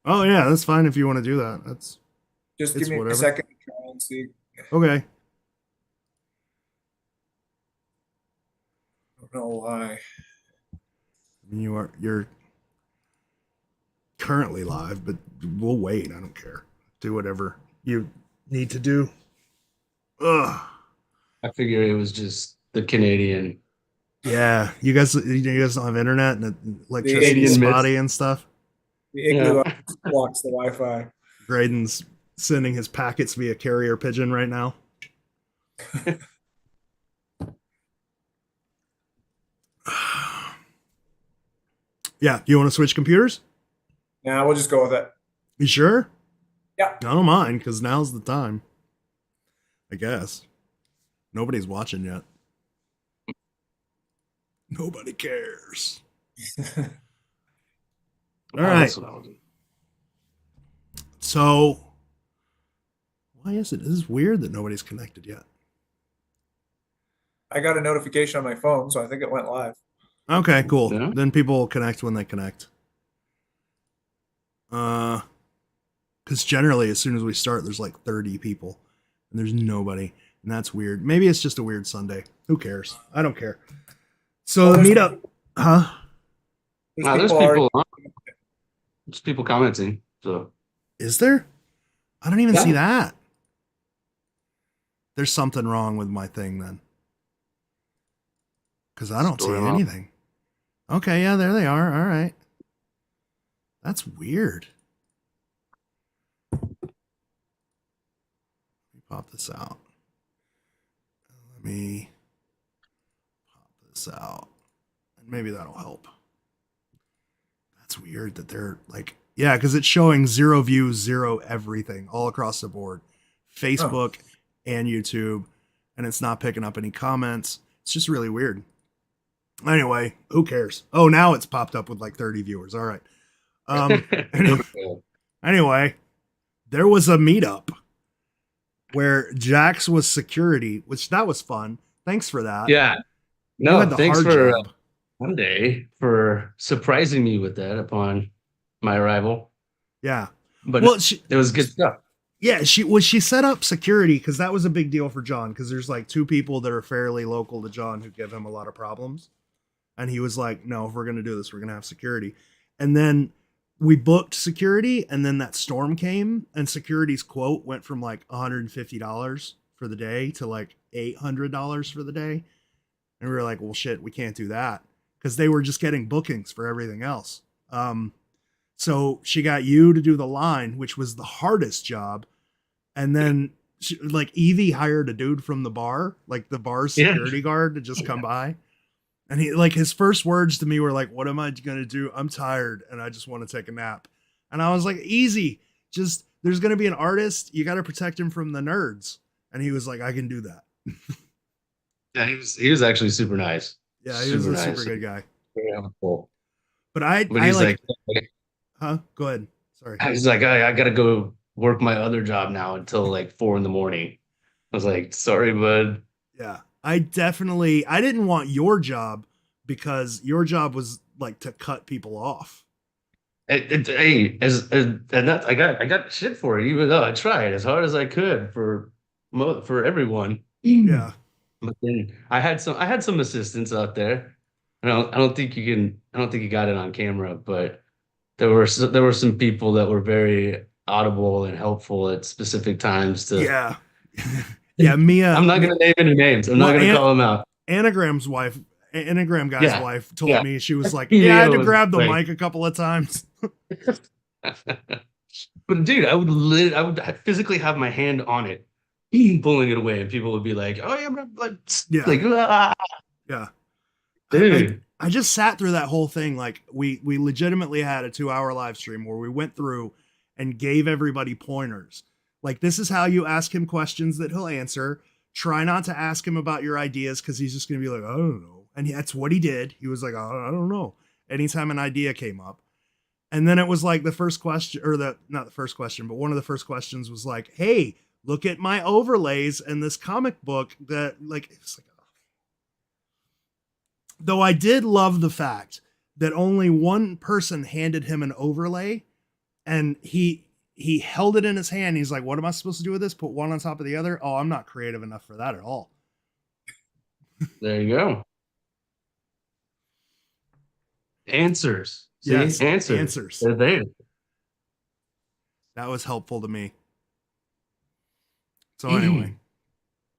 Oh yeah, that's fine if you want to do that. Just give It's me a whatever. second to try and see. Okay. I don't know why. You're currently live, but we'll wait. I don't care. Do whatever you need to do. Ugh. I figure it was just the Canadian Yeah, you guys don't have internet and The electricity's Canadian myth. spotty and stuff. the Yeah. igloo blocks the Wi-Fi. Graydon's sending his packets via carrier pigeon right now. Yeah, you want to switch computers? Now we'll just go with it. You sure? Yeah. I don't mind because now's the time. I guess nobody's watching yet. Nobody cares. All Oh, right. that's what I'll do. So why is it? This is weird that nobody's connected yet. I got a notification on my phone, so I think it went live. Okay, cool. Yeah. Then people will connect when they connect. Because generally, as soon as we start, there's like 30 people, and there's nobody, and that's weird. Maybe it's just a weird Sunday. Who cares? I don't care. So Oh, the meetup, huh? there's Wow, people already. there's people commenting. So Is there? I don't even see yeah, that. There's something wrong with my thing then, because I don't see story mom. anything. Okay, yeah, there they are. All right, that's weird. Let me pop this out. Let me pop this out, and maybe that'll help. That's weird that they're like, yeah, because it's showing 0 views, zero everything all across the board, Oh, Facebook and YouTube, and it's not picking up any comments. It's just really weird. Anyway, who cares? Oh, now it's popped up with like 30 viewers. All right. Um. Anyway, there was a meetup where Jax was security, which that was fun. Thanks for that. Yeah. You had No, the thanks hard for job. Monday for surprising me with that upon my arrival. Yeah. But no, Well, it was good stuff. yeah, she set up security because that was a big deal for John because there's like two people that are fairly local to John who give him a lot of problems. And he was like, no, if we're gonna do this, we're gonna have security. And then we booked security, and then that storm came, and security's quote went from like $150 for the day to like $800 for the day. And we were like, well, shit, we can't do that because they were just getting bookings for everything else. So she got you to do the line, which was the hardest job. And then like Evie hired a dude from the bar, like the bar's Yeah. security guard to just come by. And he like his first words to me were like, "What am I gonna do? I'm tired and I just want to take a nap." And I was like, "Easy, just there's gonna be an artist. You got to protect him from the nerds." And he was like, "I can do that." Yeah, he was actually super nice. Yeah, he was Super a super nice. good guy. Very helpful. But I But I he's like, like, huh? Go ahead. Sorry. I gotta go work my other job now until like 4 in the morning. I was like, sorry, bud. Yeah, I didn't want your job because your job was like to cut people off. Hey, and that I got shit for it, even though I tried as hard as I could for everyone. Yeah. But then I had some assistants out there. I don't think you got it on camera, but there were some people that were very audible and helpful at specific times to. Yeah. Yeah, Mia, I'm not gonna name any names. I'm not well, gonna call them out. Anagram's wife, Anagram guy's Yeah, wife told yeah. me, she was like, "Yeah, I had Mia to was grab the like, mic a couple of times." but dude, I would physically have my hand on it, pulling it away, and people would be like, "Oh yeah, I'm Yeah. like, ah, Yeah. I dude." I just sat through that whole thing. Like we legitimately had a 2 hour live stream where we went through and gave everybody pointers. Like this is how you ask him questions that he'll answer. Try not to ask him about your ideas because he's just gonna be like, I don't know. And that's what he did. He was like, I don't know. Anytime an idea came up. And then it was like the first question, or the not the first question, but one of the first questions was like, hey, look at my overlays in this comic book that like it's like, though I did love the fact that only one person handed him an overlay and he held it in his hand. He's like, what am I supposed to do with this? Put one on top of the other? Oh, I'm not creative enough for that at all. There you go. Answers. See, Yes, answers. They're there. that was helpful to me. So anyway,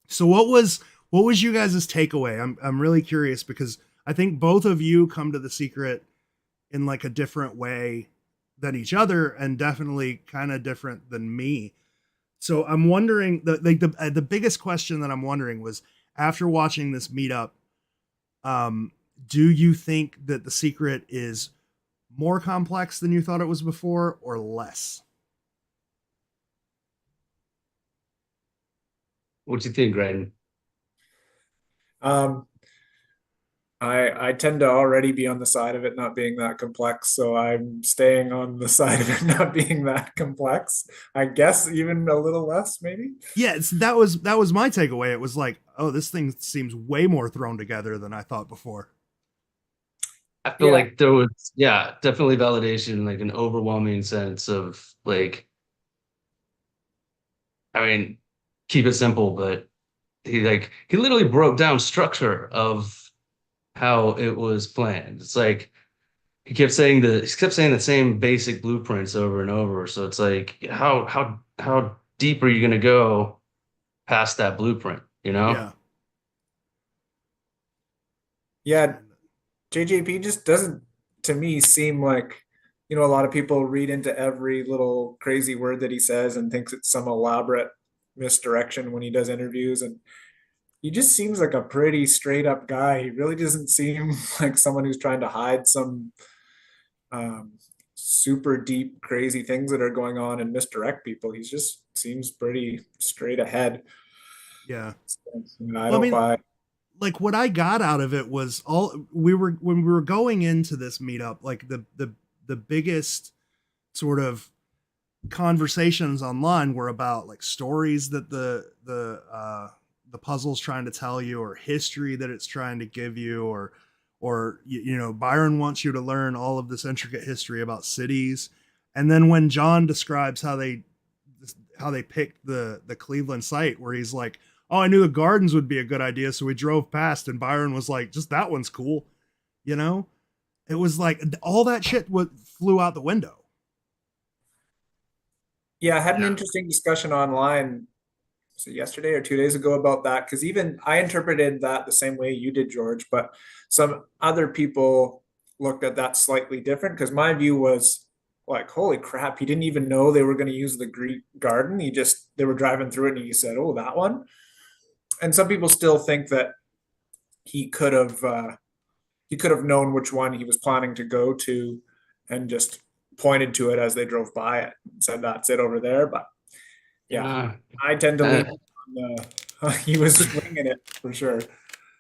so what was you guys' takeaway? I'm really curious because I think both of you come to The Secret in like a different way than each other, and definitely kind of different than me. So I'm wondering, the biggest question that I'm wondering was, after watching this meetup, do you think that The Secret is more complex than you thought it was before, or less? What you think, Graydon? Um, I tend to already be on the side of it not being that complex, so I'm staying on the side of it not being that complex. I guess even a little less, maybe. Yeah, that was my takeaway. It was like, oh, this thing seems way more thrown together than I thought before. I feel Yeah, like there was, yeah, definitely validation, like an overwhelming sense of like, I mean, keep it simple, but he literally broke down structure of how it was planned. It's like he kept saying the same basic blueprints over and over. So it's like how deep are you gonna go past that blueprint, you know? Yeah. yeah. JJP just doesn't, to me, seem like, a lot of people read into every little crazy word that he says and thinks it's some elaborate misdirection when he does interviews. And he just seems like a pretty straight up guy. He really doesn't seem like someone who's trying to hide some um, super deep, crazy things that are going on and misdirect people. He just seems pretty straight ahead. Yeah. I Well, I don't mean, buy. like what I got out of it was all we were when we were going into this meetup, like the biggest sort of conversations online were about like stories that the puzzle's trying to tell you, or history that it's trying to give you, or Byron wants you to learn all of this intricate history about cities. And then when John describes how they picked the Cleveland site, where he's like, oh, I knew the gardens would be a good idea, so we drove past, and Byron was like, just that one's cool. you know it was like all that shit flew out the window. Yeah, I had an Yeah. interesting discussion online, was it yesterday or 2 days ago, about that, because even I interpreted that the same way you did, George, but some other people looked at that slightly different, because my view was like, holy crap, he didn't even know they were going to use the Greek garden. They were driving through it and he said, oh, that one. And some people still think that he could have known which one he was planning to go to and just pointed to it as they drove by it and said, that's it over there. But yeah, Yeah. I tend to Uh, lean on the he was winging it for sure.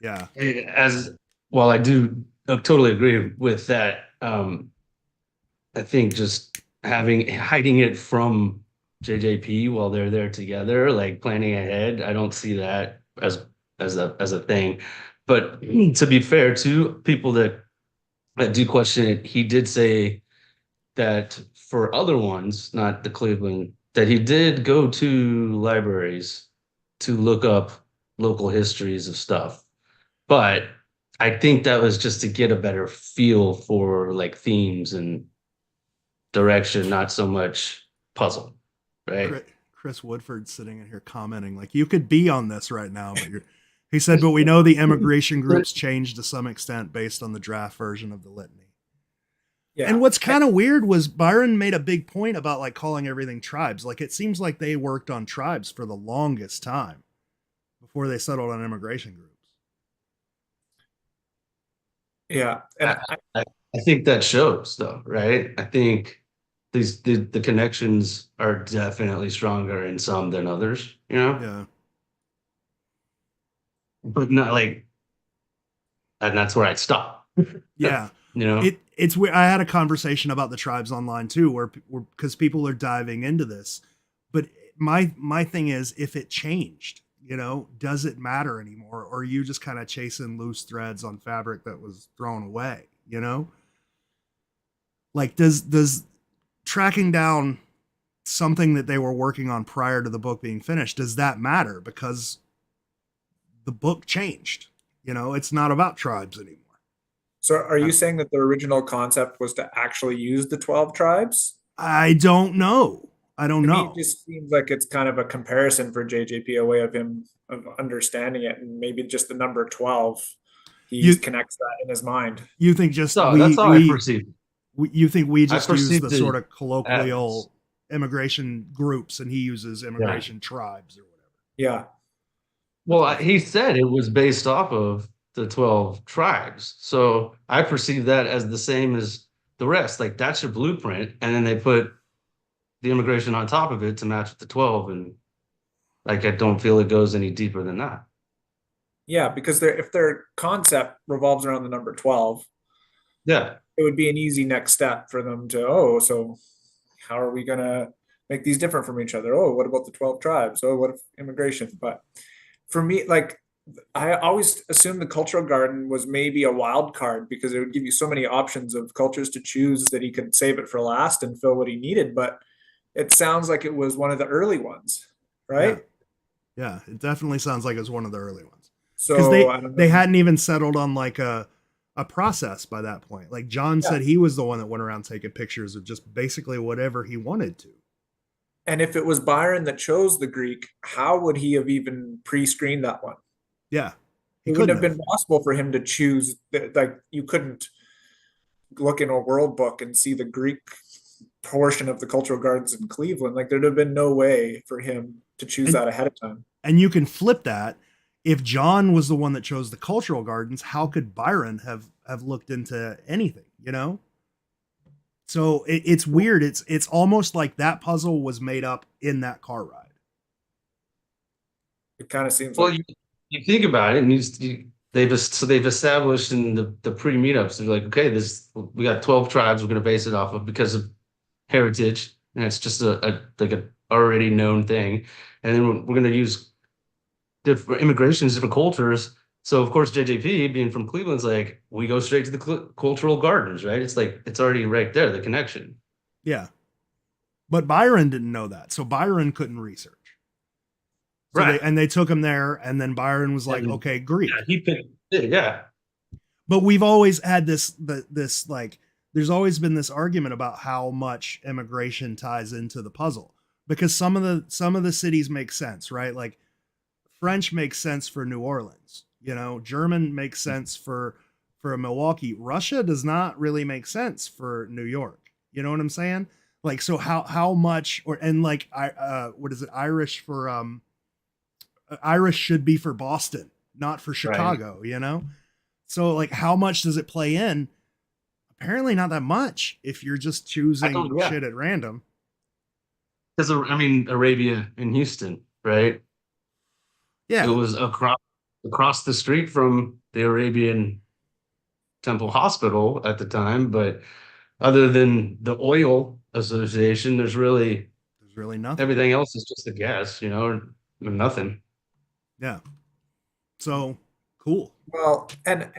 Yeah. as well, I do totally agree with that. I think just hiding it from JJP while they're there together, like planning ahead, I don't see that as a thing. But to be fair to people that do question it, he did say that for other ones, not the Cleveland, that he did go to libraries to look up local histories of stuff. But I think that was just to get a better feel for like themes and direction, not so much puzzle, right? Chris Woodford's sitting in here commenting like, you could be on this right now, but he said, but we know the immigration groups changed to some extent based on the draft version of the litany. And Yeah. what's kind of weird was Byron made a big point about like calling everything tribes. Like it seems like they worked on tribes for the longest time before they settled on immigration groups. Yeah. And I, I think that shows though, right? I think the connections are definitely stronger in some than others, Yeah. but not like, and that's where I'd stop. Yeah. You know? It's weird. I had a conversation about the tribes online too, where because people are diving into this, but my thing is, if it changed, does it matter anymore, or are you just kind of chasing loose threads on fabric that was thrown away? Like does tracking down something that they were working on prior to the book being finished, does that matter? Because the book changed. You know, it's not about tribes anymore. So are you saying that the original concept was to actually use the 12 tribes? I don't know. I don't To me, know. it just seems like it's kind of a comparison for JJP, a way of him of understanding it, and maybe just the number 12, he You connects that in his mind. you think just So that's how I perceive it. you think we I just use perceived the it sort of as colloquial immigration groups and he uses immigration tribes or whatever. Yeah. well, he said it was based off of the 12 tribes. So I perceive that as the same as the rest. Like that's your blueprint, and then they put the immigration on top of it to match with the 12, and like I don't feel it goes any deeper than that. Yeah, because if their concept revolves around the number 12, Yeah. it would be an easy next step for them to, oh, so how are we going to make these different from each other? Oh, what about the 12 tribes? Oh, what if immigration? But for me, like, I always assumed the cultural garden was maybe a wild card because it would give you so many options of cultures to choose that he could save it for last and fill what he needed. But it sounds like it was one of the early ones, Yeah. right? Yeah, it definitely sounds like it was one of the early ones. Because So I don't they know. hadn't even settled on like a process by that point. Like John Yeah. said he was the one that went around taking pictures of just basically whatever he wanted to. And if it was Byron that chose the Greek, how would he have even pre-screened that one? Yeah. He It wouldn't couldn't have have. been possible for him to choose like you couldn't look in a world book and see the Greek portion of the cultural gardens in Cleveland. Like there'd have been no way for him to choose And that ahead of time. and you can flip that. If John was the one that chose the cultural gardens, how could Byron have looked into anything, you know? So it's weird. It's almost like that puzzle was made up in that car ride. It kind of seems Well, like you think about it, and they've established in the pre-meetups. They're like, okay, we got 12 tribes we're going to base it off of because of heritage, and it's just a like a already known thing. And then we're going to use different immigrations, different cultures. So of course, JJP being from Cleveland's like, we go straight to the cultural gardens, right? It's like it's already right there, the connection. Yeah. But Byron didn't know that. So Byron couldn't research. So Right. they took him there, and then Byron was like, And okay, Greek. yeah, he picked it, yeah. But we've always had this like there's always been this argument about how much immigration ties into the puzzle. Because some of the cities make sense, right? Like French makes sense for New Orleans, you know, German makes sense for Milwaukee. Russia does not really make sense for New York. You know what I'm saying? Like so how much or and like what is it, Irish for Irish should be for Boston, not for Chicago, you know? So like how much does it play in? Apparently not that much if you're just choosing Yeah. shit at random. Because I mean, Arabia in Houston, right? Yeah. It was across the street from the Arabian Temple Hospital at the time, but other than the oil association, there's really nothing. everything else is just a guess, you know, or nothing. Yeah. So cool. well, and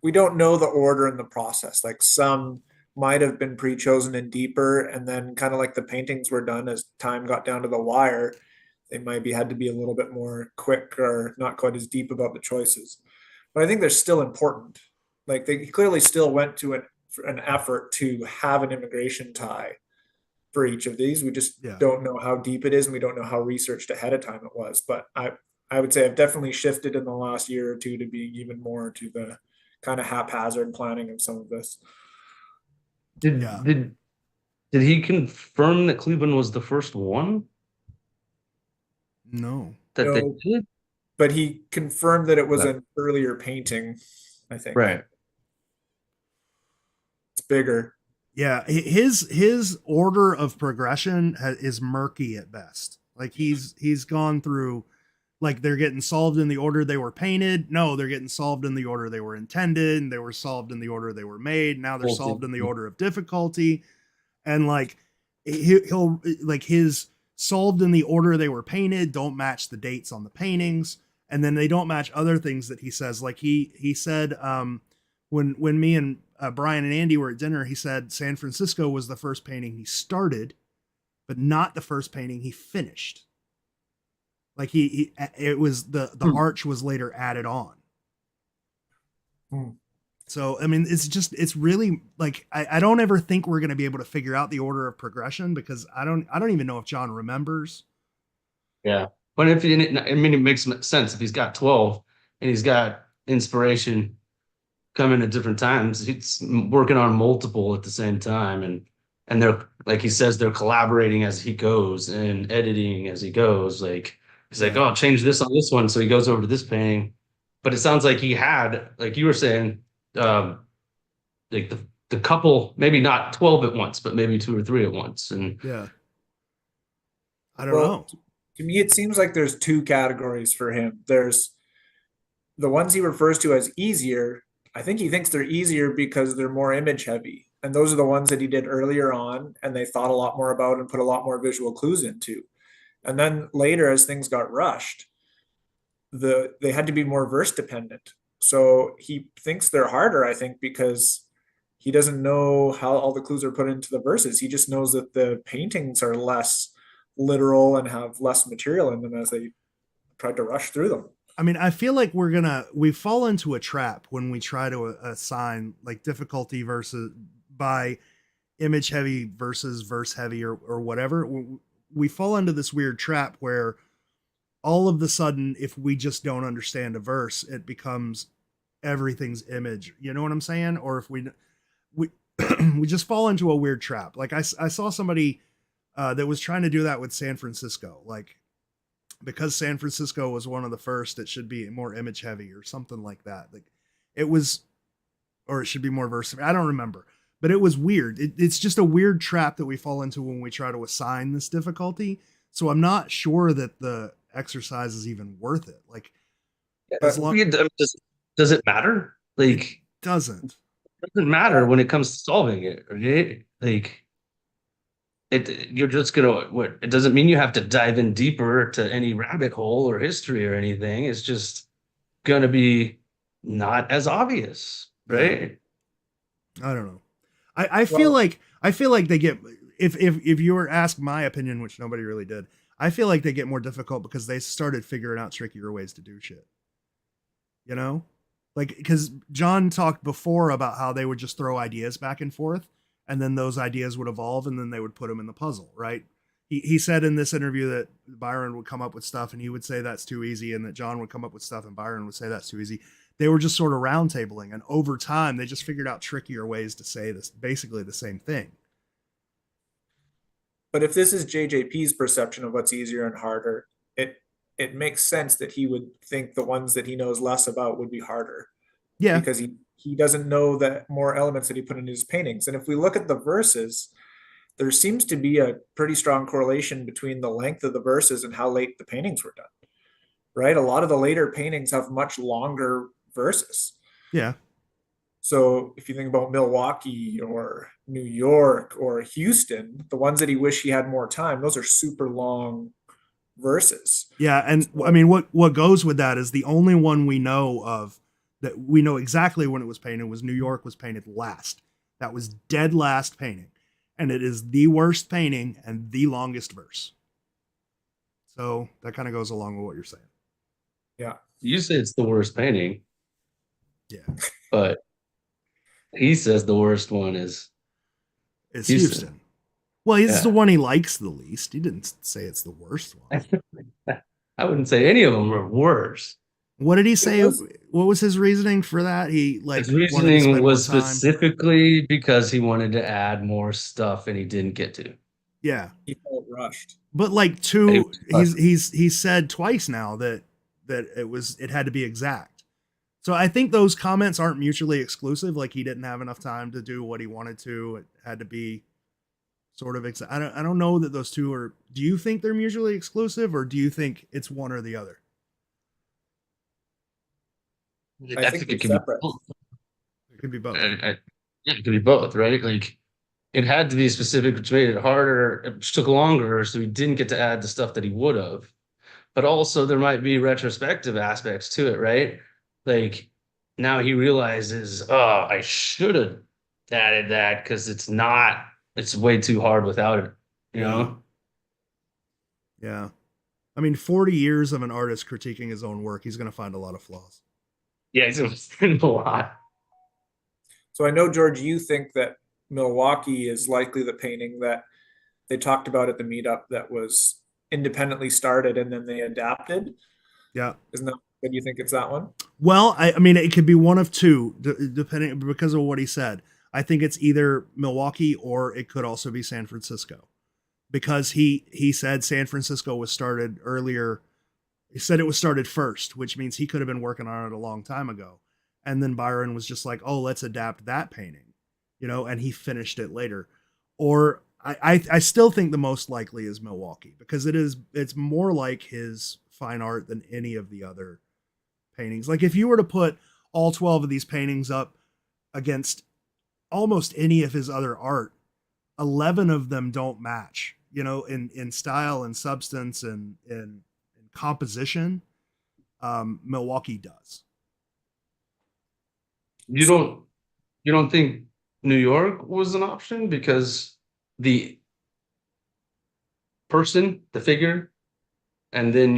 we don't know the order in the process. Like some might have been pre-chosen and deeper, and then kind of like the paintings were done as time got down to the wire, they maybe had to be a little bit more quick or not quite as deep about the choices. But I think they're still important. Like they clearly still went to an effort to have an immigration tie for each of these. We just Yeah. don't know how deep it is, and we don't know how researched ahead of time it was. But I would say I've definitely shifted in the last year or two to being even more to the kind of haphazard planning of some of this. Did Yeah. did he confirm that Cleveland was the first one No. that they No. did? But he confirmed that it was Right. an earlier painting, I think. Right. It's bigger. Yeah, his order of progression is murky at best. Like he's gone through, like they're getting solved in the order they were painted. No, they're getting solved in the order they were intended. And they were solved in the order they were made. Now they're solved in the order of difficulty. And like he'll like his solved in the order they were painted don't match the dates on the paintings, and then they don't match other things that he says. Like he said when me and Brian and Andy were at dinner, he said San Francisco was the first painting he started, but not the first painting he finished. Like it was the arch was later added on. So, I mean, it's really like, I don't ever think we're going to be able to figure out the order of progression because I don't even know if John remembers. Yeah. But I mean, it makes sense if he's got 12 and he's got inspiration coming at different times. He's working on multiple at the same time. And they're, like he says, they're collaborating as he goes and editing as he goes. Like, he's like, oh, I'll change this on this one. So he goes over to this painting. But it sounds like he had, like you were saying, like the couple, maybe not 12 at once, but maybe 2 or 3 at once. And yeah, I don't know. To me, it seems like there's 2 categories for him. There's the ones he refers to as easier. I think he thinks they're easier because they're more image heavy. And those are the ones that he did earlier on and they thought a lot more about and put a lot more visual clues into. And then later, as things got rushed, they had to be more verse dependent. So he thinks they're harder, I think, because he doesn't know how all the clues are put into the verses. He just knows that the paintings are less literal and have less material in them as they tried to rush through them. I mean, I feel like we fall into a trap when we try to assign like difficulty versus by image heavy versus verse heavy or whatever. We fall into this weird trap where all of the sudden, if we just don't understand a verse, it becomes everything's image. You know what I'm saying? Or if we we just fall into a weird trap. Like I saw somebody that was trying to do that with San Francisco, like because San Francisco was one of the first, it should be more image heavy or something like that. Like it was, or it should be more verse. I don't remember, but it was weird. It's just a weird trap that we fall into when we try to assign this difficulty. So I'm not sure that the exercise is even worth it. Like, does it matter? Like, it doesn't matter when it comes to solving it, right? Like, you're just gonna it doesn't mean you have to dive in deeper to any rabbit hole or history or anything. It's just gonna be not as obvious, right? I don't know. I feel like they get, if you were asked my opinion, which nobody really did, I feel like they get more difficult because they started figuring out trickier ways to do shit. You know? Like, because John talked before about how they would just throw ideas back and forth, and then those ideas would evolve, and then they would put them in the puzzle, right? He said in this interview that Byron would come up with stuff, and he would say that's too easy, and that John would come up with stuff, and Byron would say that's too easy. They were just sort of roundtabling, and over time, they just figured out trickier ways to say this, basically the same thing. But if this is JJP's perception of what's easier and harder, it makes sense that he would think the ones that he knows less about would be harder. Yeah. Because he doesn't know that more elements that he put into his paintings. And if we look at the verses, there seems to be a pretty strong correlation between the length of the verses and how late the paintings were done. Right? A lot of the later paintings have much longer verses. Yeah. So if you think about Milwaukee or New York or Houston, the ones that he wished he had more time, those are super long verses. Yeah, and so, I mean, what goes with that is the only one we know of that we know exactly when it was painted was New York was painted last. That was dead last painting. And it is the worst painting and the longest verse. So that kind of goes along with what you're saying. Yeah. You say it's the worst painting. Yeah. But he says the worst one is Houston. Well, it's the one he likes the least. He didn't say it's the worst one. I wouldn't say any of them are worse. What did he say? What was his reasoning for that? His reasoning was specifically because he wanted to add more stuff and he didn't get to. Yeah, he felt rushed. But like he said twice now that it had to be exact. So I think those comments aren't mutually exclusive. Like he didn't have enough time to do what he wanted to. It had to be sort of exact. I don't know that those two are. Do you think they're mutually exclusive, or do you think it's one or the other? I think it can be both. It could be both. Yeah, it could be both, right? Like it had to be specific, which made it harder. It took longer, so he didn't get to add the stuff that he would have. But also, there might be retrospective aspects to it, right? Like now he realizes, oh, I should have added that because it's way too hard without it, you Yeah. know? Yeah. I mean, 40 years of an artist critiquing his own work, he's going to find a lot of flaws. Yeah, it's been a lot. So I know, George, you think that Milwaukee is likely the painting that they talked about at the meetup that was independently started and then they adapted. Yeah. Isn't that what you think it's that one? Well, I mean, it could be one of two, depending because of what he said. I think it's either Milwaukee or it could also be San Francisco, because he said San Francisco was started earlier. He said it was started first, which means he could have been working on it a long time ago. And then Byron was just like, "Oh, let's adapt that painting," and he finished it later. Or I still think the most likely is Milwaukee, because it's more like his fine art than any of the other paintings. Like if you were to put all 12 of these paintings up against almost any of his other art, 11 of them don't match, in style and substance and in composition. Milwaukee does. You don't think New York was an option because the person, the figure, and then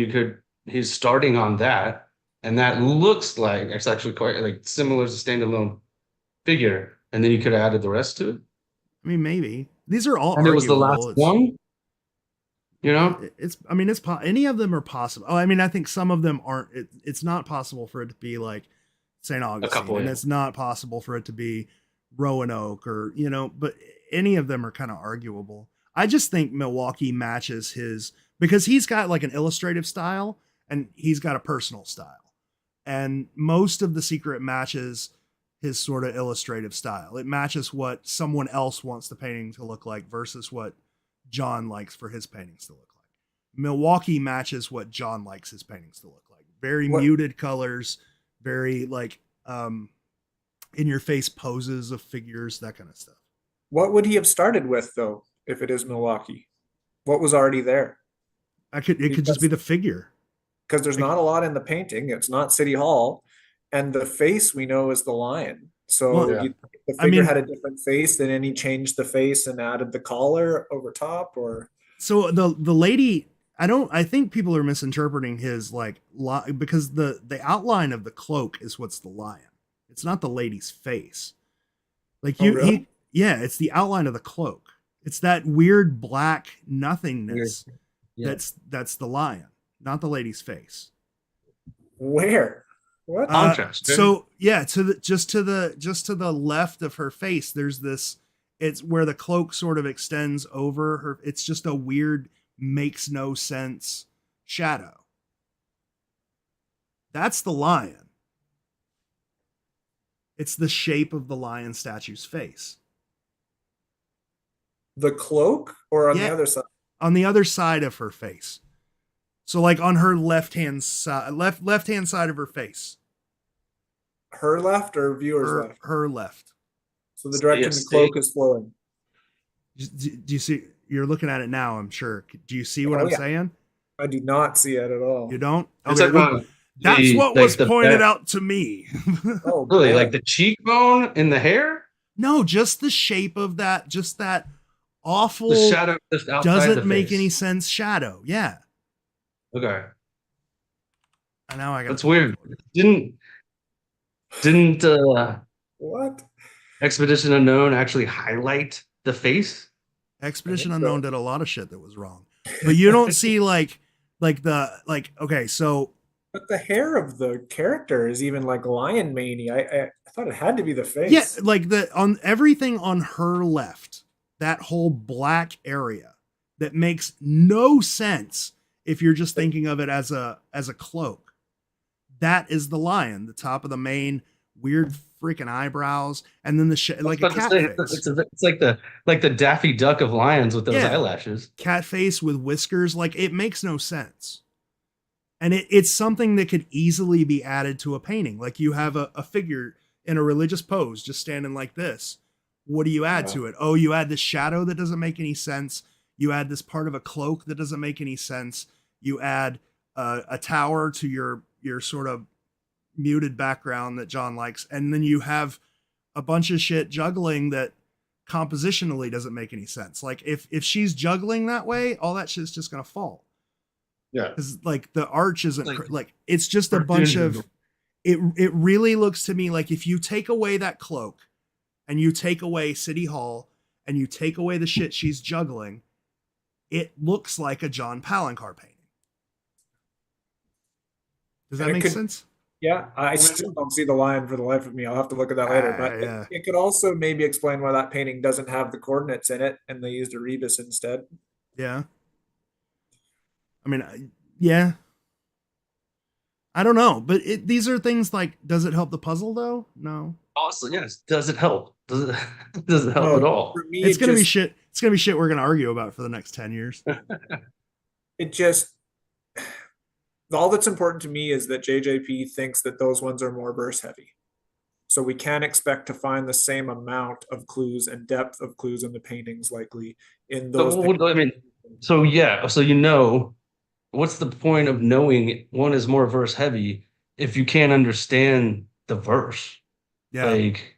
he's starting on that, and that looks like it's actually quite like similar to standalone figure, and then you could have added the rest to it. I mean, maybe these are all And it was the arguable. last one. It's any of them are possible. Oh, I mean, I think some of them aren't. It's not possible for it to be like St. Augustine, and it's not possible for it to be Roanoke, or but any of them are kind of arguable. I just think Milwaukee matches his, because he's got like an illustrative style and he's got a personal style, and most of The Secret matches his sort of illustrative style. It matches what someone else wants the painting to look like versus what John likes for his paintings to look like. Milwaukee matches what John likes his paintings to look like. Very muted colors, very like in your face poses of figures, that kind of stuff. What would he have started with though, if it is Milwaukee? What was already there? It could just be the figure. Because there's not a lot in the painting. It's not City Hall. And the face we know is the lion. So the figure had a different face, and then he changed the face and added the collar over top, or so the lady, I think people are misinterpreting his because the outline of the cloak is what's the lion. It's not the lady's face. really? It's the outline of the cloak. It's that weird black nothingness. Yeah. That's the lion, not the lady's face. Where? What? Contrast. So yeah, just to the left of her face, there's this. It's where the cloak sort of extends over her. It's just a weird, makes no sense shadow. That's the lion. It's the shape of the lion statue's face. The cloak, or on the other side? On the other side of her face. So like on her left-hand side of her face. Her left or viewer's left? Her left. So the direction the cloak is flowing. Do you see? You're looking at it now, I'm sure. Do you see what I'm saying? I do not see it at all. You don't? Okay, that's what was pointed out to me. Oh, really? Like the cheekbone in the hair? No, just the shape of that. Just that awful. The shadow just outside doesn't make any sense. Shadow, yeah. Okay. And now I got. That's weird. Didn't what? Expedition Unknown actually highlight the face? Expedition Unknown did a lot of shit that was wrong, but you don't see okay, so. But the hair of the character is even like lion maney. I thought it had to be the face. Yeah, like on everything on her left, that whole black area that makes no sense if you're just thinking of it as a cloak. That is the lion, the top of the mane, weird freaking eyebrows, and then like a cat face. It's like the Daffy Duck of lions with those eyelashes. Cat face with whiskers, like it makes no sense. And it's something that could easily be added to a painting. Like you have a figure in a religious pose just standing like this. What do you add to it? Oh, you add this shadow that doesn't make any sense. You add this part of a cloak that doesn't make any sense. You add a tower to your sort of muted background that John likes, and then you have a bunch of shit juggling that compositionally doesn't make any sense. Like if she's juggling that way, all that shit's just gonna fall. Yeah. Because like the arch isn't Like- like it's just a bunch of it really looks to me like if you take away that cloak and you take away City Hall and you take away the shit she's juggling, it looks like a John Palencar painting. Does that And it make could- sense? Yeah, I still don't see the line for the life of me. I'll have to look at that later. But Yeah. it could also maybe explain why that painting doesn't have the coordinates in it and they used a rebus instead. Yeah. I mean, yeah. I don't know, but these are things like, does it help the puzzle though? No. Also, yes. Does it help? Does it does it help No, at all? For me, It's it gonna be just- shit. It's gonna be shit we're gonna argue about for the next 10 years. It just all that's important to me is that JJP thinks that those ones are more verse heavy. So we can't expect to find the same amount of clues and depth of clues in the paintings likely in those. So, I mean, so yeah, so you know, what's the point of knowing one is more verse heavy if you can't understand the verse? Yeah. Like,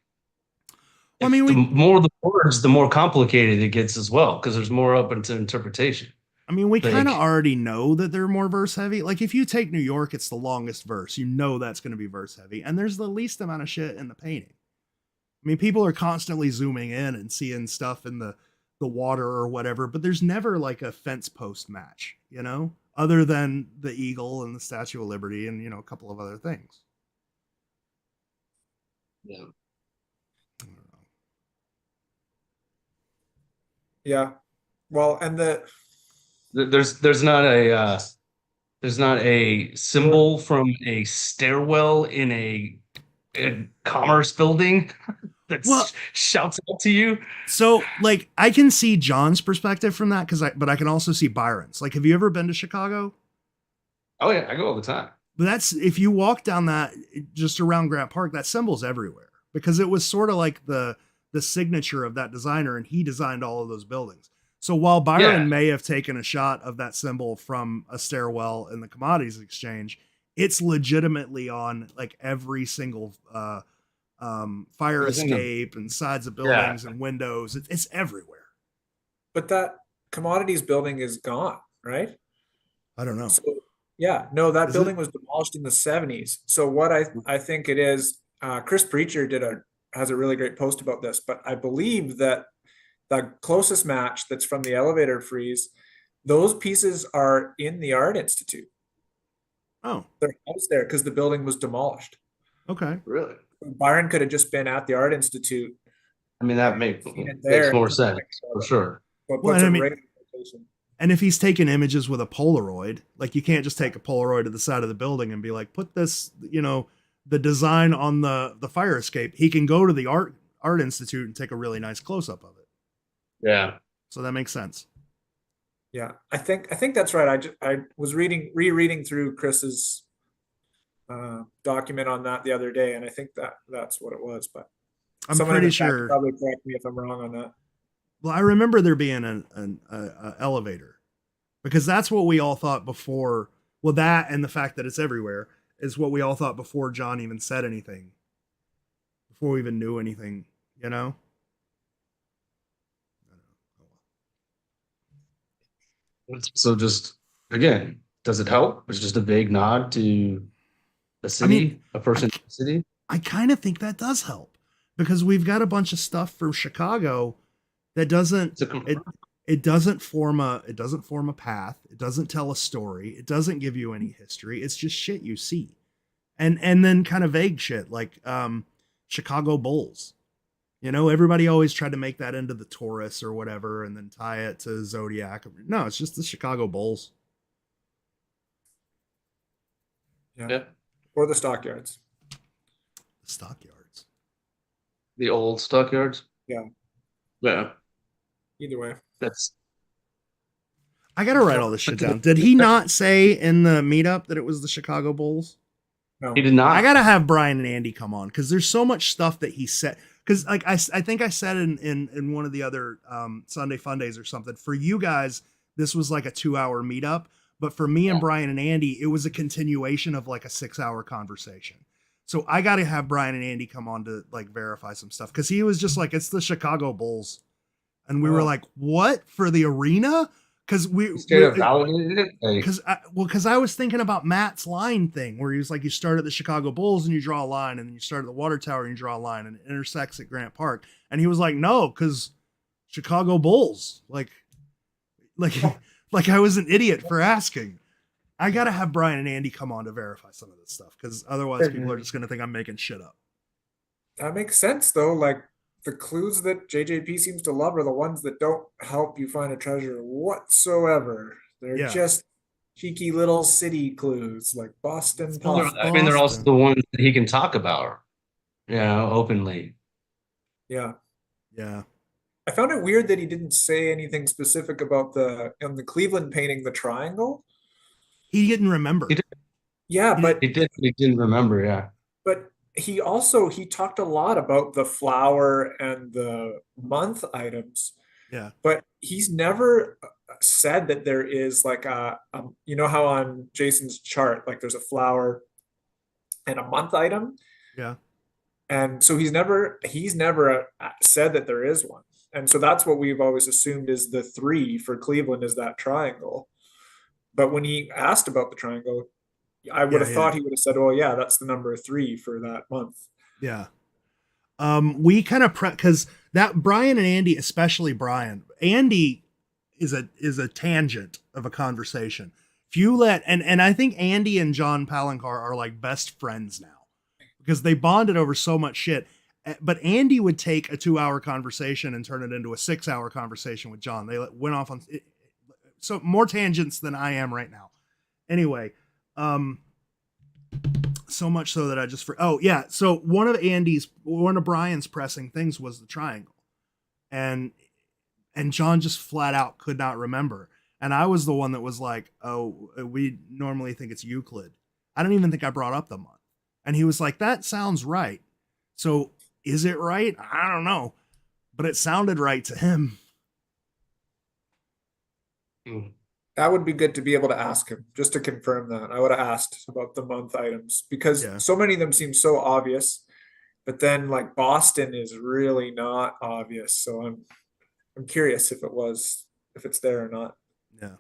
Well, I mean, the we- more the words, the more complicated it gets as well, because there's more open to interpretation. I mean, we Like- kind of already know that they're more verse heavy. Like if you take New York, it's the longest verse. You know that's going to be verse heavy, and there's the least amount of shit in the painting. I mean, people are constantly zooming in and seeing stuff in the water or whatever, but there's never like a fence post match, you know, other than the eagle and the Statue of Liberty and, you know, a couple of other things. Yeah. I don't know. Yeah. Well, and There's not a symbol from a stairwell in a commerce building that Well- shouts out to you. So, like, I can see John's perspective from that but I can also see Byron's. Like, have you ever been to Chicago? Oh yeah, I go all the time. But that's if you walk down that just around Grant Park, that symbol's everywhere because it was sort of like the signature of that designer, and he designed all of those buildings. So while Byron Yeah. may have taken a shot of that symbol from a stairwell in the commodities exchange, it's legitimately on like every single fire It's in the- escape and sides of buildings and windows. It's everywhere. but that commodities building is gone, right? I don't know. So yeah, no, that Is building it? was demolished in the 70s. So what I think it is, Chris Preacher has a really great post about this, but I believe that the closest match that's from the elevator frieze, those pieces are in the Art Institute. Oh, They're housed there because the building was demolished. okay. Really? Byron could have just been at the Art Institute. I mean, that makes there. more sense for sure. But Well, puts and I a mean- radio location. And if he's taking images with a Polaroid, like you can't just take a Polaroid to the side of the building and be like, put this, you know, the design on the fire escape. He can go to the art institute and take a really nice close up of it. Yeah. So that makes sense. Yeah, I think that's right. I was rereading through Chris's document on that the other day, and I think that's what it was. But I'm someone in pretty the chat could sure. probably correct me if I'm wrong on that. Well, I remember there being an elevator because that's what we all thought before. Well, that and the fact that it's everywhere is what we all thought before John even said anything, before we even knew anything, you know? So just again, does it help? It's just a vague nod to a city, a person in the city. I kind of think that does help because we've got a bunch of stuff from Chicago that doesn't It's a it doesn't form a path. It doesn't tell a story. It doesn't give you any history. It's just shit you see. And then kind of vague shit like Chicago Bulls. You know, everybody always tried to make that into the Taurus or whatever and then tie it to Zodiac. No, it's just the Chicago Bulls. Yeah. Or the stockyards. The stockyards. The old stockyards. Yeah. Yeah. Either way. That's I gotta write all this shit down. Did he not say in the meetup that it was the Chicago Bulls? No. he did not. I gotta have Brian and Andy come on because there's so much stuff that he said. Because like I think I said in one of the other Sunday Fundays or something. For you guys, this was like a 2-hour meetup, but for me and Brian and Andy, it was a continuation of like a 6-hour conversation. So I got to have Brian and Andy come on to like verify some stuff because he was just like, it's the Chicago Bulls, and we were Oh. like, what for the arena? Because Straight up validated it. Like, because I was thinking about Matt's line thing where he was like, you start at the Chicago Bulls and you draw a line, and then you start at the water tower and you draw a line, and it intersects at Grant Park. And he was like, no, because Chicago Bulls, like like I was an idiot for asking. I gotta have Brian and Andy come on to verify some of this stuff because otherwise people are just gonna think I'm making shit up. That makes sense though. Like the clues that JJP seems to love are the ones that don't help you find a treasure whatsoever. They're Yeah. just cheeky little city clues like Boston. Well, I mean, they're also Boston. the ones that he can talk about, openly. Yeah. Yeah. I found it weird that he didn't say anything specific about in the Cleveland painting, the triangle. He didn't remember. He did. Yeah, but He didn't remember. Yeah. but he talked a lot about the flower and the month items, Yeah. but he's never said that there is like you know how on Jason's chart, like there's a flower and a month item. Yeah. And so he's never said that there is one. And so that's what we've always assumed is the 3 for Cleveland is that triangle. But when he asked about the triangle, I would have thought he would have said, "Oh yeah, that's the number 3 for that month." Yeah. We kind of because that Brian and Andy, especially Brian, Andy is a tangent of a conversation. If you let and I think Andy and John Palencar are like best friends now because they bonded over so much shit. But Andy would take a 2-hour conversation and turn it into a 6-hour conversation with John. They went off on so more tangents than I am right now. Anyway, so much so that I just so one of Brian's pressing things was the triangle, and John just flat out could not remember, and I was the one that was like, oh, we normally think it's Euclid. I don't even think I brought up the month, and he was like, that sounds right. So is it right? I don't know, but it sounded right to him. That would be good to be able to ask him just to confirm that. I would have asked about the month items because so many of them seem so obvious, but then like Boston is really not obvious. So I'm curious if it's there or not. Yeah.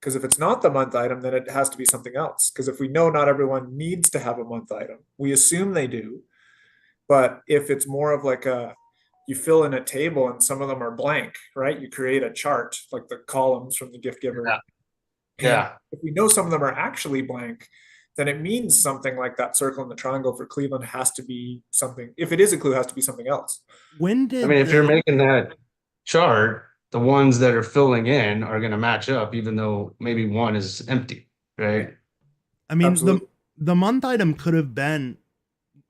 Because if it's not the month item, then it has to be something else. Because if we know not everyone needs to have a month item, we assume they do. But if it's more of like you fill in a table and some of them are blank, right? You create a chart like the columns from the gift giver. Yeah. If we know some of them are actually blank, then it means something like that circle in the triangle for Cleveland has to be something. If it is a clue, it has to be something else. If you're making that chart, the ones that are filling in are going to match up, even though maybe one is empty, right? I mean, the month item could have been.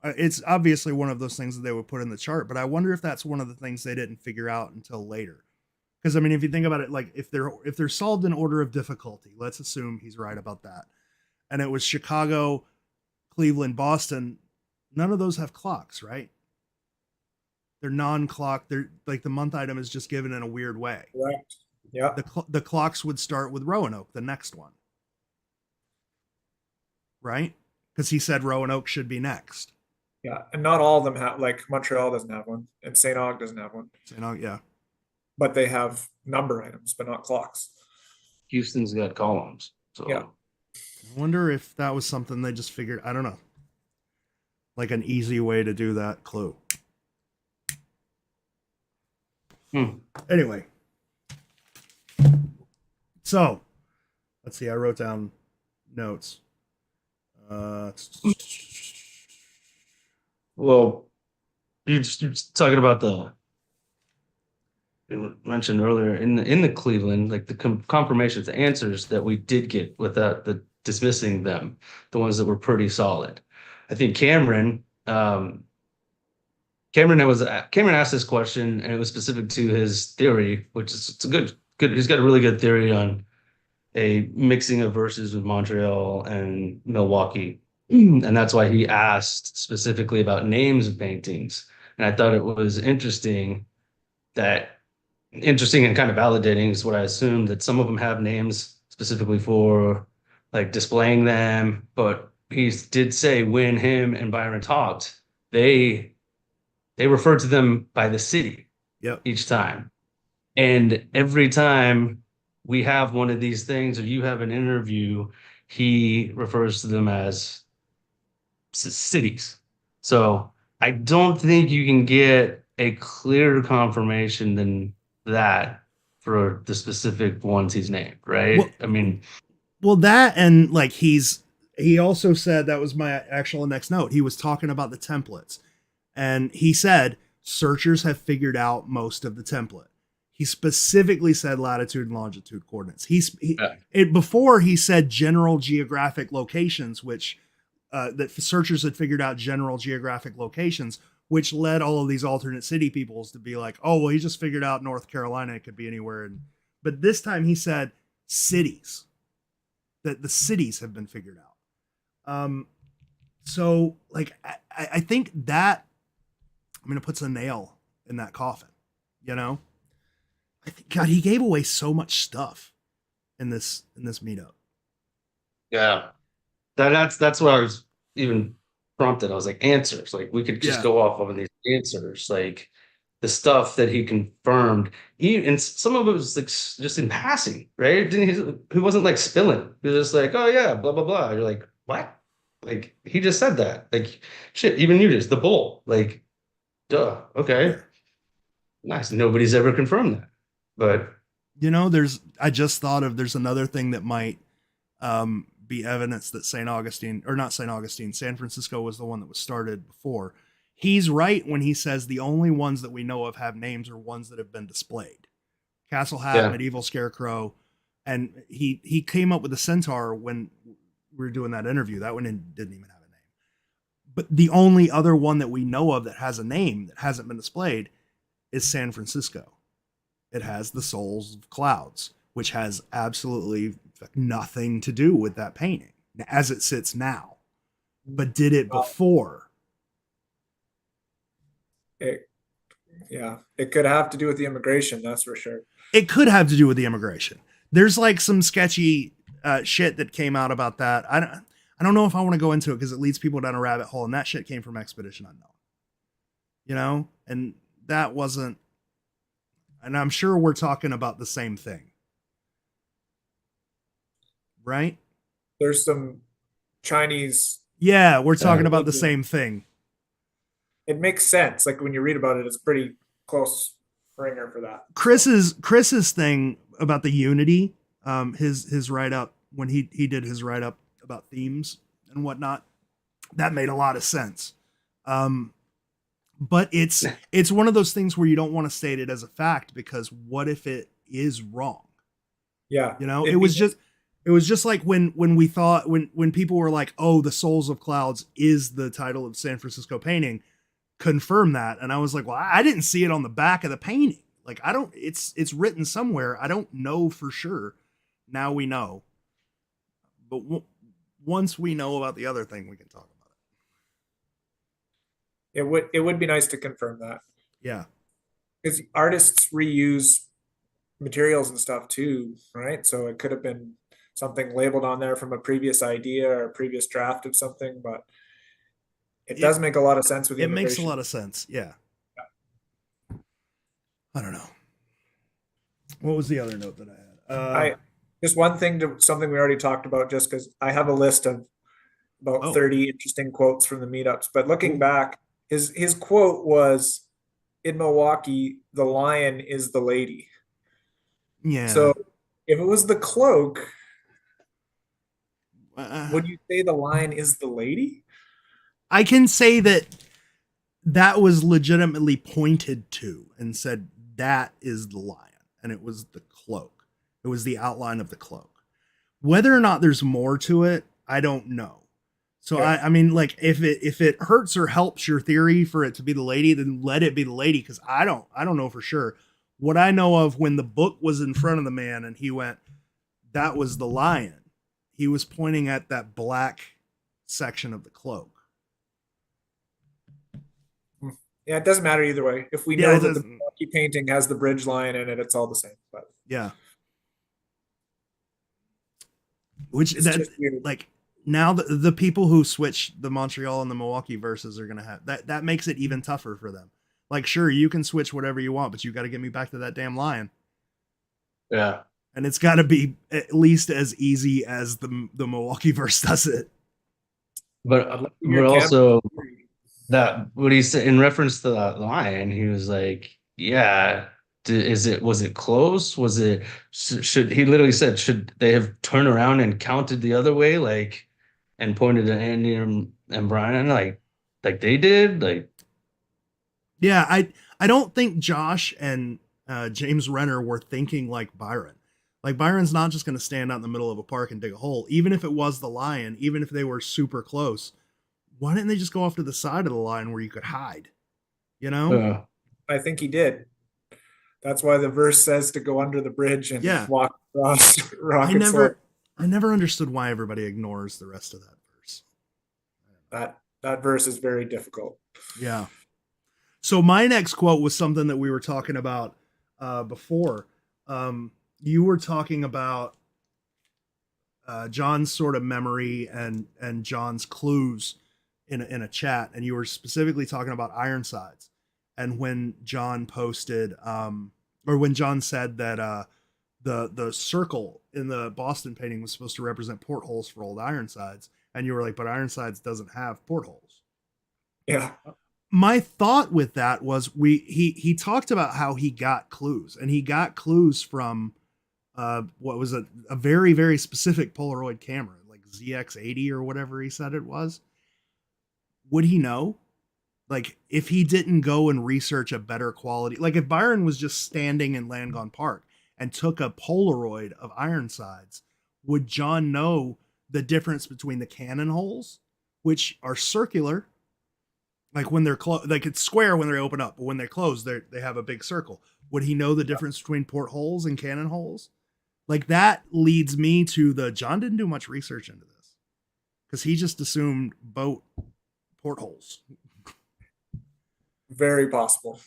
It's obviously one of those things that they would put in the chart, but I wonder if that's one of the things they didn't figure out until later. Because I mean, if you think about it, like if they're solved in order of difficulty, let's assume he's right about that, and it was Chicago, Cleveland, Boston. None of those have clocks, right? They're non-clock. They're like the month item is just given in a weird way. Right. Yeah. The clocks would start with Roanoke, the next one, right? Because he said Roanoke should be next. Yeah, and not all of them have, like Montreal doesn't have one, and St. Aug doesn't have one. St. Aug, yeah. But they have number items, but not clocks. Houston's got columns. So yeah. I wonder if that was something they just figured, I don't know. Like an easy way to do that clue. Anyway. So, let's see, I wrote down notes. Well, you're talking about you mentioned earlier in the Cleveland, like the confirmations, the answers that we did get without the dismissing them, the ones that were pretty solid. I think Cameron asked this question, and it was specific to his theory, which is it's a good. He's got a really good theory on a mixing of verses with Montreal and Milwaukee. And that's why he asked specifically about names of paintings. And I thought it was interesting and kind of validating is what I assumed, that some of them have names specifically for like displaying them, but he did say when him and Byron talked, they referred to them by the city Yep. each time. And every time we have one of these things or you have an interview, he refers to them as cities. So I don't think you can get a clearer confirmation than that for the specific ones he's named, right? Well, I mean, well, that and like he also said, that was my actual next note. He was talking about the templates, and he said searchers have figured out most of the template. He specifically said latitude and longitude coordinates. Before he said general geographic locations, which that searchers had figured out general geographic locations, which led all of these alternate city peoples to be like, oh, well, he just figured out North Carolina. It could be anywhere. But this time he said cities, that the cities have been figured out. So like, I think that I'm going to put a nail in that coffin, you know? I think, God, he gave away so much stuff in this meetup. yeah, that's what I was even prompted. I was like, answers. Like we could just go off of these answers, like the stuff that he confirmed. And some of it was like just in passing, right? He wasn't like spilling. He was just like, oh yeah, blah blah blah. You're like, what? Like he just said that. Like shit, even you just the bull. Like, duh. Okay, nice. Nobody's ever confirmed that, but you know, I just thought of there's another thing that might be evidence that San Francisco was the one that was started before. He's right when he says the only ones that we know of have names are ones that have been displayed. Castle Hat, Medieval Scarecrow, and he came up with the Centaur when we were doing that interview. That one didn't even have a name. But the only other one that we know of that has a name that hasn't been displayed is San Francisco. It has the Souls of Clouds, which has absolutely nothing to do with that painting as it sits now, but did it before. It could have to do with the immigration, that's for sure. It could have to do with the immigration. There's like some sketchy shit that came out about that. I don't know if I want to go into it because it leads people down a rabbit hole, and that shit came from Expedition Unknown. You know, and that wasn't. And I'm sure we're talking about the same thing, right? There's some Chinese. Yeah, we're talking about the same thing. It makes sense. Like when you read about it, it's pretty close ringer for that. Chris's thing about the Unity, his write up when he did his write up about themes and whatnot, that made a lot of sense. But it's one of those things where you don't want to state it as a fact because what if it is wrong? Yeah, you know, it was just like when we thought when people were like, oh, the Souls of Clouds is the title of San Francisco painting. Confirm that, and I was like, well, I didn't see it on the back of the painting. Like I don't. It's written somewhere. I don't know for sure. Now we know, but once we know about the other thing, we can talk about it. It would be nice to confirm that. Yeah, because artists reuse materials and stuff too, right? So it could have been something labeled on there from a previous idea or a previous draft of something, but it does make a lot of sense with it makes a lot of sense. Yeah. I don't know. What was the other note that I had? Just one thing to something we already talked about, just because I have a list of about 30 interesting quotes from the meetups. But looking back, his quote was, in Milwaukee, the lion is the lady. Yeah. So if it was the cloak, would you say the lion is the lady? I can say that was legitimately pointed to and said that is the lion, and it was the cloak. It was the outline of the cloak. Whether or not there's more to it, I don't know. So I mean, like if it hurts or helps your theory for it to be the lady, then let it be the lady, because I don't know for sure. What I know of, when the book was in front of the man and he went, that was the lion, he was pointing at that black section of the cloak. Yeah, it doesn't matter either way. If we know that the Milwaukee painting has the bridge line in it, it's all the same. But yeah, which that like now the people who switch the Montreal and the Milwaukee verses are gonna have that makes it even tougher for them. Like, sure, you can switch whatever you want, but you got to get me back to that damn lion. Yeah. And it's got to be at least as easy as the Milwaukee verse does it. But Your also that what he said in reference to that lion, he was like, "Yeah, was it close? Was it should he literally said should they have turned around and counted the other way like and pointed at Andy and Brian like they did like Yeah, I don't think Josh and James Renner were thinking like Byron. Like, Byron's not just going to stand out in the middle of a park and dig a hole, even if it was the lion, even if they were super close. Why didn't they just go off to the side of the line where you could hide? You know? I think he did. That's why the verse says to go under the bridge and Yeah. walk across rock I and never soil. I never understood why everybody ignores the rest of that verse. That verse is very difficult. Yeah. So my next quote was something that we were talking about before. You were talking about John's sort of memory and John's clues in a chat, and you were specifically talking about Ironsides. And when John posted, or when John said that the circle in the Boston painting was supposed to represent portholes for old Ironsides, and you were like, but Ironsides doesn't have portholes. Yeah. My thought with that was he talked about how he got clues, and he got clues from what was a very, very specific Polaroid camera, like ZX80 or whatever he said it was. Would he know? Like, if he didn't go and research a better quality, like if Byron was just standing in Langone Park and took a Polaroid of Ironsides, would John know the difference between the cannon holes, which are circular, like when they're closed, like it's square when they open up, but when they close, they have a big circle. Would he know the difference between portholes and cannon holes? Like, that leads me to John didn't do much research into this because he just assumed boat portholes. Very possible.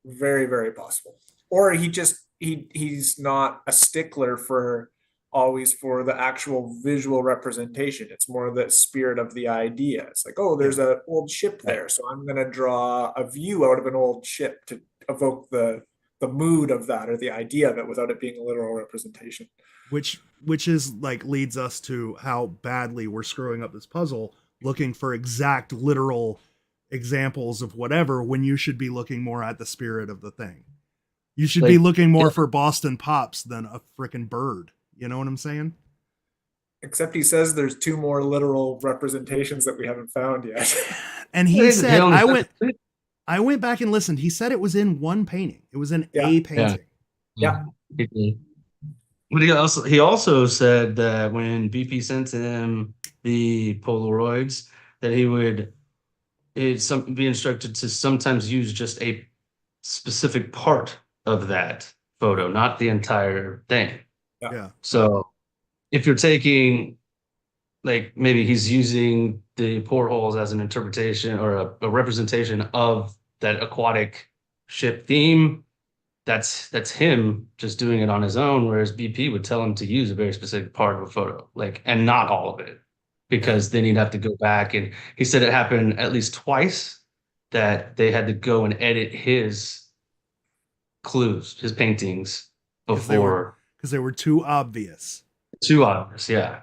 Very, very possible. Or he's not a stickler for always for the actual visual representation. It's more the spirit of the idea. It's like, oh, there's an old ship there, so I'm going to draw a view out of an old ship to evoke the mood of that or the idea of it without it being a literal representation. Which is like leads us to how badly we're screwing up this puzzle, looking for exact literal examples of whatever when you should be looking more at the spirit of the thing. You should be looking more for Boston Pops than a freaking bird. You know what I'm saying? Except he says there's two more literal representations that we haven't found yet. And he said, I went back and listened. He said it was in one painting. It was in a painting. Yeah. But he also said that when BP sent him the Polaroids, that he would be instructed to sometimes use just a specific part of that photo, not the entire thing. Yeah. So if you're taking, like, maybe he's using the portholes as an interpretation or a representation of that aquatic ship theme, that's him just doing it on his own, whereas BP would tell him to use a very specific part of a photo, like, and not all of it, because then he'd have to go back. And he said it happened at least twice that they had to go and edit his clues, his paintings before. Because they were too obvious. Too obvious, yeah.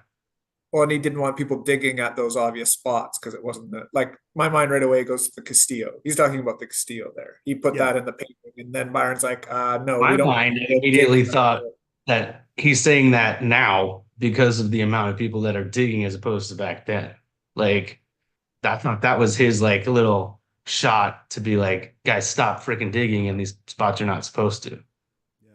Well, and he didn't want people digging at those obvious spots because it wasn't like my mind right away goes to the Castillo. He's talking about the Castillo there. He put that in the painting, and then Byron's like, no, my we don't. Mind immediately thought that he's saying that now because of the amount of people that are digging as opposed to back then. Like, I thought that was his like little shot to be like, guys, stop freaking digging in these spots you're not supposed to. Yeah.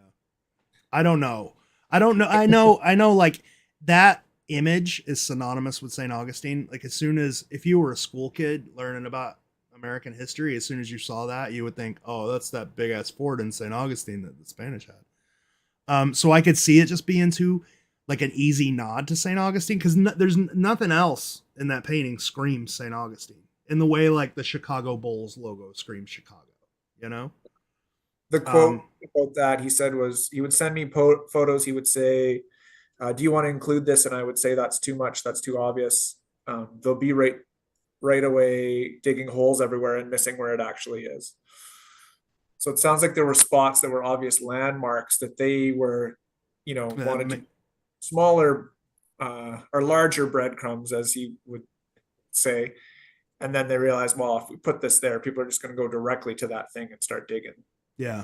I don't know. I know like that image is synonymous with St. Augustine. Like, as soon as, if you were a school kid learning about American history, as soon as you saw that, you would think, oh, that's that big ass fort in St. Augustine that the Spanish had. So I could see it just being too like an easy nod to St. Augustine, because there's nothing else in that painting screams St. Augustine in the way like the Chicago Bulls logo screams Chicago, you know? The quote about that he said was he would send me photos. He would say, Do you want to include this? And I would say that's too much. That's too obvious. They'll be right away digging holes everywhere and missing where it actually is. So it sounds like there were spots that were obvious landmarks that they were, wanted to smaller or larger breadcrumbs, as you would say. And then they realized, well, if we put this there, people are just going to go directly to that thing and start digging. Yeah.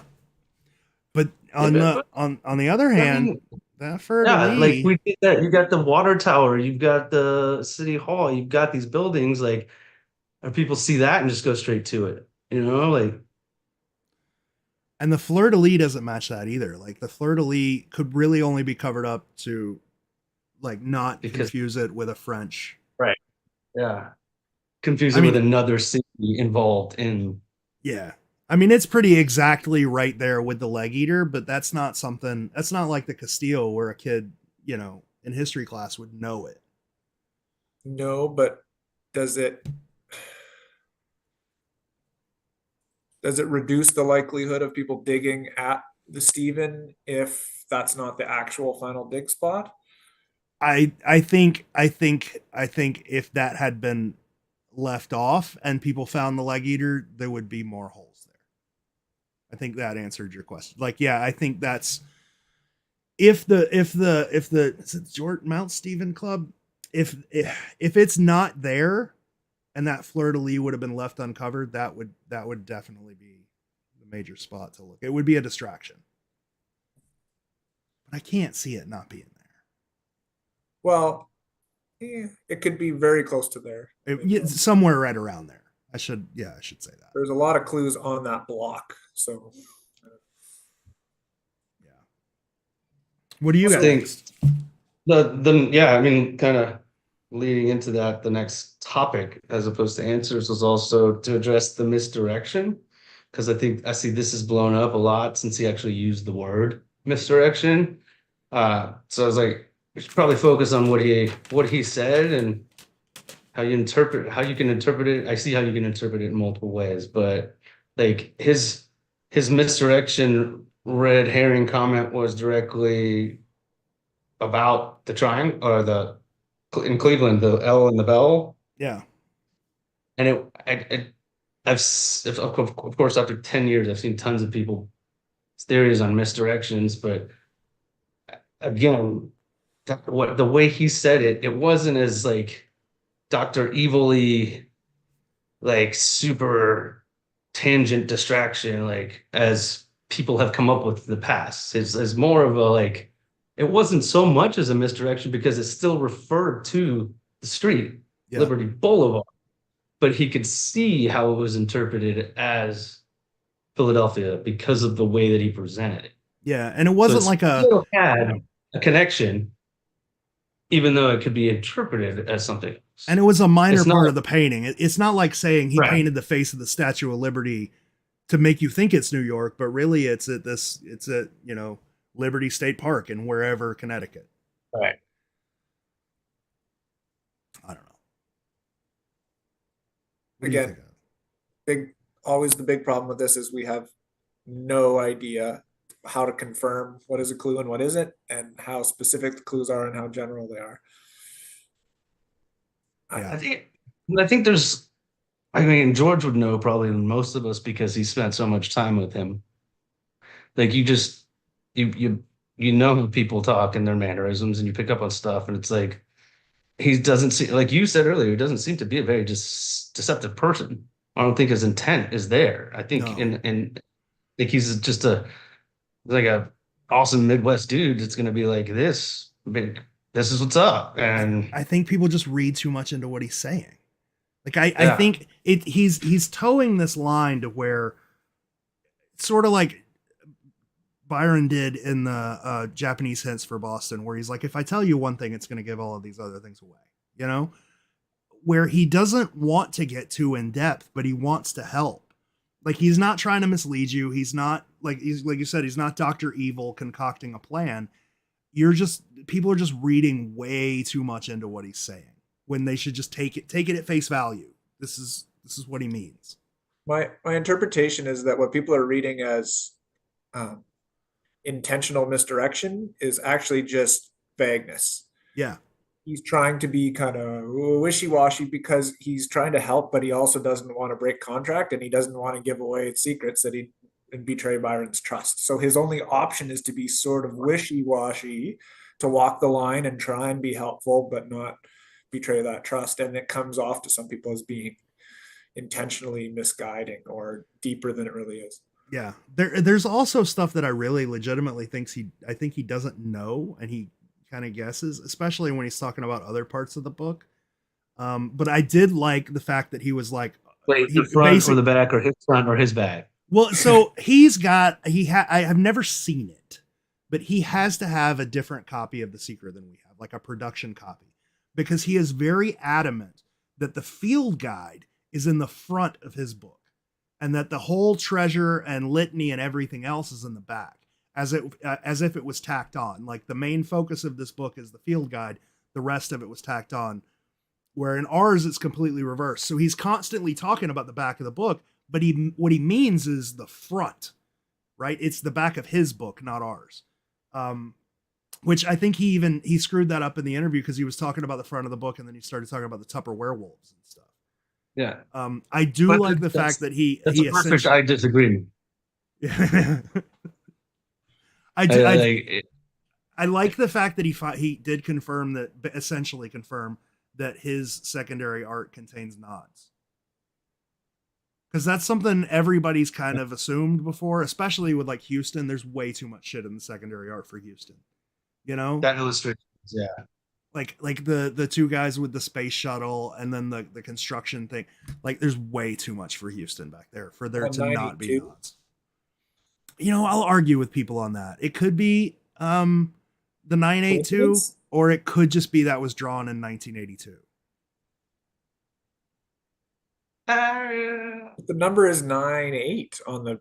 But on the other hand, that fleur de lis, like we did that. You got the water tower, you've got the city hall, you've got these buildings, like, and people see that and just go straight to it, like. And the fleur de lis doesn't match that either. Like the fleur de lis could really only be covered up to like not confuse it with a French. Right. Yeah. Confuse it with another city involved in. Yeah. I mean, it's pretty exactly right there with the leg eater, but that's not like the Castillo where a kid, in history class would know it. No, but does it reduce the likelihood of people digging at the Stephen if that's not the actual final dig spot? I think if that had been left off and people found the leg eater, there would be more holes there. I think that answered your question. Like, yeah, I think that's if the is it Jordan Mount Stephen Club, if it's not there and that fleur de lis would have been left uncovered, that would definitely be the major spot to look. It would be a distraction. But I can't see it not being there. Well, it could be very close to there. Somewhere right around there. I should say that. There's a lot of clues on that block. So yeah. What do you think? Kind of leading into that, the next topic, as opposed to answers, was also to address the misdirection. Because I see this has blown up a lot since he actually used the word misdirection. So I was like, we should probably focus on what he said and how you can interpret it. I see how you can interpret it in multiple ways, but like his misdirection red herring comment was directly about the triangle or in Cleveland, the L and the bell. Yeah. And of course, after 10 years, I've seen tons of people's theories on misdirections, but again, the way he said it, it wasn't as like Dr. Evilly, like super tangent distraction, like as people have come up with in the past. It's more of a like, it wasn't so much as a misdirection because it still referred to the street, Liberty Boulevard, but he could see how it was interpreted as Philadelphia because of the way that he presented it. Yeah, and it wasn't like had a connection, even though it could be interpreted as something else. And it was a minor part of the painting. It's not like saying he painted the face of the Statue of Liberty to make you think it's New York, but really it's at Liberty State Park in wherever, Connecticut. Right. I don't know. Again, always the big problem with this is we have no idea how to confirm what is a clue and what isn't, and how specific the clues are and how general they are. I think there's, George would know probably than most of us because he spent so much time with him. Like you know people talk and their mannerisms, and you pick up on stuff, and it's like he doesn't seem, like you said earlier, he doesn't seem to be a very deceptive person. I don't think his intent is there. I think like he's just a awesome Midwest dude that's going to be like this is what's up. And I think people just read too much into what he's saying. Like I think he's towing this line to where it's sort of like Byron did in the Japanese Hints for Boston, where he's like, if I tell you one thing, it's going to give all of these other things away, where he doesn't want to get too in depth, but he wants to help. Like he's not trying to mislead you. He's not like you said, he's not Dr. Evil concocting a plan. People are just reading way too much into what he's saying when they should just take it at face value. This is what he means. My interpretation is that what people are reading as intentional misdirection is actually just vagueness. Yeah. He's trying to be kind of wishy-washy because he's trying to help, but he also doesn't want to break contract and he doesn't want to give away secrets that he and betray Byron's trust. So his only option is to be sort of wishy-washy, to walk the line and try and be helpful, but not betray that trust. And it comes off to some people as being intentionally misguiding or deeper than it really is. Yeah. There's also stuff that I really legitimately I think he doesn't know, and he kind of guesses, especially when he's talking about other parts of the book. But I did like the fact that he was like, Wait, the front or the back, or his front or his back? Well, so I have never seen it, but he has to have a different copy of The Secret than we have, like a production copy, because he is very adamant that the field guide is in the front of his book and that the whole treasure and litany and everything else is in the back, as if it was tacked on. Like the main focus of this book is the field guide. The rest of it was tacked on, where in ours, it's completely reversed. So he's constantly talking about the back of the book, but what he means is the front, right? It's the back of his book, not ours. Which I think he screwed that up in the interview because he was talking about the front of the book and then he started talking about the Tupper werewolves and stuff. Yeah. I do like the fact that that's a perfect I disagree. I like the fact that he did confirm that, essentially confirm that his secondary art contains nods. Because that's something everybody's kind of assumed before, especially with like Houston. There's way too much shit in the secondary art for Houston. You know? That illustrates, yeah. Like the two guys with the space shuttle and then the construction thing. Like there's way too much for Houston back there for there to not be nods. You know, I'll argue with people on that. It could be the 982, or it could just be that was drawn in 1982. The number is 98 on the.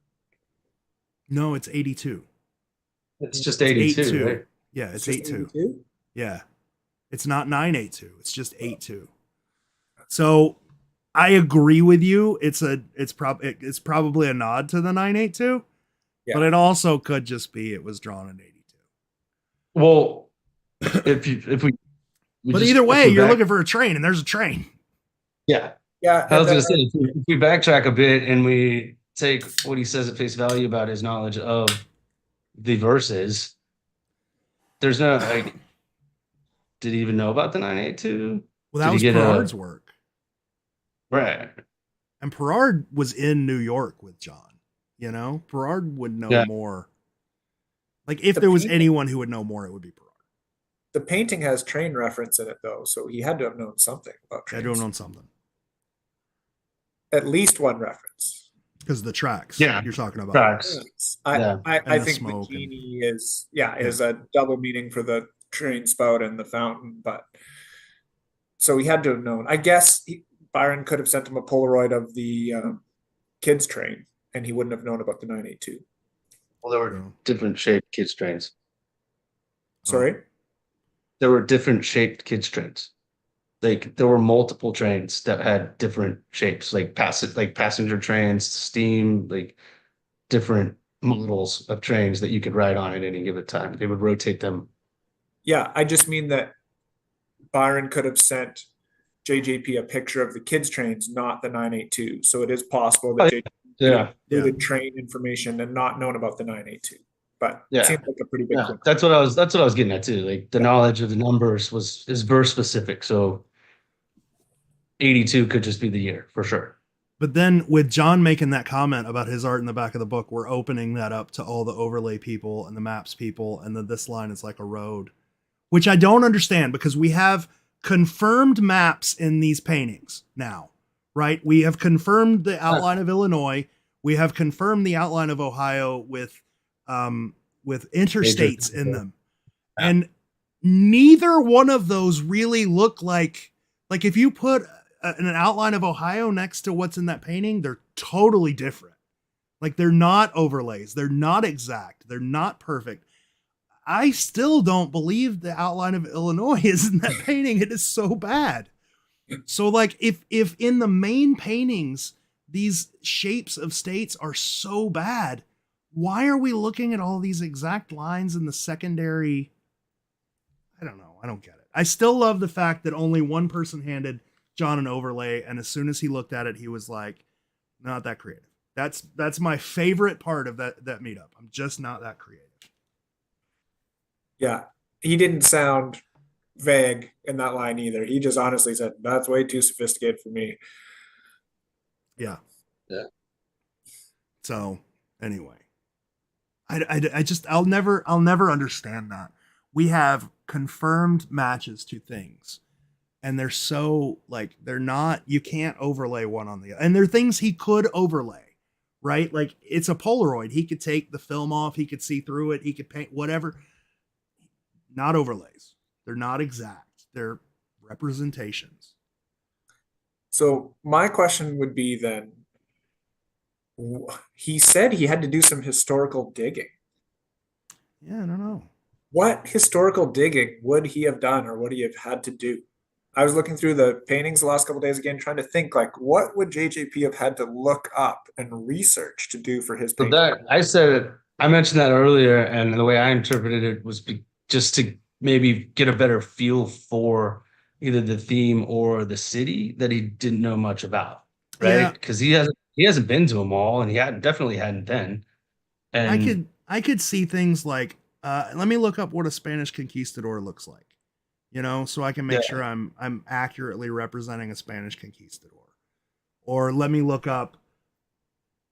No, it's 82. It's just 82. Right? Yeah, it's 82. Yeah. It's not 982. It's just 82. So I agree with you. It's probably a nod to the 982. Yeah. But it also could just be it was drawn in 82. Well, if we but either way, you're looking for a train, and there's a train. Yeah. Yeah. I was going to say, if we backtrack a bit and we take what he says at face value about his knowledge of the verses, there's no, like, did he even know about the 982? Well, that was Perard's work. Right. And Perard was in New York with John. You know, Perard would know more. Like, if there was anyone who would know more, it would be Perard. The painting has train reference in it, though, so he had to have known something about trains. Had to have known something. At least one reference. Because the tracks you're talking about. Tracks. I think the genie is a double meaning for the train spout and the fountain, but so he had to have known. I guess Byron could have sent him a Polaroid of the kids train, and he wouldn't have known about the 982. Well, there were different shaped kids trains. Sorry? There were different shaped kids trains. Like there were multiple trains that had different shapes, like passenger trains, steam, like different models of trains that you could ride on at any given time. They would rotate them. Yeah, I just mean that Byron could have sent JJP a picture of the kids trains, not the 982. So it is possible that JJP included train information and not known about the 982. But it seems like a pretty big one. That's what I was getting at too. Like the knowledge of the numbers is verse specific. So 82 could just be the year for sure. But then with John making that comment about his art in the back of the book, we're opening that up to all the overlay people and the maps people. And then this line is like a road, which I don't understand because we have confirmed maps in these paintings now, right? We have confirmed the outline of Illinois. We have confirmed the outline of Ohio with interstates in them. And neither one of those really look like if you put an outline of Ohio next to what's in that painting, they're totally different. Like they're not overlays. They're not exact. They're not perfect. I still don't believe the outline of Illinois is in that painting. It is so bad. So like if in the main paintings, these shapes of states are so bad, why are we looking at all these exact lines in the secondary? I don't know. I don't get it. I still love the fact that only one person handed John an overlay, and as soon as he looked at it, he was like, "Not that creative." That's my favorite part of that meetup. I'm just not that creative. Yeah, he didn't sound vague in that line either. He just honestly said, "That's way too sophisticated for me." Yeah. Yeah. So anyway, I just I'll never understand that. We have confirmed matches to things, and they're so like they're not. You can't overlay one on the other, and they're things he could overlay, right? Like it's a Polaroid. He could take the film off. He could see through it. He could paint whatever. Not overlays. They're not exact. They're representations. So my question would be then, he said he had to do some historical digging. Yeah, I don't know. What historical digging would he have done or would he have had to do? I was looking through the paintings the last couple of days again, trying to think like what would JJP have had to look up and research to do for his So painting? that I mentioned that earlier, and the way I interpreted it was just to maybe get a better feel for either the theme or the city that he didn't know much about, right? Yeah. Because he hasn't been to them all, and he definitely hadn't then. And I could see things like let me look up what a Spanish conquistador looks like. You know, so I can make Yeah. sure I'm accurately representing a Spanish conquistador. Or let me look up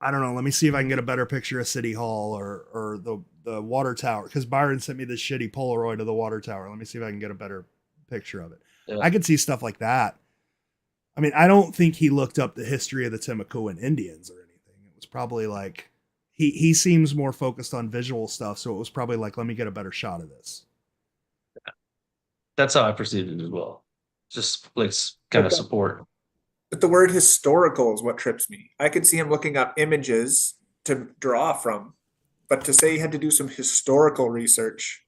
I don't know, let me see if I can get a better picture of City Hall or the water tower cuz Byron sent me this shitty Polaroid of the water tower. Let me see if I can get a better picture of it. Yeah. I could see stuff like that. I mean, I don't think he looked up the history of the Timucuan Indians or anything. It was probably like he seems more focused on visual stuff, so it was probably like, let me get a better shot of this. that's how I perceived it as well. Just like kind of Okay. support. But the word historical is what trips me. I could see him looking up images to draw from, but to say he had to do some historical research.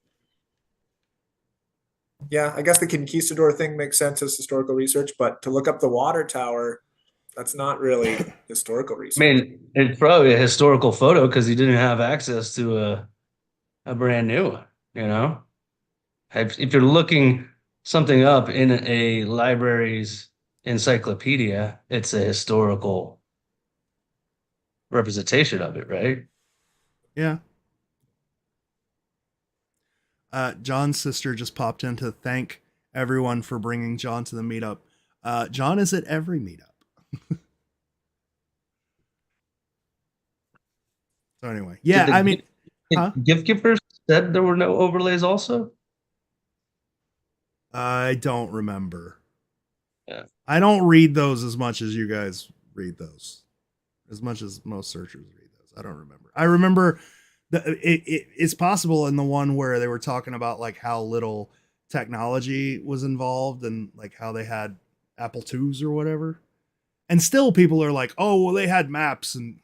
Yeah, I guess the conquistador thing makes sense as historical research, but to look up the water tower, that's not really historical I research. mean, it's probably a historical photo because he didn't have access to a brand new one, you know? If you're looking something up in a library's encyclopedia, it's a historical representation of it, right? Yeah. John's sister just popped in to thank everyone for bringing John to the meetup. John is at every meetup. So anyway, yeah, Did I mean, huh? gift givers said there were no overlays also? I don't remember. Yeah. I don't read those as much as you guys read those, as much as most searchers read those. I don't remember. I remember it's possible in the one where they were talking about like how little technology was involved and like how they had Apple IIs or whatever. And still people are like, oh, well, they had maps and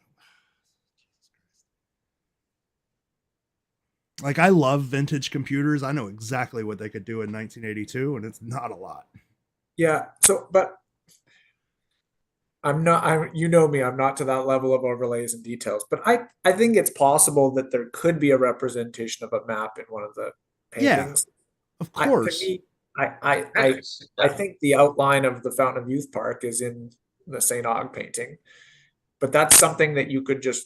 like I love vintage computers. I know exactly what they could do in 1982, and it's not a lot. Yeah, so but you know me, I'm not to that level of overlays and details, but I think it's possible that there could be a representation of a map in one of the Yeah, paintings. of To course. me, I think the outline of the Fountain of Youth Park is in the St. Aug painting, but that's something that you could just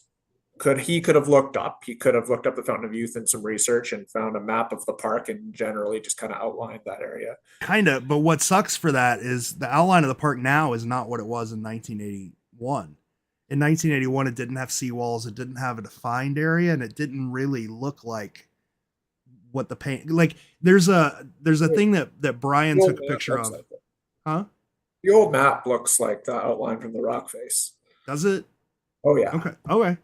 he could have looked up. He could have looked up the Fountain of Youth and some research and found a map of the park and generally just kind of outlined that area. Kind of, but what sucks for that is the outline of the park now is not what it was in 1981. In 1981, it didn't have seawalls, it didn't have a defined area, and it didn't really look like what the paint like. There's a thing that Brian The took old a map picture looks of, like it. huh? The old map looks like the outline from the rock face. Does it? Oh yeah. Okay,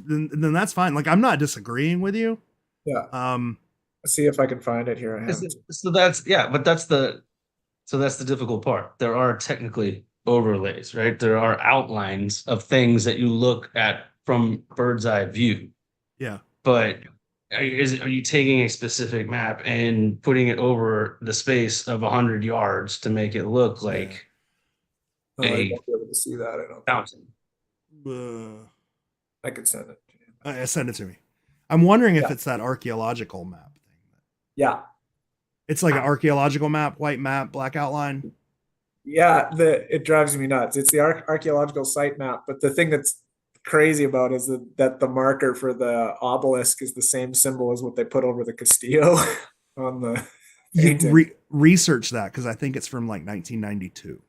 then that's fine. Like I'm not disagreeing with you. Yeah. Um, Let's see if I can find it here. I have it. So but that's the difficult part. There are technically overlays, right? There are outlines of things that you look at from bird's eye view. yeah, But are you taking a specific map and putting it over the space of 100 yards to make it look like Oh, I a won't be able to see that. I don't think. fountain? I could send it to you. send it to me. I'm wondering if Yeah. it's that archaeological map thing. Yeah. It's like an archaeological map, white map, black outline. Yeah, it drives me nuts. It's the archaeological site map, but the thing that's crazy about is that the marker for the obelisk is the same symbol as what they put over the Castillo on the You painting. research that because I think it's from like 1992.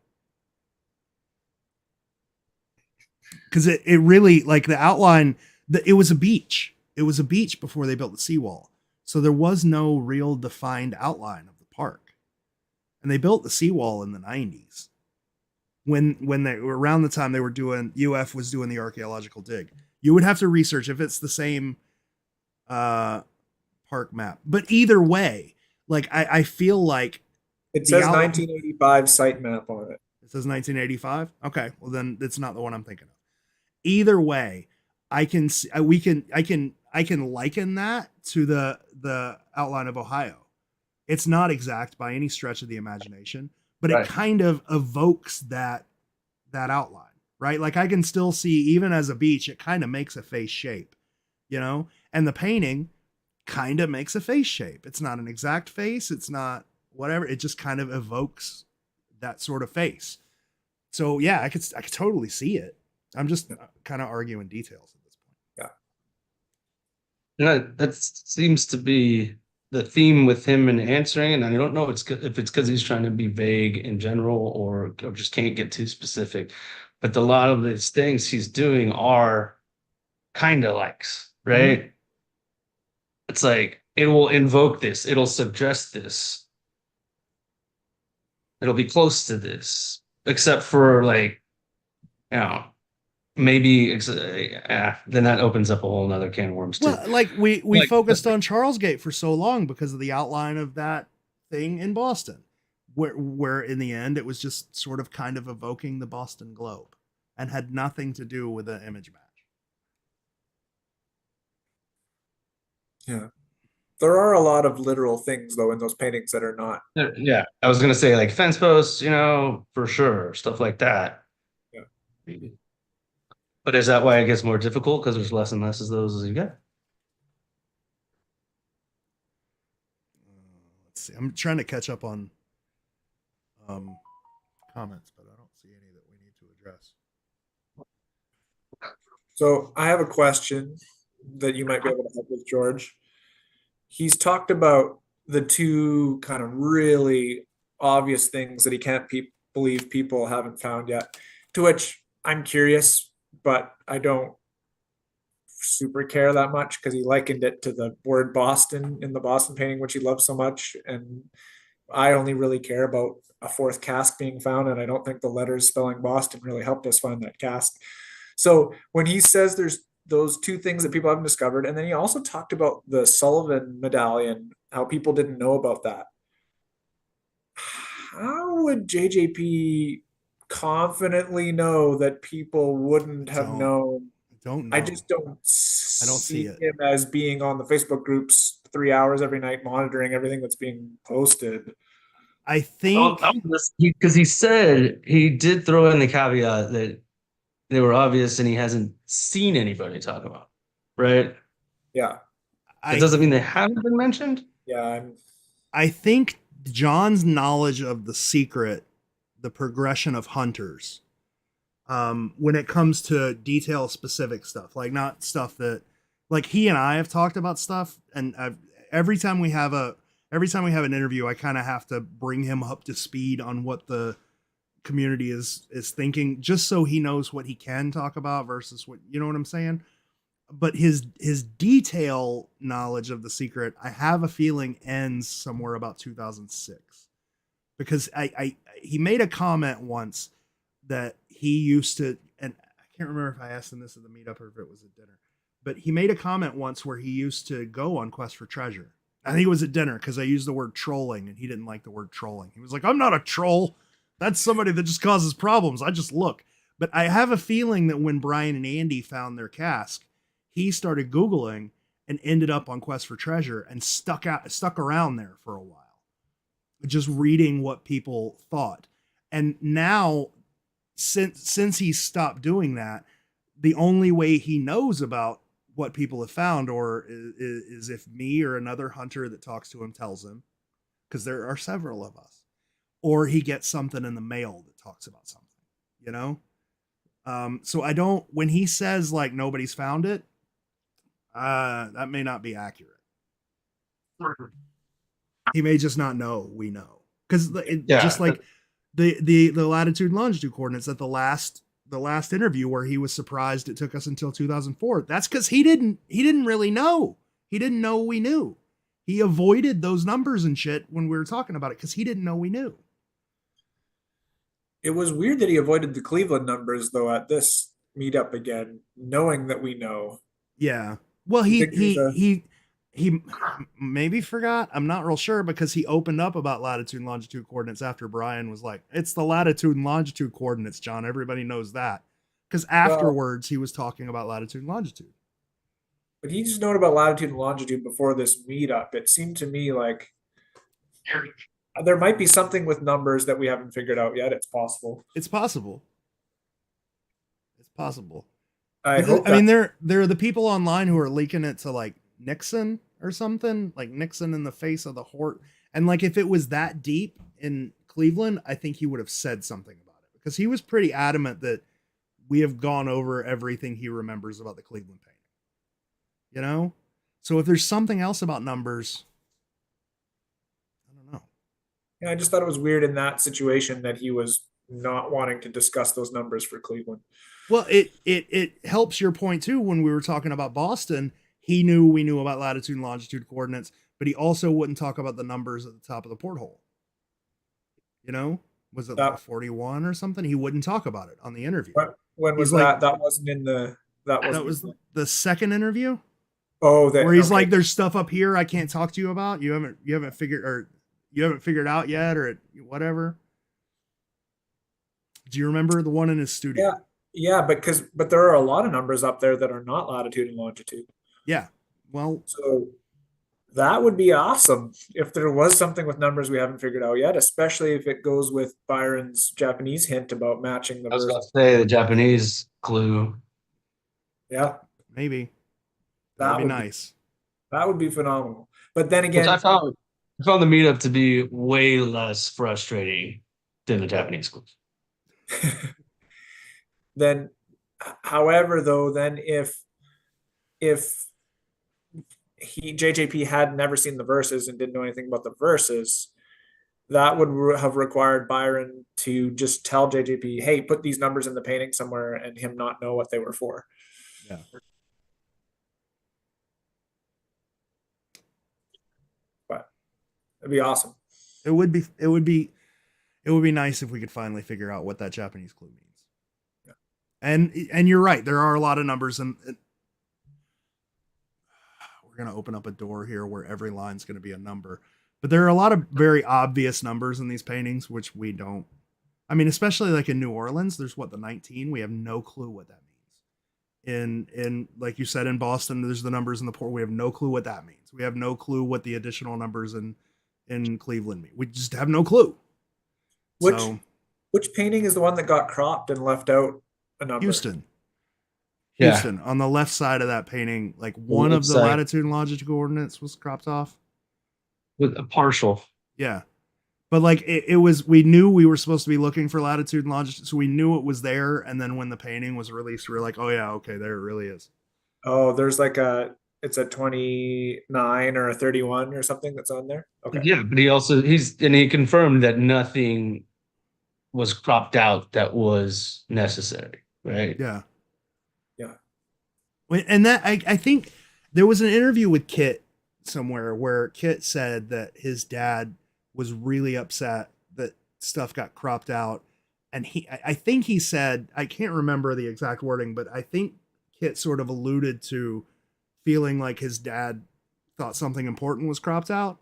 Because it really like the outline. It was a beach. It was a beach before they built the seawall, so there was no real defined outline of the park. And they built the seawall in the 90s when they were around the time they were doing UF was doing the archaeological dig. You would have to research if it's the same park map, but either way, like I feel like It the says out 1985 site map on it. it says 1985. Okay, well then it's not the one I'm thinking of. Either way, I can see, I can liken that to the outline of Ohio. It's not exact by any stretch of the imagination, but it Right. kind of evokes that outline, right? Like I can still see, even as a beach, it kind of makes a face shape, you know? And the painting kind of makes a face shape. It's not an exact face, it's not whatever, it just kind of evokes that sort of face. So yeah, I could totally see it. I'm just kind of arguing details at this point. Yeah. That seems to be the theme with him in answering, and I don't know if it's because he's trying to be vague in general or just can't get too specific. But a lot of these things he's doing are kind of likes, right? It's like it will invoke this, it'll suggest this, it'll be close to this, except for like, you know, maybe then that opens up a whole nother can of worms too. Well, like we Like, focused on Charlesgate for so long because of the outline of that thing in Boston, where in the end it was just sort of kind of evoking the Boston Globe and had nothing to do with the image match. Yeah. There are a lot of literal things though in those paintings that are not. yeah, I was gonna say like fence posts, for sure, stuff like that. Yeah. But is that why it gets more difficult because there's less and less of those as you get? Let's see. I'm trying to catch up on comments, but I don't see any that we need to address. So I have a question that you might be able to help with, George. He's talked about the two kind of really obvious things that he can't believe people haven't found yet, to which I'm curious, but I don't super care that much because he likened it to the word Boston in the Boston painting, which he loves so much. And I only really care about a fourth cask being found, and I don't think the letters spelling Boston really helped us find that cask. So when he says there's those two things that people haven't discovered, and then he also talked about the Sullivan medallion, how people didn't know about that. How would JJP confidently know that people wouldn't have known? Don't know. I just don't I don't see it. him as being on the Facebook groups 3 hours every night monitoring everything that's being posted. I think Because he said he did throw in the caveat that they were obvious and he hasn't seen anybody talk about, right? Yeah. It doesn't mean they haven't been mentioned. Yeah. I think John's knowledge of the secret, the progression of hunters, when it comes to detail specific stuff, like not stuff that, like he and I have talked about stuff, and every time we have an interview, I kind of have to bring him up to speed on what the community is thinking, just so he knows what he can talk about versus what, you know what I'm saying. But his detail knowledge of the secret, I have a feeling, ends somewhere about 2006, because he made a comment once that he used to, and I can't remember if I asked him this at the meetup or if it was at dinner, but he made a comment once where he used to go on quest for treasure. I think it was at dinner because I used the word trolling and he didn't like the word trolling. He was like, "I'm not a troll. That's somebody that just causes problems. I just look." But I have a feeling that when Brian and Andy found their cask, he started Googling and ended up on quest for treasure and stuck around there for a while, just reading what people thought. And now, since he's stopped doing that, the only way he knows about what people have found is if me or another hunter that talks to him tells him, because there are several of us, or he gets something in the mail that talks about something, you know? So I don't, when he says like nobody's found it, that may not be accurate. He may just not know we know. Because just like the latitude and longitude coordinates at the last interview where he was surprised it took us until 2004. That's because he didn't really know. He didn't know we knew. He avoided those numbers and shit when we were talking about it because he didn't know we knew. It was weird that he avoided the Cleveland numbers though at this meetup again, knowing that we know. Yeah. Well, he maybe forgot. I'm not real sure because he opened up about latitude and longitude coordinates after Brian was like, "It's the latitude and longitude coordinates, John. Everybody knows that." Because afterwards he was talking about latitude and longitude. But he just known about latitude and longitude before this meetup. It seemed to me like there might be something with numbers that we haven't figured out yet. It's possible. It's possible. It's possible. I mean, there are the people online who are leaking it to like Nixon or something, like Nixon in the face of the horde. And like, if it was that deep in Cleveland, I think he would have said something about it because he was pretty adamant that we have gone over everything he remembers about the Cleveland painting. You know? So if there's something else about numbers, I don't know. Yeah, I just thought it was weird in that situation that he was not wanting to discuss those numbers for Cleveland. Well, it helps your point too. When we were talking about Boston, he knew we knew about latitude and longitude coordinates, but he also wouldn't talk about the numbers at the top of the porthole. You know, was it like 41 or something? He wouldn't talk about it on the interview. When was that? That wasn't in the. That was the second interview. Oh, where he's like, "There's stuff up here I can't talk to you about. You haven't figured out yet, or whatever." Do you remember the one in his studio? Yeah, but there are a lot of numbers up there that are not latitude and longitude. Yeah. Well, so that would be awesome if there was something with numbers we haven't figured out yet, especially if it goes with Byron's Japanese hint about matching the. I was about to say the Japanese clue. Yeah. Maybe. That'd be nice. That would be phenomenal. But then again, I found the meetup to be way less frustrating than the Japanese clues. Then, however, though, then if JJP had never seen the verses and didn't know anything about the verses, that would have required Byron to just tell JJP, "Hey, put these numbers in the painting somewhere," and him not know what they were for. Yeah. But it'd be awesome. It would be nice if we could finally figure out what that Japanese clue means. And you're right. There are a lot of numbers, and we're going to open up a door here where every line's going to be a number. But there are a lot of very obvious numbers in these paintings, which we don't. I mean, especially like in New Orleans, there's the 19. We have no clue what that means. In like you said, in Boston, there's the numbers in the port. We have no clue what that means. We have no clue what the additional numbers in Cleveland mean. We just have no clue. Which painting is the one that got cropped and left out a number? Houston. Yeah. Houston, on the left side of that painting, like one of the latitude and longitude coordinates was cropped off. With a partial. Yeah. But like it was, we knew we were supposed to be looking for latitude and longitude, so we knew it was there. And then when the painting was released, we were like, "Oh yeah, okay, there it really is." Oh, there's like it's a 29 or a 31 or something that's on there. Okay. Yeah, but he confirmed that nothing was cropped out that was necessary, right? Yeah. Yeah. And that I think there was an interview with Kit somewhere where Kit said that his dad was really upset that stuff got cropped out. And I think he said, I can't remember the exact wording, but I think Kit sort of alluded to feeling like his dad thought something important was cropped out.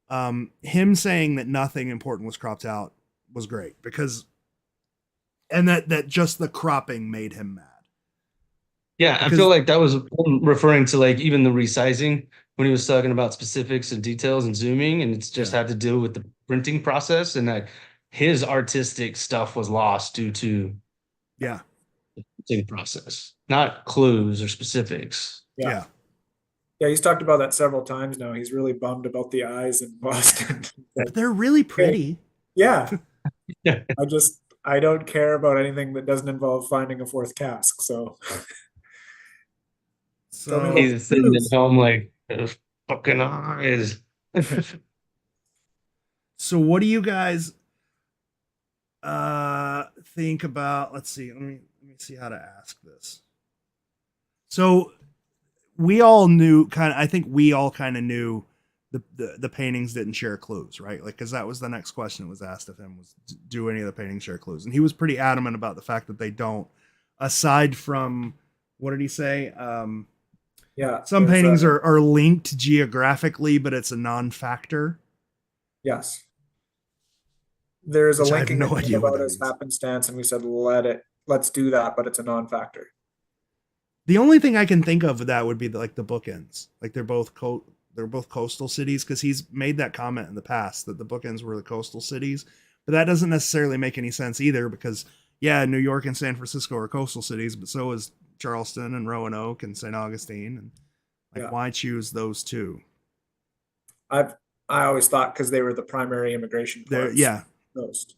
Him saying that nothing important was cropped out was great because, and that just the cropping made him mad. Yeah, I feel like that was referring to like even the resizing when he was talking about specifics and details and zooming, and it's just had to do with the printing process, and that his artistic stuff was lost due to the printing process, not clues or specifics. Yeah. Yeah, he's talked about that several times now. He's really bummed about the eyes in Boston. They're really pretty. Yeah, Yeah. I don't care about anything that doesn't involve finding a fourth cask. So tell me So about the He's sitting at cruise. home like, those fucking eyes. so what do you guys think about, let's see, let me see how to ask this. So we all knew I think we all kind of knew the paintings didn't share clues, right? Like, because that was the next question that was asked of him, was do any of the paintings share clues? And he was pretty adamant about the fact that they don't, aside from, what did he say? Yeah, Some there's paintings are linked geographically, but it's a non-factor. yes. There's a Which I have linking no that came idea what about that as means. happenstance, and we said let's do that, but it's a non-factor. The only thing I can think of with that would be like the bookends. Like they're both coastal cities, because he's made that comment in the past that the bookends were the coastal cities. But that doesn't necessarily make any sense either, because yeah, New York and San Francisco are coastal cities, but so is Charleston and Roanoke and St. Augustine. And like, Yeah. why choose those two? I always thought because they were the primary immigration There, ports yeah, coast,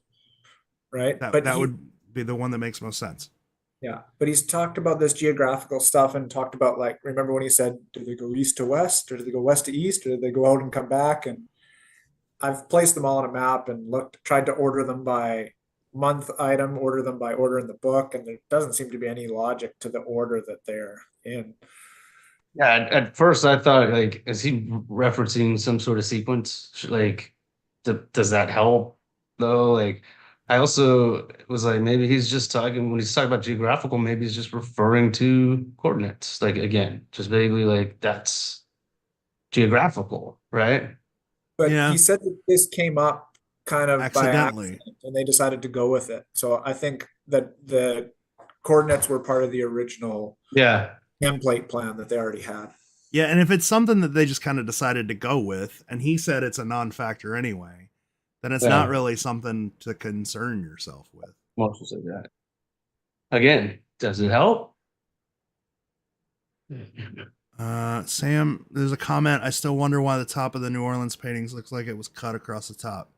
right? that But that would be the one that makes most sense. yeah, but he's talked about this geographical stuff and talked about, like, remember when he said, do they go east to west, or do they go west to east, or do they go out and come back? And I've placed them all on a map and tried to order them by month item, order them by order in the book, and there doesn't seem to be any logic to the order that they're in. Yeah, at first I thought, like, is he referencing some sort of sequence? Like, does that help though? Like, I also was like, maybe he's just talking when he's talking about geographical, maybe he's just referring to coordinates. Like, again, just vaguely, like, that's geographical, right? But Yeah, he said that this came up kind of by accidentally. accident, and they decided to go with it. So I think that the coordinates were part of the original Yeah. template plan that they already had. Yeah, and if it's something that they just kind of decided to go with, and he said it's a non-factor anyway, then it's not Yeah. really something to concern yourself with. Most will say that. Again, does it help? Sam, there's a comment. I still wonder why the top of the New Orleans paintings looks like it was cut across the top.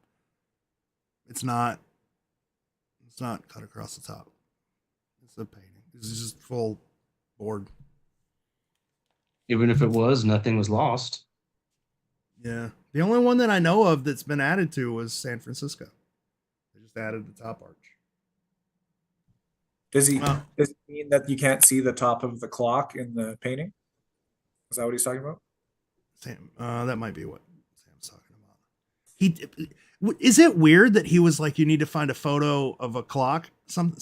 It's not. It's not cut across the top. It's a painting. This is just full board. Even if it was, nothing was lost. Yeah. The only one that I know of that's been added to was San Francisco. They just added the top arch. Does he Oh. does it mean that you can't see the top of the clock in the painting? Is that what he's talking about? Sam, that might be what Sam's talking about. Is it weird that he was like, you need to find a photo of a clock? Something.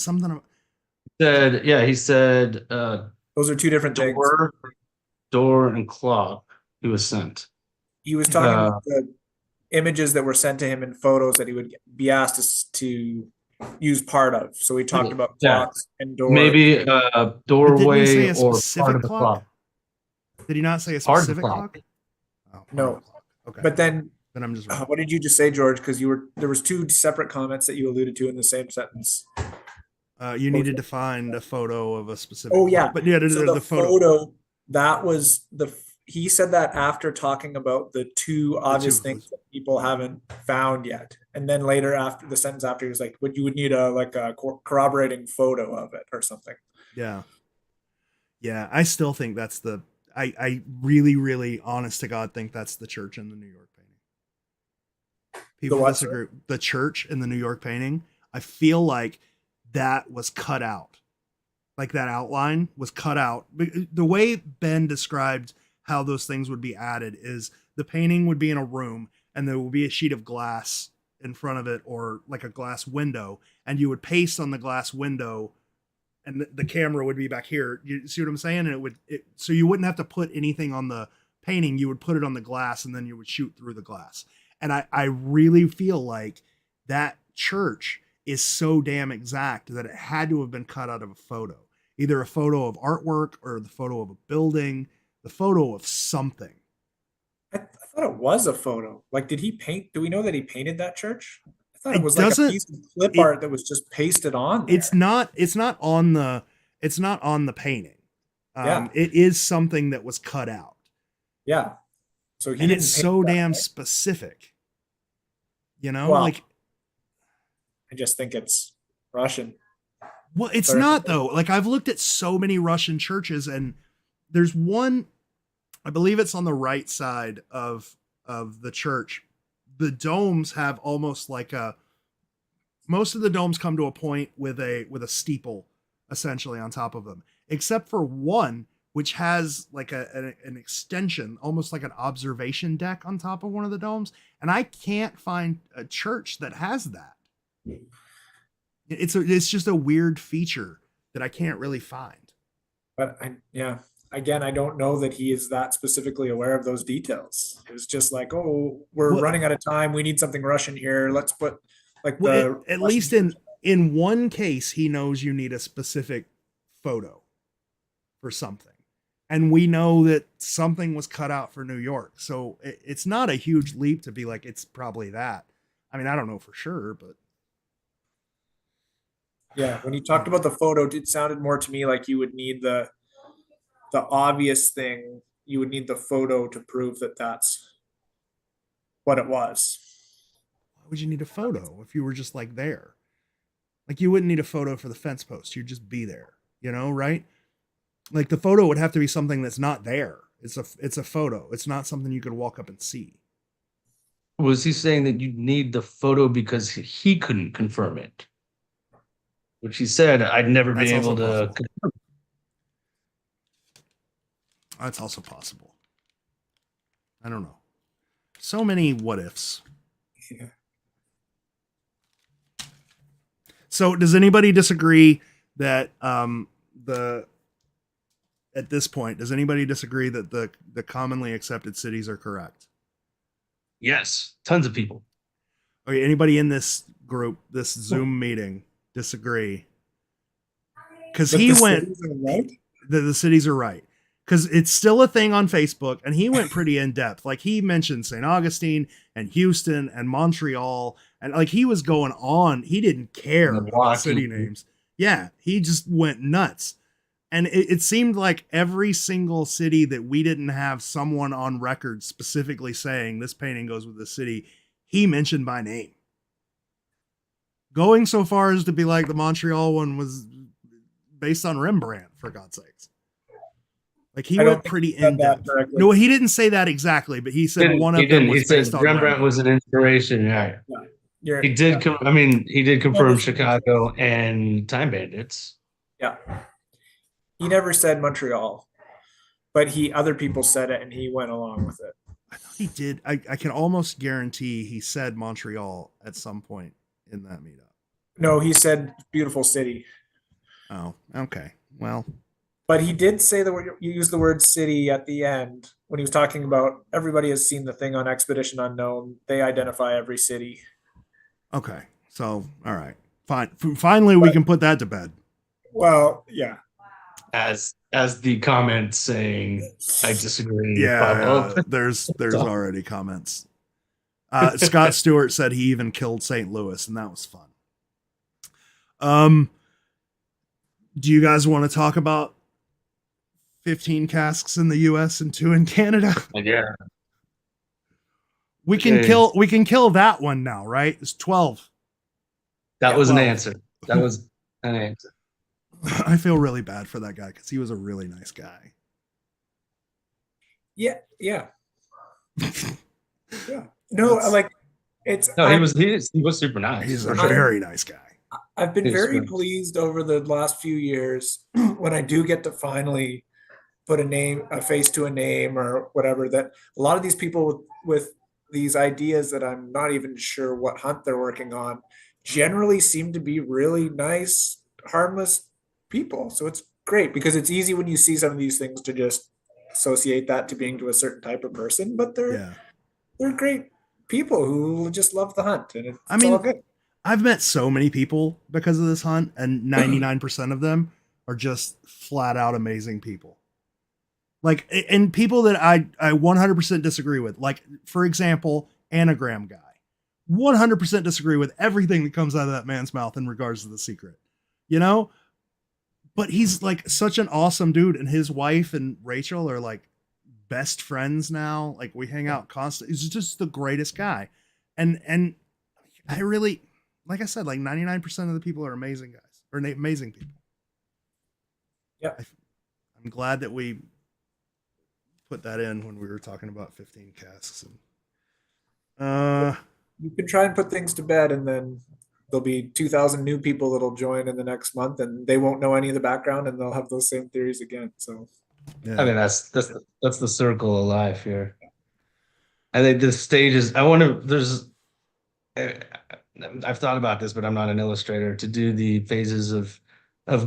He said Those are two different things. door and clock he was sent. He was talking about the images that were sent to him in photos that he would be asked to use part of. So we talked about clocks and doors. Maybe doorway say a or specific part of the clock. Did he not say a Part of the specific clock. clock? Oh, No. Okay. But then I'm just wrong. what did you just say, George? Because there was two separate comments that you alluded to in the same sentence. You needed to find a photo of a specific. Oh yeah, clock. But yeah, so the photo. That was he said that after talking about the two obvious things that people haven't found yet, and then later after the sentence after he was like, "But you would need a corroborating photo of it or something." Yeah, yeah. I still think that's the. I really, really, honest to God, think that's the church in the New York painting. People disagree. The church in the New York painting. I feel like that was cut out. Like that outline was cut out. The way Ben described how those things would be added is the painting would be in a room and there would be a sheet of glass in front of it, or like a glass window, and you would paste on the glass window, and the camera would be back here. You see what I'm saying? And so you wouldn't have to put anything on the painting. You would put it on the glass and then you would shoot through the glass. And I really feel like that church is so damn exact that it had to have been cut out of a photo, either a photo of artwork or the photo of a building, the photo of something. I thought it was a photo. Like, did he paint? Do we know that he painted that church? I thought it was like a piece of clip art that was just pasted on there. It's not on the painting. Yeah. It is something that was cut out. Yeah. So he And didn't it's paint so that damn way. specific. You know, Well, like, I just think it's Russian. well, it's Sorry. not though. Like I've looked at so many Russian churches, and there's one, I believe it's on the right side of the church. The domes have almost like a, most of the domes come to a point with a steeple essentially on top of them, except for one which has like an extension, almost like an observation deck on top of one of the domes, and I can't find a church that has that. It's just a weird feature that I can't really find. But yeah, again, I don't know that he is that specifically aware of those details. It was just like, oh, we're Well, running out of time. We need something Russian here. Let's put like well, the at Russian least in one case, he knows you need a specific photo for something, and we know that something was cut out for New York, so it's not a huge leap to be like it's probably that. I mean, I don't know for sure, but Yeah, when you talked about the photo, it sounded more to me like you would need the obvious thing. You would need the photo to prove that that's what it was. why would you need a photo if you were just like there? Like you wouldn't need a photo for the fence post. You'd just be there, right? Like the photo would have to be something that's not there. It's a photo. It's not something you could walk up and see. Was he saying that you need the photo because he couldn't confirm it? Which he said, I'd never be That's also able to. possible. That's also possible. I don't know. So many what ifs. Yeah. So does anybody disagree that the at this point, does anybody disagree that the commonly accepted cities are correct? Yes, tons of people. Okay, anybody in this group, this Zoom meeting, disagree? Because But he the went, cities are right? the cities are right. Because it's still a thing on Facebook, and he went pretty in depth. Like he mentioned St. Augustine and Houston and Montreal, and like he was going on. He didn't care about the city names. Yeah, he just went nuts. And it seemed like every single city that we didn't have someone on record specifically saying this painting goes with the city, he mentioned by name. Going so far as to be like the Montreal one was based on Rembrandt, for God's sakes. Like he I don't went think pretty he said in that depth. directly. No, he didn't say that exactly, but he said one He of them didn't. was He said based on Rembrandt was an inspiration. Yeah, You're, he did. yeah. I mean, he did confirm Never- Chicago and Time Bandits. Yeah. He never said Montreal, but other people said it and he went along with it. I thought he did. I can almost guarantee he said Montreal at some point in that meetup. No, he said beautiful city. Oh, okay. Well, But he did say the word, you used the word city at the end when he was talking about everybody has seen the thing on Expedition Unknown. They identify every city. okay. So, all right. Fine. Finally, we can put that to bed. Well, yeah. As the comment saying, I disagree. Yeah, there's already comments. Scott Stewart said he even killed St. Louis, and that was fun. Do you guys want to talk about 15 casks in the US and 2 in Canada? Yeah. We can kill that one now, right? It's 12. That was an answer. That was an answer. I feel really bad for that guy because he was a really nice guy. Yeah. Yeah. Yeah. No, like it's. No, he was super nice. He's a very nice guy. I've been very pleased over the last few years when I do get to finally put a face to a name or whatever, that a lot of these people with these ideas that I'm not even sure what hunt they're working on generally seem to be really nice, harmless people. So it's great because it's easy when you see some of these things to just associate that to being to a certain type of person, but they're great people who just love the hunt, and it's all good. I've met so many people because of this hunt, and 99% of them are just flat out amazing people. Like, and people that I 100% disagree with. Like, for example, Anagram Guy. 100% disagree with everything that comes out of that man's mouth in regards to The Secret. But he's like such an awesome dude, and his wife and Rachel are like best friends now. Like we hang out constantly. He's just the greatest guy. And I really, like I said, like 99% of the people are amazing guys or amazing people. Yeah. I'm glad that we put that in when we were talking about 15 casks. And You can try and put things to bed, and then there'll be 2,000 new people that'll join in the next month, and they won't know any of the background, and they'll have those same theories again. So yeah. I mean, that's the circle of life here. I think the stages. I want to. I've thought about this, but I'm not an illustrator. To do the phases of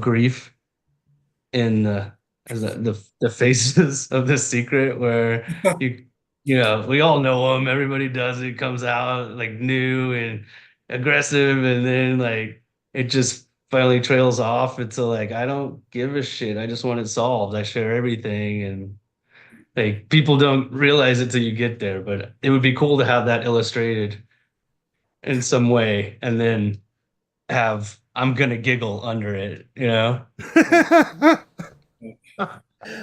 grief in as the phases of the secret, where we all know them. Everybody does it. Comes out like new and aggressive, and then like it just finally trails off into like I don't give a shit. I just want it solved. I share everything, and like people don't realize it till you get there. But it would be cool to have that illustrated in some way, and then have I'm gonna giggle under it.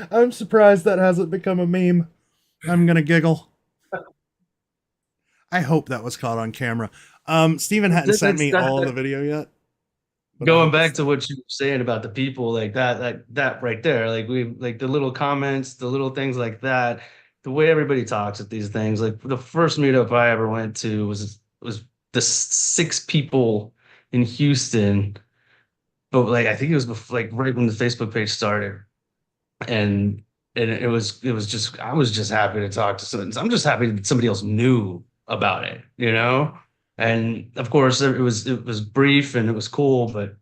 I'm surprised that hasn't become a meme. I'm gonna giggle. I hope that was caught on camera. Steven hadn't sent me all the video yet. Going back to what you were saying about the people, like that right there, like we like the little comments, the little things like that, the way everybody talks at these things. Like the first meetup I ever went to was the 6 people in Houston, but like I think it was before, like right when the Facebook page started, and it was just I was just happy to talk to someone. I'm just happy that somebody else knew about it, And of course, it was brief and it was cool, but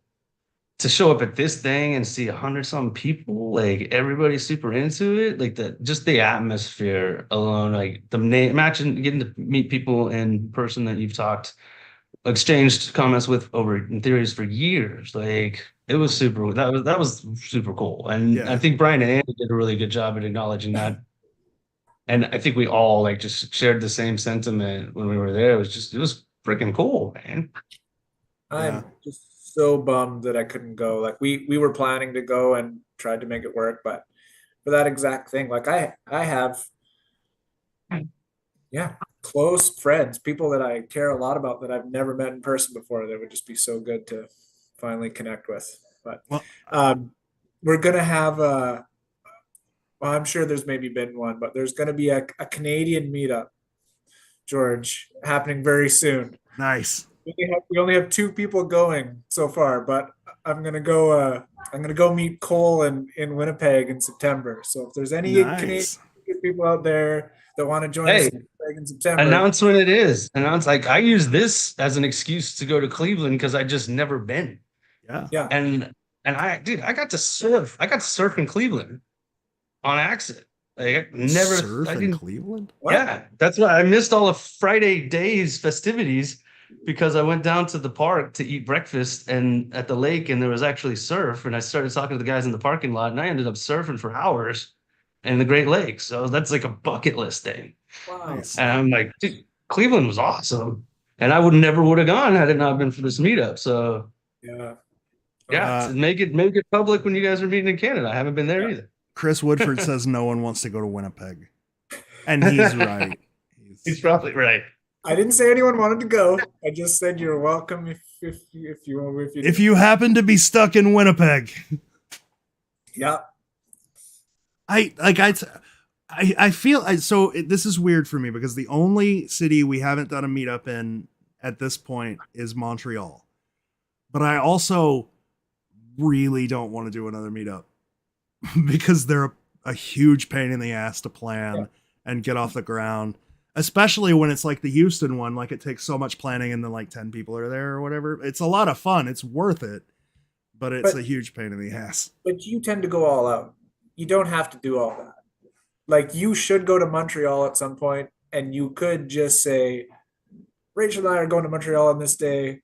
to show up at this thing and see 100-some people, like everybody's super into it, like just the atmosphere alone, like the name. Imagine getting to meet people in person that you've exchanged comments with over in theories for years. Like it was super. That was super cool, and I think Brian and Andy did a really good job at acknowledging that. And I think we all like just shared the same sentiment when we were there. It was freaking cool, man. I'm just so bummed that I couldn't go. Like we were planning to go and tried to make it work, but for that exact thing, like I have close friends, people that I care a lot about that I've never met in person before, that would just be so good to finally connect with. But we're gonna have well, I'm sure there's maybe been one, but there's going to be a Canadian meetup, George, happening very soon. Nice. We only have 2 people going so far, but I'm gonna go meet Cole in Winnipeg in September. So if there's any Canadian people out there that want to join us in Winnipeg in September, announce when it is. Announce. Like I use this as an excuse to go to Cleveland because I just never been. Yeah. And I got to surf. I got to surf in Cleveland on accident. Like I never surf in Cleveland. What? Yeah, that's why I missed all of Friday days festivities because I went down to the park to eat breakfast and at the lake, and there was actually surf. And I started talking to the guys in the parking lot, and I ended up surfing for hours in the Great Lakes. So that's like a bucket list thing. Wow. And I'm like, dude, Cleveland was awesome, and I would have gone had it not been for this meetup. So make it public when you guys are meeting in Canada. I haven't been there either. Chris Woodford says no one wants to go to Winnipeg, and he's right. He's probably right. I didn't say anyone wanted to go. I just said you're welcome if you happen to be stuck in Winnipeg. Yeah. I feel so. This is weird for me because the only city we haven't done a meetup in at this point is Montreal, but I also really don't want to do another meetup because they're a huge pain in the ass to plan and get off the ground, especially when it's like the Houston one. Like it takes so much planning and then like 10 people are there or whatever. It's a lot of fun. It's worth it, but it's a huge pain in the ass. But you tend to go all out. You don't have to do all that. Like you should go to Montreal at some point, and you could just say, Rachel and I are going to Montreal on this day.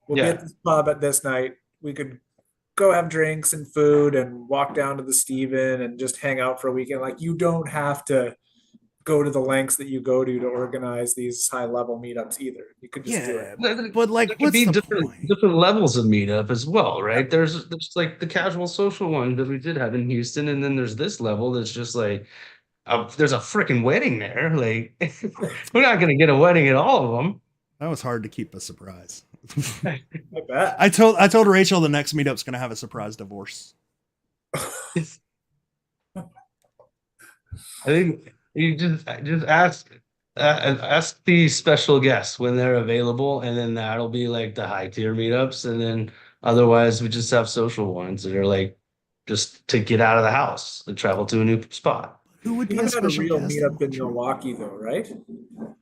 We'll be at this pub at this night. We could go have drinks and food and walk down to the Stephen and just hang out for a weekend. Like you don't have to go to the lengths that you go to organize these high level meetups either. You could just do it. But like, there could be different levels of meetup as well, right? There's like the casual social one that we did have in Houston, and then there's this level that's just like there's a freaking wedding there. Like, we're not gonna get a wedding at all of them. That was hard to keep a surprise. I bet. I told Rachel the next meetup's gonna have a surprise divorce. I think you just ask the special guests when they're available, and then that'll be like the high tier meetups, and then otherwise we just have social ones that are like just to get out of the house and travel to a new spot. Who would You be a haven't had a special real guest? meetup in Milwaukee though, right?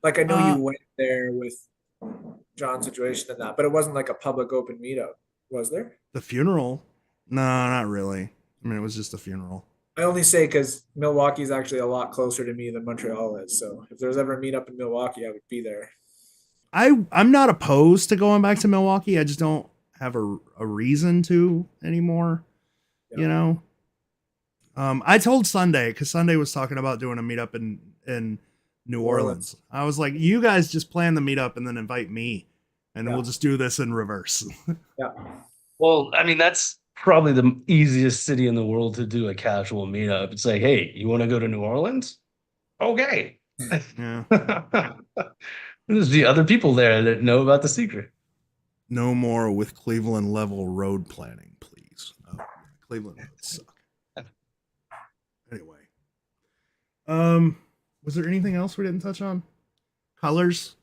Like I know you went there with John's situation and that, but it wasn't like a public open meetup, was there? The funeral? No, not really. I mean, it was just a funeral. I only say because Milwaukee is actually a lot closer to me than Montreal is. So if there's ever a meetup in Milwaukee, I would be there. I'm not opposed to going back to Milwaukee. I just don't have a reason to anymore. Yeah. You know? I told Sunday, because Sunday was talking about doing a meetup in New Orleans. I was like, you guys just plan the meetup and then invite me, and we'll just do this in reverse. Yeah. Well, I mean, that's probably the easiest city in the world to do a casual meetup. It's like, hey, you want to go to New Orleans? Okay. Yeah. There's the other people there that know about the secret. No more with Cleveland level road planning, please. Oh, Cleveland would suck. Anyway. Was there anything else we didn't touch on? Colors.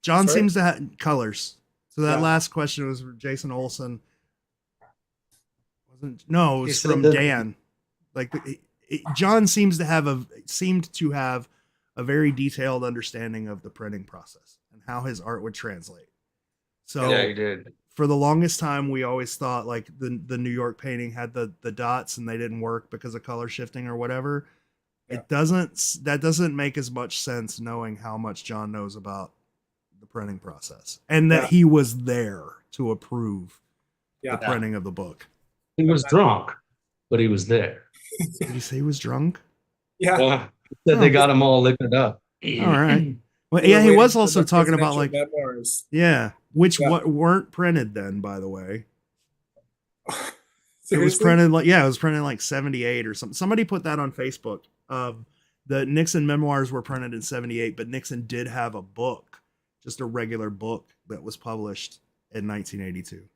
John Sorry? seems to have colors. So that Yeah. last question was for Jason Olson. No, it He was said from that- Dan. Like John seemed to have a very detailed understanding of the printing process and how his art would translate. So Yeah, he did. for the longest time, we always thought like the New York painting had the dots and they didn't work because of color shifting or whatever. Yeah. That doesn't make as much sense knowing how much John knows about the printing process and that Yeah. he was there to approve Yeah. the printing of the book. He was drunk, but he was there. Did he say he was drunk? Yeah. He said they got him all liquored up. All right. Well, We were yeah, he waiting was for also the talking about like, presidential memoirs. which Yeah. weren't printed then, by the way. It was Seriously? printed like, it was printed in like 78 or something. Somebody put that on Facebook. The Nixon memoirs were printed in 78, but Nixon did have a book, just a regular book that was published in 1982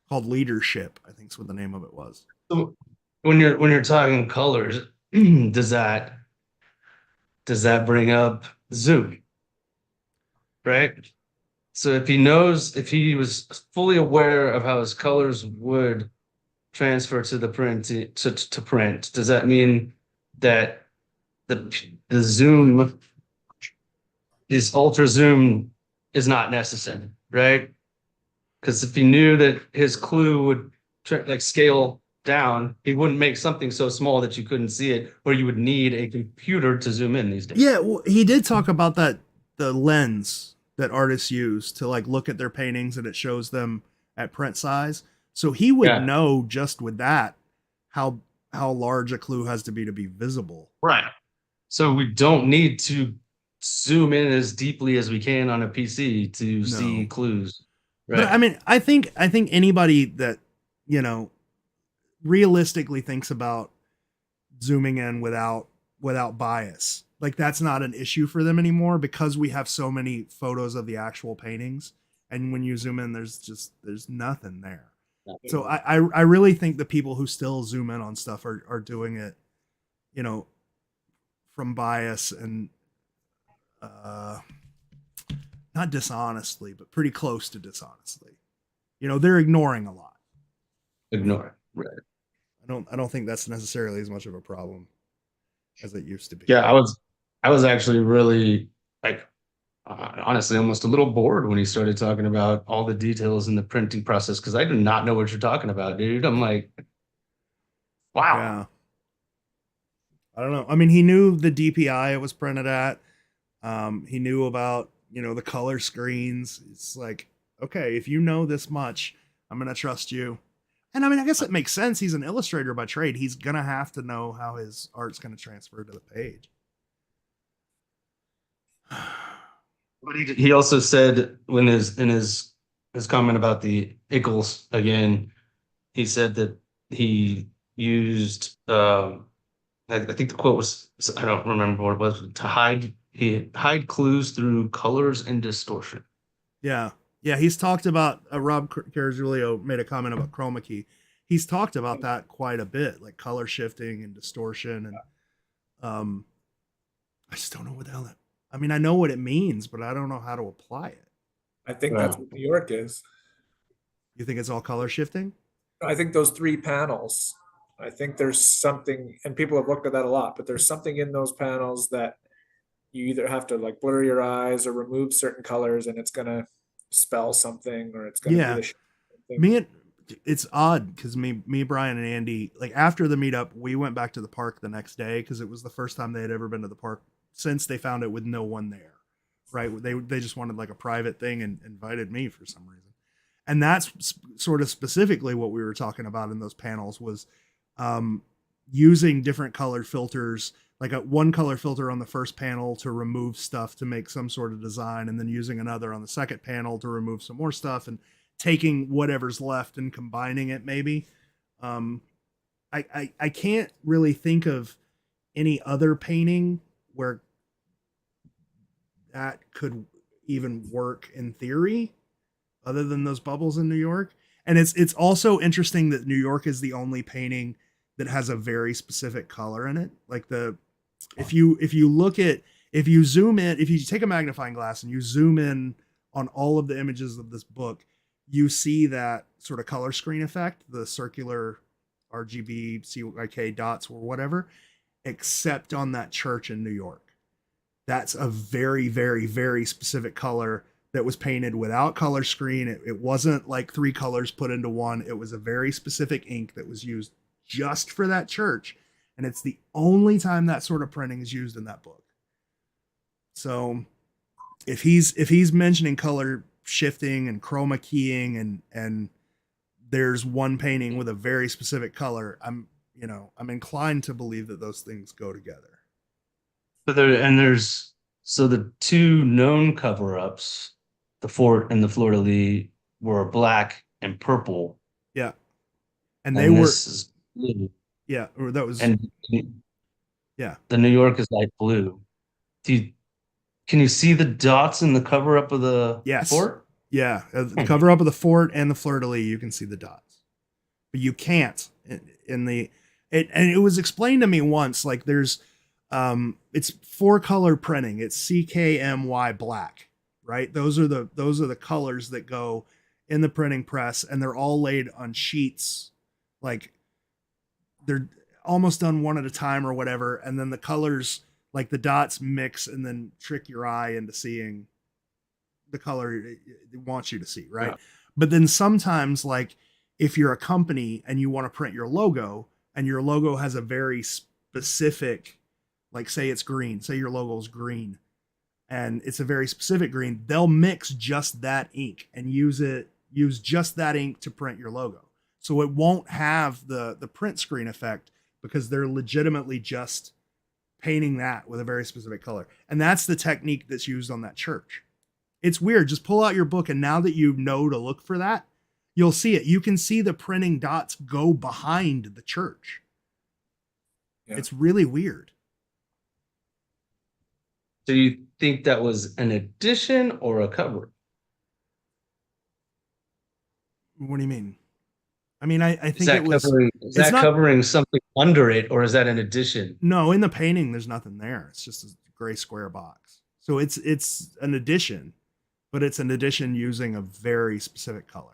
called Leadership, I think is what the name of it was. So when you're talking colors, does that bring up Zoom? Right? So if he was fully aware of how his colors would transfer to the print to print, does that mean that the zoom is ultra zoom is not necessary, right? Because if he knew that his clue would like scale down, he wouldn't make something so small that you couldn't see it, or you would need a computer to zoom in these days. Yeah, well, he did talk about that, the lens that artists use to like look at their paintings and it shows them at print size. So he would know just with that how large a clue has to be visible. Right. So we don't need to zoom in as deeply as we can on a PC to see clues. Right. But I mean, I think anybody that, you know, realistically thinks about zooming in without bias, like that's not an issue for them anymore because we have so many photos of the actual paintings. And when you zoom in, there's nothing there. So I really think the people who still zoom in on stuff are doing it, you know, from bias and not dishonestly, but pretty close to dishonestly. You know, they're ignoring a lot. Ignore it. Right. I don't think that's necessarily as much of a problem as it used to be. Yeah, I was actually really like honestly almost a little bored when he started talking about all the details in the printing process because I do not know what you're talking about, dude. I'm like, wow. Yeah. I don't know. I mean, he knew the DPI it was printed at. He knew about, you know, the color screens. It's like, okay, if you know this much, I'm going to trust you. And I mean, I guess it makes sense. He's an illustrator by trade. He's going to have to know how his art's going to transfer to the page. But he also said when in his comment about the Ickles again, he said that he used I think the quote was, I don't remember what it was, to hide clues through colors and distortion. Yeah. Yeah, he's talked about Rob Carzulio made a comment about chroma key. He's talked about that quite a bit, like color shifting and distortion, and um I just don't know what the hell that, I mean, I know what it means, but I don't know how to apply it. I think that's Wow. what New York is. You think it's all color shifting? I think those three panels, I think there's something, and people have looked at that a lot, but there's something in those panels that you either have to like blur your eyes or remove certain colors and it's gonna spell something or it's gonna be Yeah. the thing. Me and it's odd because me, Brian, and Andy, like after the meetup, we went back to the park the next day because it was the first time they had ever been to the park since they found it with no one there. Right? They just wanted like a private thing and invited me for some reason. And that's sort of specifically what we were talking about in those panels was using different colored filters, like a one color filter on the first panel to remove stuff to make some sort of design, and then using another on the second panel to remove some more stuff, and taking whatever's left and combining it maybe. I can't really think of any other painting where that could even work in theory other than those bubbles in New York. And it's also interesting that New York is the only painting that has a very specific color in it. Like if you look at, if you zoom in, if you take a magnifying glass and you zoom in on all of the images of this book, you see that sort of color screen effect, the circular RGB CYK dots or whatever, except on that church in New York. That's a very, very, very specific color that was painted without color screen. It wasn't like three colors put into one. It was a very specific ink that was used just for that church. And it's the only time that sort of printing is used in that book. So if he's mentioning color shifting and chroma keying and there's one painting with a very specific color, I'm inclined to believe that those things go together. But there's so the two known cover-ups, the fort and the fleur-de-lis, were black and purple. Yeah. And they were, this is blue. Yeah, or that was, And yeah. The New York is light blue. Can you see the dots in the cover-up of the Yes. fort? Yeah, the cover up of the fort and the fleur-de-lis, you can see the dots, but you can't in the. And it was explained to me once, like there's, it's 4-color printing. It's CKMY black, right? Those are the colors that go in the printing press, and they're all laid on sheets, like they're almost done one at a time or whatever, and then the colors, like the dots, mix and then trick your eye into seeing the color it wants you to see, right? Yeah. But then sometimes, like if you're a company and you want to print your logo, and your logo has a very specific, like say it's green, say your logo is green, and it's a very specific green, they'll mix just that ink and use just that ink to print your logo. So it won't have the print screen effect because they're legitimately just painting that with a very specific color. And that's the technique that's used on that church. It's weird. Just pull out your book, and now that you know to look for that, you'll see it. You can see the printing dots go behind the church. Yeah. It's really weird. Do you think that was an addition or a cover? What do you mean? I mean, I think it was. Is that covering something under it, or is that an addition? No, in the painting, there's nothing there. It's just a gray square box. So it's an addition, but it's an addition using a very specific color.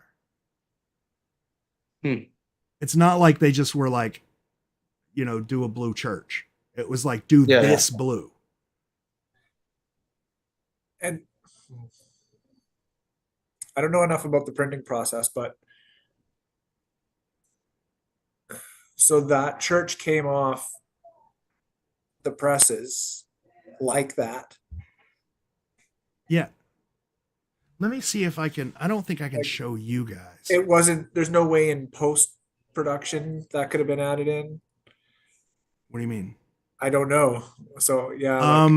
It's not like they just were like, do a blue church. It was like, do this blue. And I don't know enough about the printing process, but so that church came off the presses like that. Yeah. Let me see if I can. I don't think I can show you guys. It wasn't, there's no way in post production that could have been added in. What do you mean? I don't know. So yeah.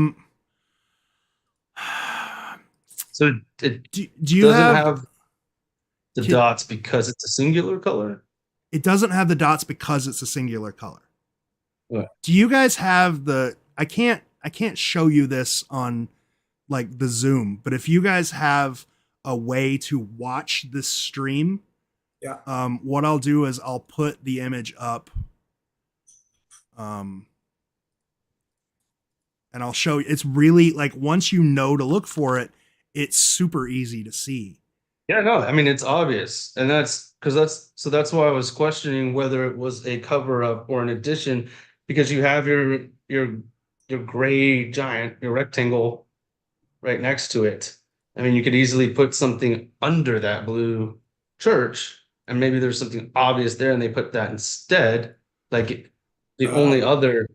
So do you have the dots because it's a singular color? It doesn't have the dots because it's a singular color. Do you guys have I can't show you this on like the Zoom, but if you guys have a way to watch this stream, Yeah. what I'll do is I'll put the image up, and I'll show you. It's really like once you know to look for it, it's super easy to see. Yeah, no, I mean it's obvious, and that's why I was questioning whether it was a cover up or an addition, because you have your gray giant, your rectangle right next to it. I mean, you could easily put something under that blue church, and maybe there's something obvious there, and they put that instead. Like the only other,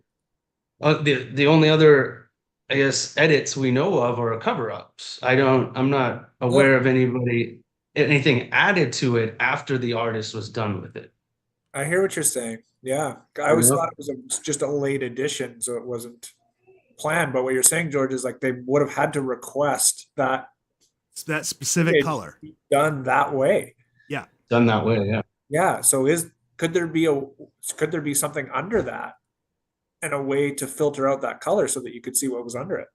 the only other, I guess, edits we know of are cover ups. I'm not aware of anything added to it after the artist was done with it. I hear what you're saying. Yeah. I always thought it was just a late addition, so it wasn't planned. But what you're saying, George, is like they would have had to request that It's that specific image color. be done that way. Yeah. Done that way, yeah. Yeah. So could there be something under that and a way to filter out that color so that you could see what was under it?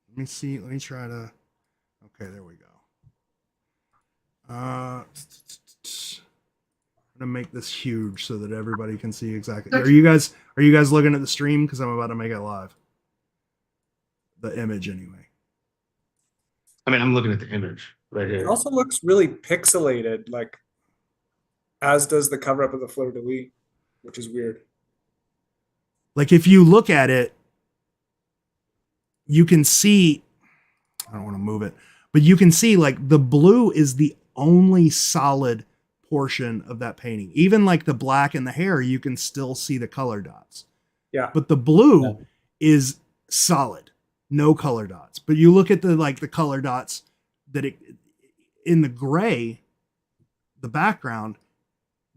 Let me see. Let me try to. Okay, there we go. I'm gonna make this huge so that everybody can see exactly. Are you guys looking at the stream? Because I'm about to make it live. The image, anyway. I mean, I'm looking at the image right It here. also looks really pixelated, like as does the cover up of the fleur de lis, which is weird. Like if you look at it, you can see. I don't want to move it, but you can see like the blue is the only solid portion of that painting. Even like the black and the hair, you can still see the color dots. Yeah. But the blue is solid, no color dots. But you look at the color dots that in the gray, the background,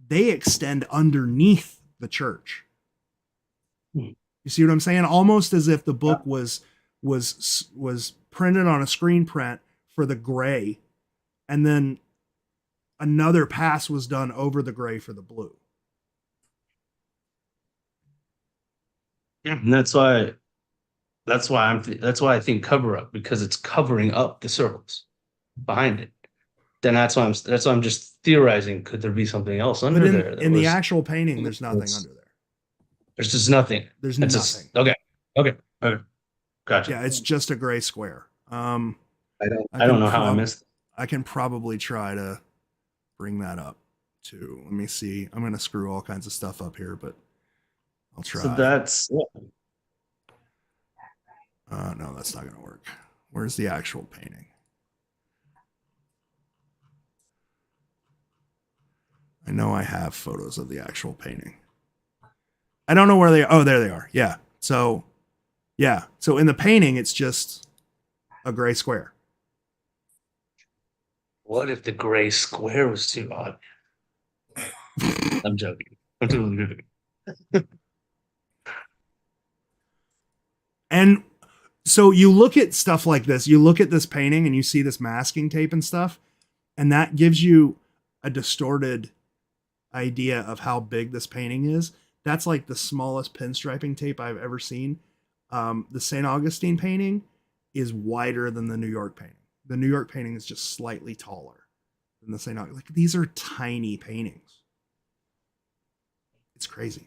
they extend underneath the church. You see what I'm saying? Almost as if the book was printed on a screen print for the gray, and then another pass was done over the gray for the blue. Yeah, and that's why I think cover up, because it's covering up the circles behind it. Then that's why I'm just theorizing. Could there be something else under But there? In the actual painting, there's nothing under there. There's just nothing. There's It's nothing. Okay. Gotcha. Yeah, it's just a gray square. I don't know how I missed it. I can probably try to bring that up too. Let me see. I'm gonna screw all kinds of stuff up here, but I'll try. So that's no, that's not gonna work. Where's the actual painting? I know I have photos of the actual painting. I don't know where they are. Oh, there they are. Yeah. So in the painting, it's just a gray square. What if the gray square was too odd? I'm joking. I'm totally joking. And so you look at stuff like this, you look at this painting and you see this masking tape and stuff, and that gives you a distorted idea of how big this painting is. That's like the smallest pinstriping tape I've ever seen. The St. Augustine painting is wider than the New York painting. The New York painting is just slightly taller than the St. Augustine. Like these are tiny paintings. It's crazy.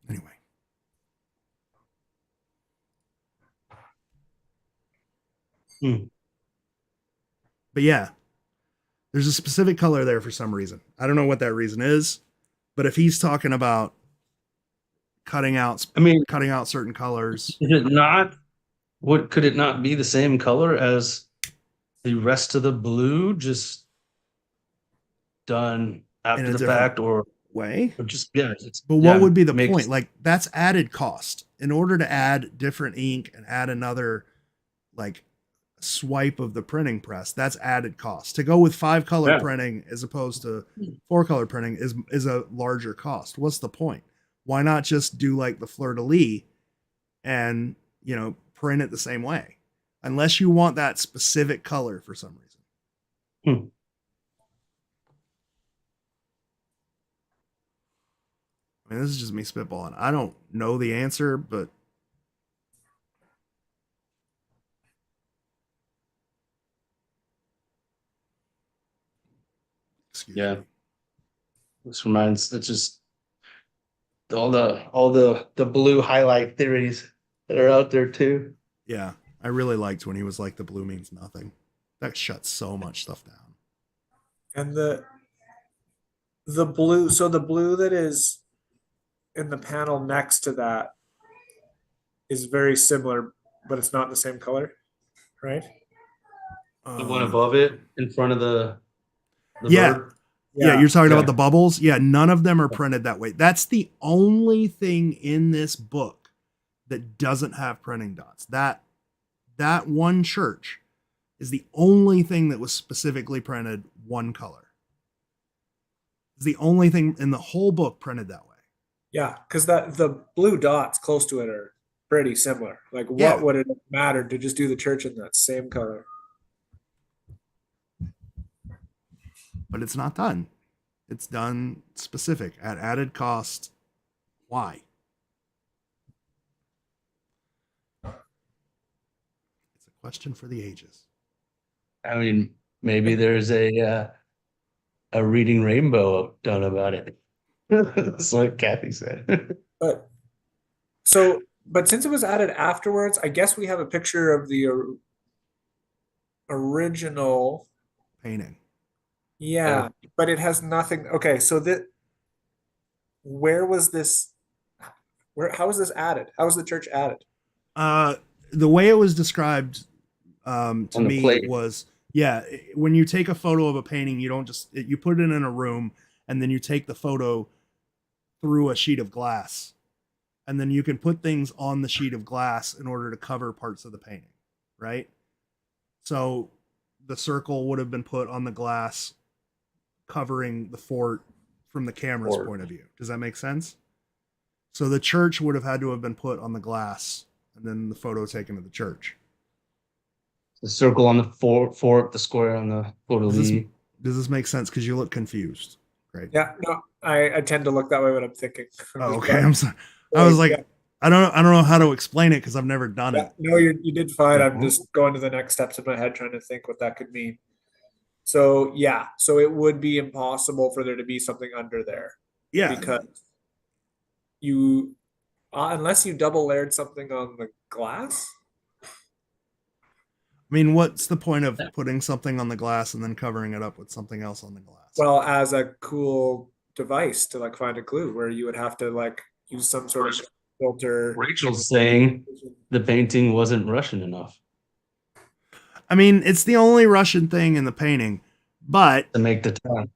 Anyway. But yeah, there's a specific color there for some reason. I don't know what that reason is, but if he's talking about cutting out certain colors, Is it not? Could it not be the same color as the rest of the blue, just done after the fact, or way? Or just but what would be the point? Like that's added cost. In order to add different ink and add another like swipe of the printing press, that's added cost. To go with 5-color printing as opposed to 4-color printing is a larger cost. What's the point? Why not just do like the fleur de lis and print it the same way? Unless you want that specific color for some reason. I mean, this is just me spitballing. I don't know the answer, but excuse Yeah. me. This reminds it's just all the blue highlight theories that are out there too. Yeah, I really liked when he was like, the blue means nothing. That shuts so much stuff down. And the blue, so the blue that is in the panel next to that is very similar, but it's not the same color, right? The one Um, above it in front of the yeah, bird. yeah, Yeah. you're talking about Okay. the bubbles. Yeah, none of them are printed that way. That's the only thing in this book that doesn't have printing dots. That one church is the only thing that was specifically printed one color. It's the only thing in the whole book printed that way. Yeah, because that the blue dots close to it are pretty similar. Like, what Yeah, would it have mattered to just do the church in that same color? but it's not done. It's done specific at added cost. Why? It's a question for the ages. I mean, maybe there's a reading rainbow done about it. That's what Kathy said. But but since it was added afterwards, I guess we have a picture of the original. Painting. Yeah, but it has nothing. Okay, so that where was this? How was this added? How was the church added? Uh, the way it was described to On the me plate. was, yeah, when you take a photo of a painting, you don't just you put it in a room and then you take the photo through a sheet of glass, and then you can put things on the sheet of glass in order to cover parts of the painting, right? So the circle would have been put on the glass covering the fort from the camera's Fort. point of view. Does that make sense? So the church would have had to have been put on the glass and then the photo taken of the church. The circle on the fort, the square on the Does this, fleur-de-lis. does this make sense? Because you look confused. Great. Yeah, no, I tend to look that way when I'm thinking. Oh, okay. I'm sorry. I was Right, like, yeah, I don't know how to explain it because I've never done yeah. it. No, you did fine. I'm Mhm. just going to the next steps in my head, trying to think what that could mean. So yeah, so it would be impossible for there to be something under there Yeah. because you, unless you double layered something on the glass. I mean, what's the point of putting something on the glass and then covering it up with something else on the glass? Well, as a cool device to like find a clue, where you would have to like use some sort of filter. Rachel's saying the painting wasn't Russian enough I mean, it's the only Russian thing in the painting, but to make the town.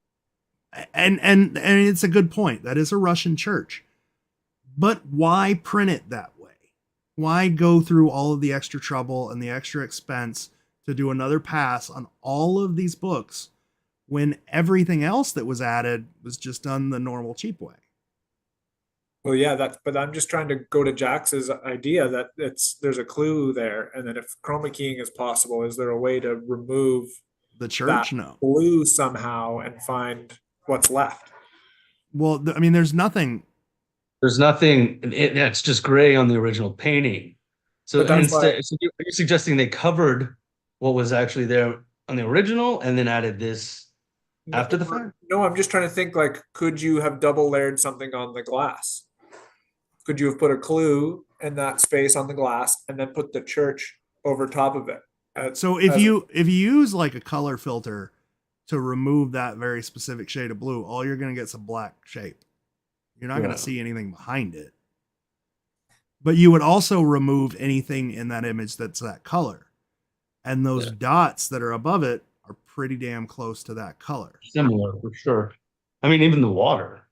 and it's a good point. That is a Russian church. But why print it that way? Why go through all of the extra trouble and the extra expense to do another pass on all of these books when everything else that was added was just done the normal cheap way? Well, yeah, but I'm just trying to go to Jax's idea that there's a clue there, and then if chroma keying is possible, is there a way to remove The that church? No. blue somehow and find what's left? Well, I mean, there's nothing. There's nothing. It's just gray on the original painting. So But that's why. instead, so you're suggesting they covered what was actually there on the original and then added this after the fact? No, I'm just trying to think like, could you have double layered something on the glass? Could you have put a clue in that space on the glass and then put the church over top of it? So if you use like a color filter to remove that very specific shade of blue, all you're going to get is a black shape. You're not going Yeah. to see anything behind it. But you would also remove anything in that image that's that color. And those dots that are above it are pretty damn close to that color. Similar for sure. I mean, even the water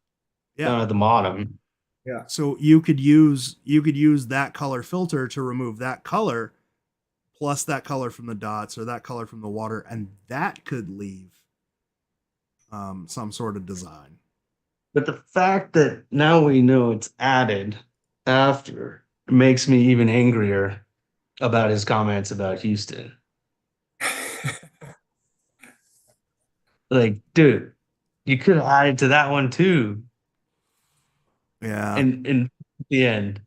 Yeah. down at the bottom. Yeah. So you could use that color filter to remove that color plus that color from the dots or that color from the water, and that could leave some sort of design. But the fact that now we know it's added after makes me even angrier about his comments about Houston. Like, dude, you could have added to that one too. Yeah. And in the end,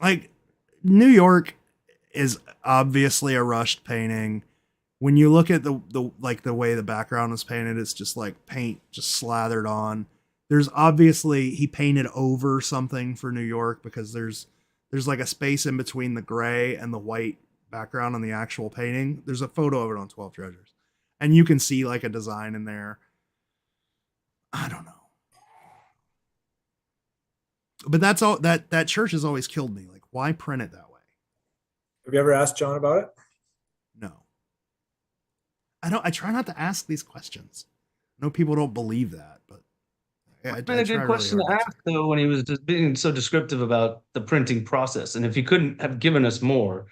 Like New York is obviously a rushed painting. When you look at the like the way the background is painted, it's just like paint just slathered on. There's obviously he painted over something for New York because there's like a space in between the gray and the white background on the actual painting. There's a photo of it on 12 Treasures. And you can see like a design in there. I don't know. But that's all that church has always killed me. Like, why print it that way? Have you ever asked John about it? No. I try not to ask these questions. I know people don't believe that, but I been a try good really question hard to not to. ask though when he was just being so descriptive about the printing process. And if he couldn't have given us more,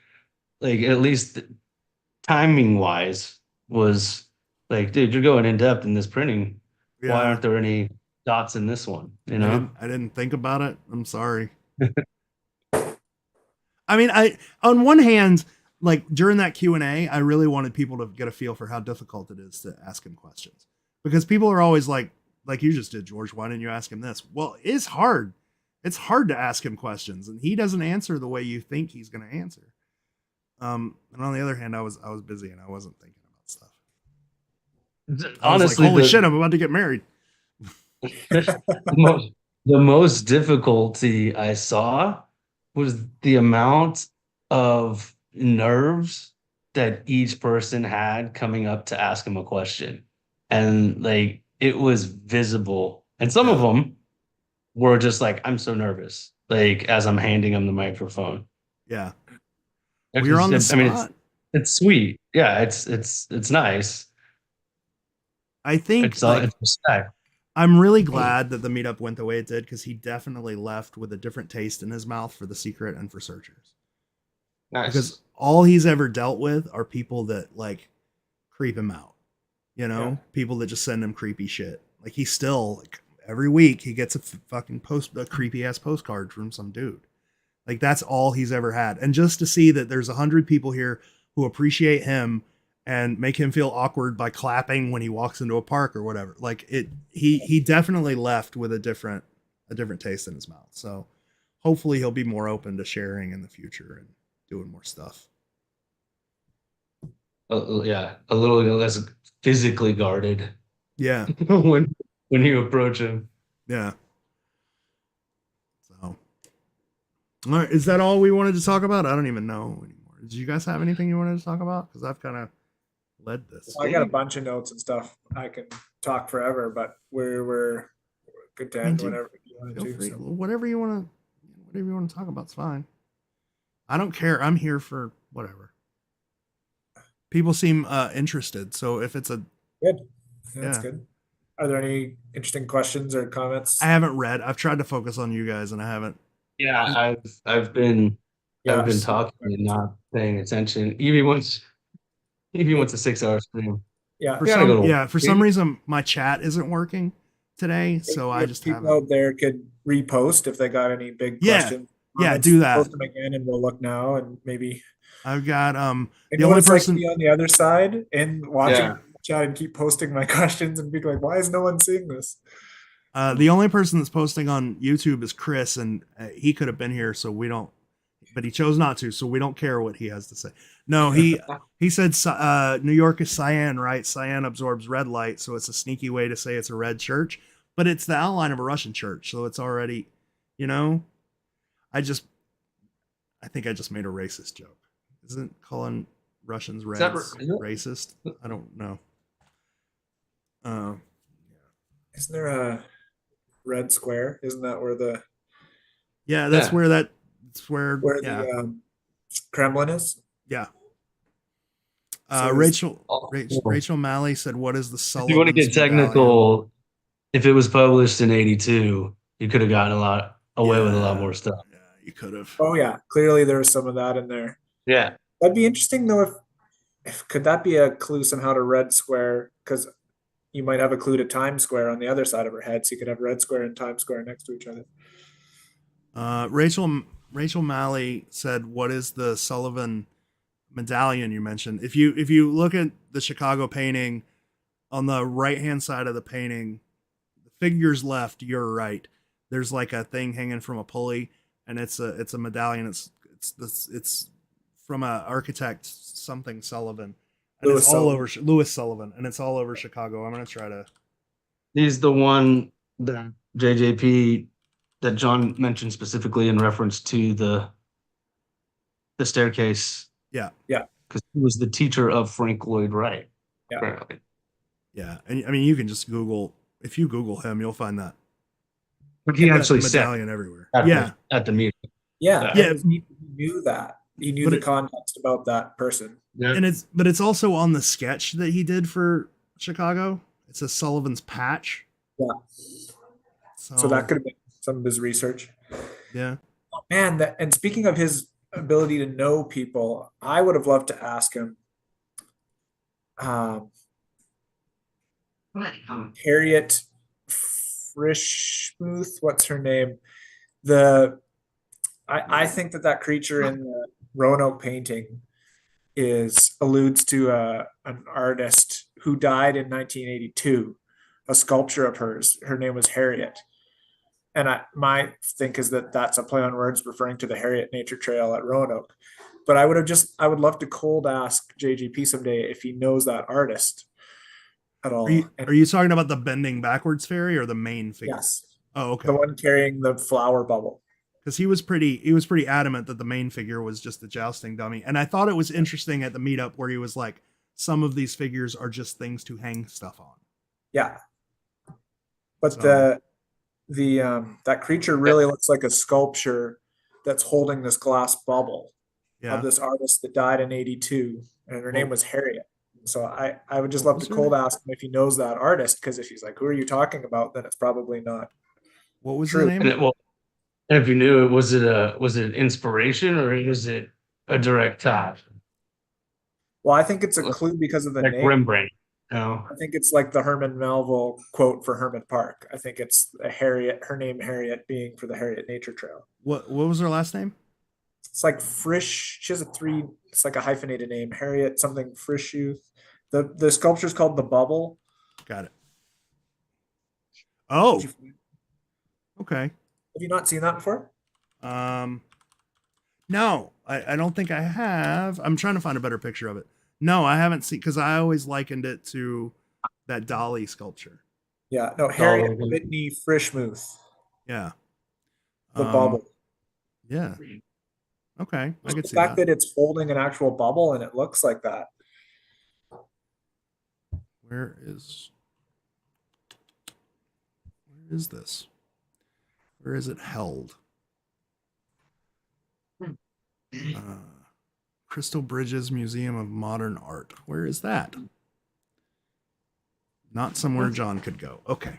like at least timing wise, was like, dude, you're going in depth in this printing. Why Yeah. aren't there any dots in this one? You know? I didn't think about it. I'm sorry. I mean, I on one hand, like during that Q&A, I really wanted people to get a feel for how difficult it is to ask him questions. Because people are always like you just did, George, why didn't you ask him this? Well, it's hard. It's hard to ask him questions and he doesn't answer the way you think he's going to answer. And on the other hand, I was busy and I wasn't thinking about stuff. I was like, Honestly, holy shit, I'm about to get married. the most the most difficulty I saw was the amount of nerves that each person had coming up to ask him a question. And like it was visible. And some of Yeah. them were just like, I'm so nervous, like as I'm handing him the microphone. Yeah. Which We were is- on the I mean, spot. it's sweet. Yeah, it's nice. I think It's like it's respect. I'm really glad that the meetup went the way it did because he definitely left with a different taste in his mouth for the secret and for searchers. Because Nice. all he's ever dealt with are people that like creep him out. You know, Yeah. people that just send him creepy shit. Like he still like every week he gets a creepy ass postcard from some dude. Like that's all he's ever had. And just to see that there's 100 people here who appreciate him and make him feel awkward by clapping when he walks into a park or whatever. Like he definitely left with a different taste in his mouth. So hopefully he'll be more open to sharing in the future and doing more stuff. Yeah, a little less physically guarded Yeah. when you approach him. Yeah. So all right, is that all we wanted to talk about? I don't even know anymore. Did you guys have anything you wanted to talk about? Because I've kind of led this. I got a bunch of notes and stuff. I can talk forever, but we're good to I mean, end dude, whenever you want feel to. free. So. Whatever you want to talk about, it's fine. I don't care. I'm here for whatever. People seem interested, so if it's a Good. Yeah, that's yeah, good. Are there any interesting questions or comments? I haven't read. I've tried to focus on you guys, and I haven't. Yeah, I've been I've been Yes. talking and not paying attention. Evie wants a 6 hour stream. Yeah. For We gotta go some, to yeah, for some reason, my chat isn't working today, so I If just people haven't. out there could repost if they got any big Yeah, questions. yeah, comments, do that. Post them again, and we'll look now and maybe. I've got I the know what only it's like to person. be on the other side and watching Yeah. chat and keep posting my questions and be like, why is no one seeing this? The only person that's posting on YouTube is Chris, and he could have been here, so we don't. But he chose not to, so we don't care what he has to say. No, he said New York is cyan, right? Cyan absorbs red light, so it's a sneaky way to say it's a red church, but it's the outline of a Russian church, so it's already, you know. I think I just made a racist joke. Isn't calling Russians Is that reds is it? racist? I don't know. Uh, Isn't there a red square? Isn't that where the yeah, that's Yeah. where that's where yeah. the Kremlin is? Yeah. So is- Rachel Oh, Rachel Malley said, "What is the if you want to Sullivan's get technical, if it was published in 82, you could have gotten a lot away with a lot more stuff. Yeah, you could have. Oh yeah, clearly there was some of that in there. Yeah. That'd be interesting though if could that be a clue somehow to red square? Because you might have a clue to Times Square on the other side of her head, so you could have red square and Times Square next to each other. Rachel Malley said, "What is the Sullivan medallion you mentioned? If you look at the Chicago painting, on the right hand side of the painting, the figure's left, you're right. there's like a thing hanging from a pulley, and it's a medallion. It's from a architect something Sullivan, and Louis it's all Sullivan. over Louis Sullivan, and it's all over Chicago. I'm gonna try to. He's the one that JJP that John mentioned specifically in reference to the staircase. Yeah. Yeah. Because he was the teacher of Frank Lloyd Wright. Yeah. Apparently. Yeah, and I mean, you can just Google, if you Google him, you'll find that. But he The actually said medallion everywhere. at Yeah, at the meeting. Yeah. Yeah. He knew that. He knew But the it- context about that person. Yeah. and it's also on the sketch that he did for Chicago. It says Sullivan's Patch. Yeah. So, So that could have been some of his research. yeah. Man, and speaking of his ability to know people, I would have loved to ask him, Harriet Frischmuth, what's her name? I think that creature in the Roanoke painting alludes to an artist who died in 1982, a sculpture of hers. Her name was Harriet. And my think is that that's a play on words referring to the Harriet Nature Trail at Roanoke. But I would love to cold ask JGP someday if he knows that artist at all. Are you talking about the bending backwards fairy or the main figure? Yes. Oh, okay. The one carrying the flower bubble. Because he was pretty adamant that the main figure was just the jousting dummy. And I thought it was interesting at the meetup where he was like, some of these figures are just things to hang stuff on. Yeah. But So- that creature really looks like a sculpture that's holding this glass bubble Yeah. of this artist that died in 82, and her name was Harriet. So I would just love was to her cold name? ask him if he knows that artist, because if he's like, who are you talking about, then it's probably not. What was True. the And name? if you knew it, was it inspiration or is it a direct tie? Well, I think it's a clue because of the Like name. Rembrandt. No. I think it's like the Herman Melville quote for Herman Park. I think it's her name Harriet being for the Harriet Nature Trail. What was her last name? It's like Frisch. She has it's like a hyphenated name. Harriet something Frisch Youth. The sculpture is called The Bubble. Got it. Oh, Did you- okay. Have you not seen that before? No, I don't think I have. I'm trying to find a better picture of it. No, I haven't seen, because I always likened it to that Dolly sculpture. Yeah, no, Harriet Oh. Whitney Frischmuth, Yeah. The Bubble. Yeah. Okay, I could The see fact that. that it's holding an actual bubble and it looks like that. Where is this? Where is it held? Crystal Bridges Museum of Modern Art. Where is that? Not somewhere John could go. Okay.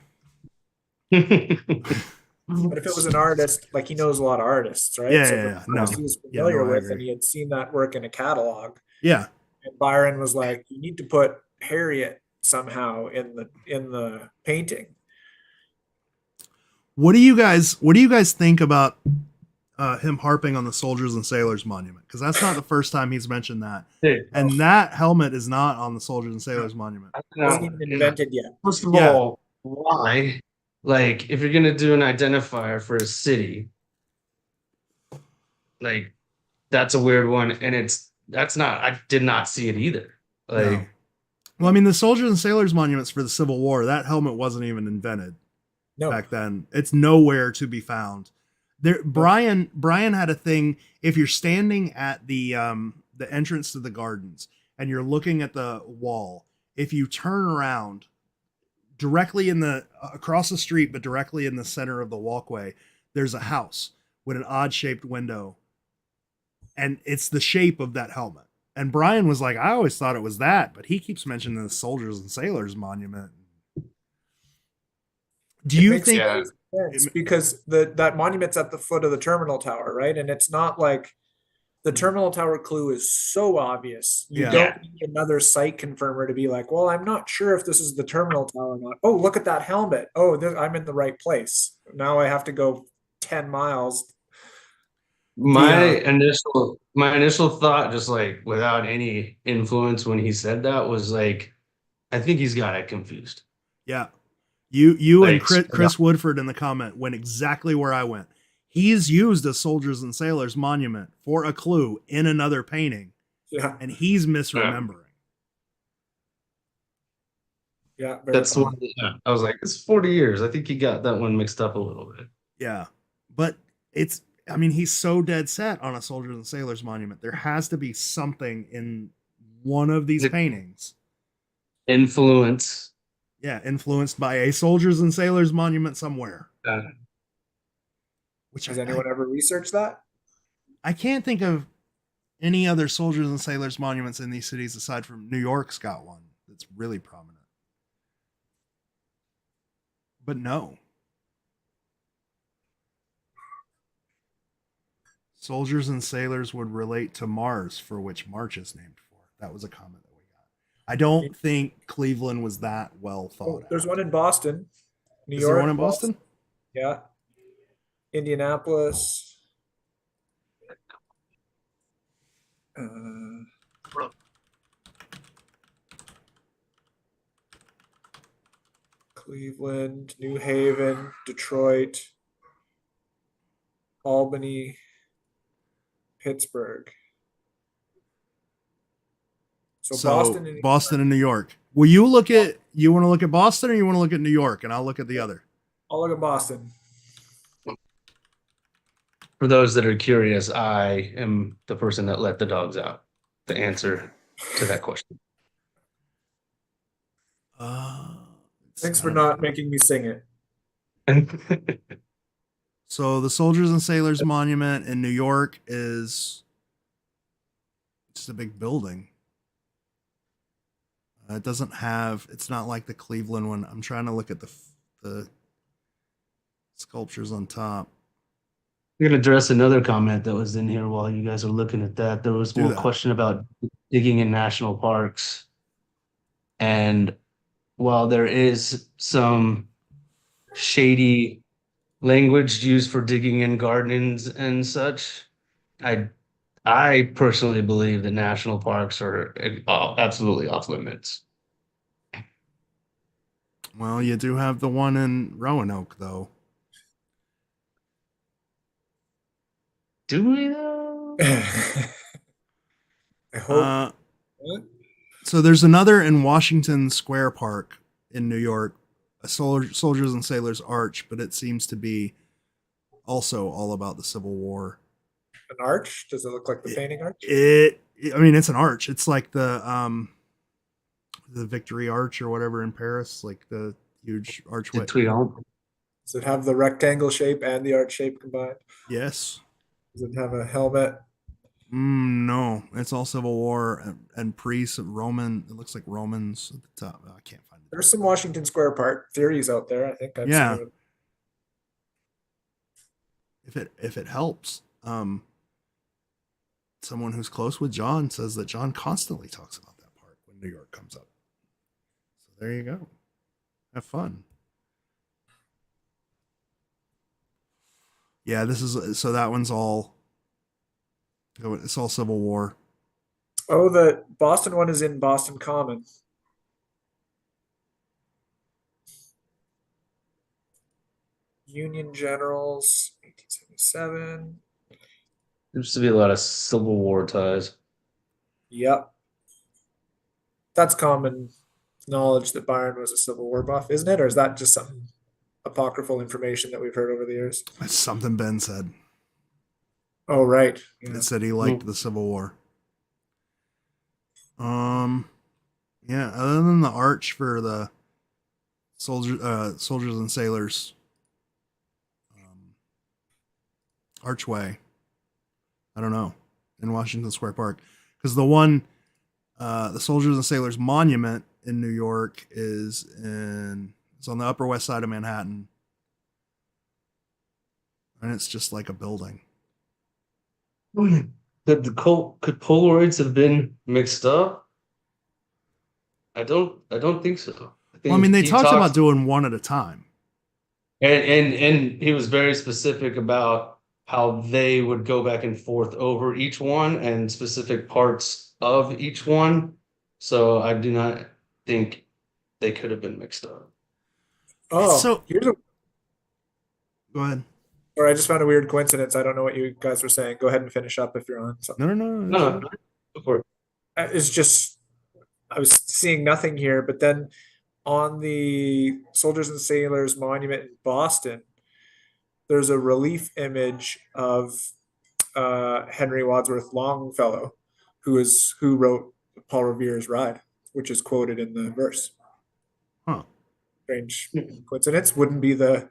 But if it was an artist, like he knows a lot of artists, right? Yeah, So yeah, the yeah. No. artist he was Yeah, familiar no, I with, agree. and he had seen that work in a catalog. Yeah. And Byron was like, "You need to put Harriet somehow in the painting." What do you guys think about him harping on the Soldiers and Sailors Monument? Because that's not the first time he's mentioned that. Dude, And that helmet is not on the Soldiers and Sailors Monument. It wasn't even invented yet. First of Yeah. all, why? Like, if you're gonna do an identifier for a city, like that's a weird one, and I did not see it either. Like, No. Well, I mean, the Soldiers and Sailors Monuments for the Civil War, that helmet wasn't even invented No, back then. It's nowhere to be found. There, Brian had a thing. If you're standing at the entrance to the gardens and you're looking at the wall, if you turn around directly across the street, but directly in the center of the walkway, there's a house with an odd shaped window, and it's the shape of that helmet. And Brian was like, I always thought it was that, but he keeps mentioning the Soldiers and Sailors Monument. Do it you makes think? Yeah. sense because that monument's at the foot of the terminal tower, right? And it's not like the terminal tower clue is so obvious. You Yeah. don't need another site confirmer to be like, well, I'm not sure if this is the terminal tower or not. Oh, look at that helmet. Oh, I'm in the right place. Now I have to go 10 miles. my initial thought, just like without any influence when he said that, was like, I think he's got it confused. Yeah. You and Like, Chris Woodford in the comment went exactly where I went. He's used a soldiers and sailors monument for a clue in another painting, Yeah, and he's misremembering. yeah, very that's the one. common. Yeah. I was like, it's 40 years. I think he got that one mixed up a little bit. Yeah, but it's. I mean, he's so dead set on a soldiers and sailors monument. There has to be something in one of these The paintings. influence. Yeah, influenced by a soldiers and sailors monument somewhere. Uh, Which Has anyone ever researched that? I can't think of any other soldiers and sailors monuments in these cities aside from New York's got one that's really prominent. But no. Soldiers and sailors would relate to Mars, for which March is named for. That was a comment that we got. I don't think Cleveland was that well thought Oh, there's out. one in Boston, New Is there one York, in Boston? yeah, Indianapolis. Uh, Cleveland, New Haven, Detroit, Albany, Pittsburgh. So Boston and Boston and New York. Will you look at you want to look at Boston or you want to look at New York? And I'll look at the other. I'll look at Boston. For those that are curious, I am the person that let the dogs out. The answer to that question. Thanks for not making me sing it. So the Soldiers and Sailors Monument in New York is just a big building. It doesn't have. It's not like the Cleveland one. I'm trying to look at the sculptures on top. I'm gonna address another comment that was in here while you guys are looking at that. There was one question about digging in national parks, and while there is some shady language used for digging in gardens and such, I personally believe that national parks are absolutely off limits. Well, you do have the one in Roanoke, though. Do we though? I hope. So there's another in Washington Square Park in New York, a Soldiers and Sailors Arch, but it seems to be also all about the Civil War. An arch? Does it look like the painting arch? I mean, it's an arch. It's like the Victory Arch or whatever in Paris, like the huge archway. Does it have the rectangle shape and the arch shape combined? Yes. Does it have a helmet? No, it's all Civil War and priests, Roman. It looks like Romans at the top. I can't find it. There's some Washington Square Park theories out there. I think I've seen it. If it helps, someone who's close with John says that John constantly talks about that park when New York comes up. So there you go. Have fun. Yeah, so that one's all. It's all Civil War. Oh, the Boston one is in Boston Common. Union Generals, 1877. There used to be a lot of Civil War ties. Yep. That's common knowledge that Byron was a Civil War buff, isn't it? Or is that just some apocryphal information that we've heard over the years? That's something Ben said. Oh, right. Yeah. It said he liked the Civil War. Yeah, other than the arch for the soldiers and sailors archway, I don't know, in Washington Square Park, because the one the soldiers and sailors monument in New York it's on the Upper West Side of Manhattan, and it's just like a building. Could Polaroids have been mixed up? I don't think so. Well, I mean, they talked about doing one at a time. And he was very specific about how they would go back and forth over each one and specific parts of each one. So I do not think they could have been mixed up. Oh, So here's a, go ahead. or I just found a weird coincidence. I don't know what you guys were saying. Go ahead and finish up if you're on something. No, it's No, fine. go for it. It's just, I was seeing nothing here, but then on the Soldiers and Sailors Monument in Boston, there's a relief image of Henry Wadsworth Longfellow, who wrote Paul Revere's Ride, which is quoted in the verse. Huh. Strange coincidence. Wouldn't be the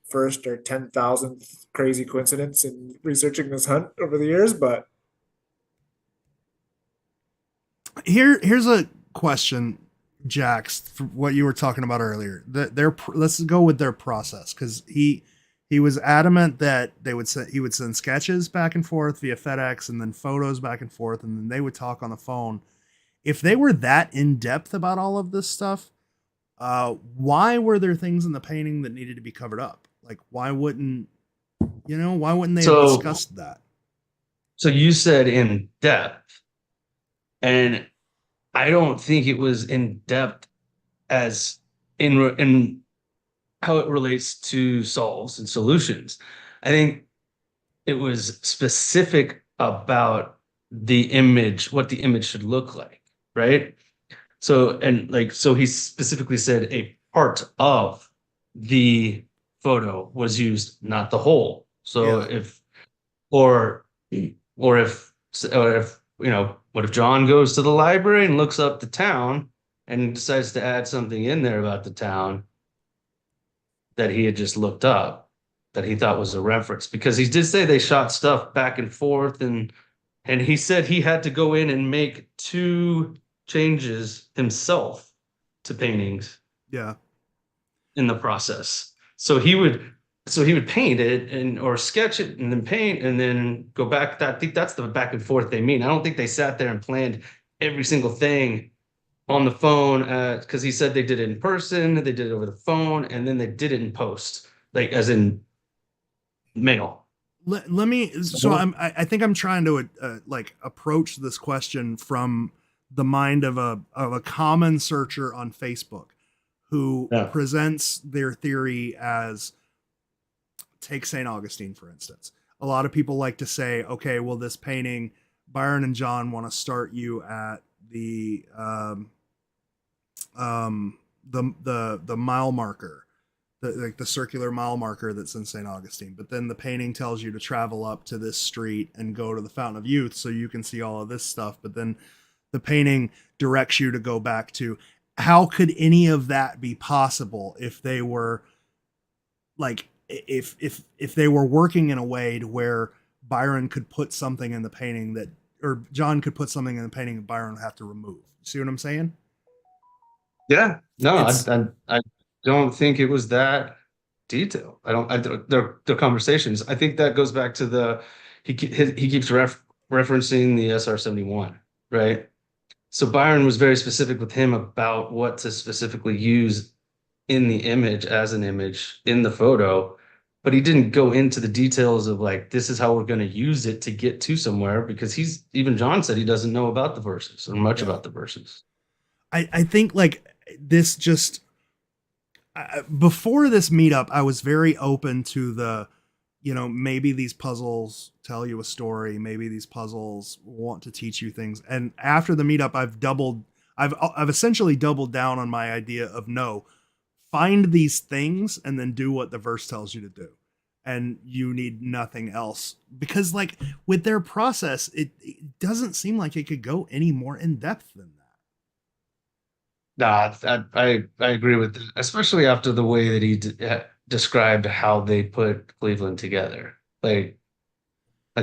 first or 10,000th crazy coincidence in researching this hunt over the years, but Here's a question, Jax, for what you were talking about earlier. Let's go with their process, because he was adamant that he would send sketches back and forth via FedEx and then photos back and forth, and then they would talk on the phone. If they were that in depth about all of this stuff, why were there things in the painting that needed to be covered up? Like, why wouldn't they have So, discussed that? so you said in depth, and I don't think it was in depth as in how it relates to solves and solutions. I think it was specific about the image, what the image should look like, right? So he specifically said a part of the photo was used, not the whole. So Yeah. or if what if John goes to the library and looks up the town and decides to add something in there about the town that he had just looked up that he thought was a reference, because he did say they shot stuff back and forth, and he said he had to go in and make 2 changes himself to paintings Yeah. in the process. So he would paint it or sketch it and then paint and then go back. I think that's the back and forth they mean. I don't think they sat there and planned every single thing on the phone, because he said they did it in person, they did it over the phone, and then they did it in post, like as in mail. Let me. So I think I'm trying to like approach this question from the mind of a common searcher on Facebook who Yeah. presents their theory as, take St. Augustine, for instance. A lot of people like to say, okay, well, this painting, Byron and John want to start you at the mile marker, the circular mile marker that's in St. Augustine. But then the painting tells you to travel up to this street and go to the Fountain of Youth so you can see all of this stuff. But then the painting directs you to go back to, how could any of that be possible if they were like, if they were working in a way to where Byron could put something in the painting that, or John could put something in the painting that Byron would have to remove. See what I'm saying? Yeah. No, It's- I don't think it was that detailed. Their conversations. I think that goes back to he keeps referencing the SR-71, right? So Byron was very specific with him about what to specifically use in the image as an image in the photo, but he didn't go into the details of like, this is how we're going to use it to get to somewhere, because even John said he doesn't know about the verses or much about the verses. I think like this just, before this meetup, I was very open to the, maybe these puzzles tell you a story. Maybe these puzzles want to teach you things. And after the meetup, I've essentially doubled down on my idea of, no, find these things and then do what the verse tells you to do. And you need nothing else, because like with their process, it doesn't seem like it could go any more in depth than that. Nah, I agree with that, especially after the way that he described how they put Cleveland together. Like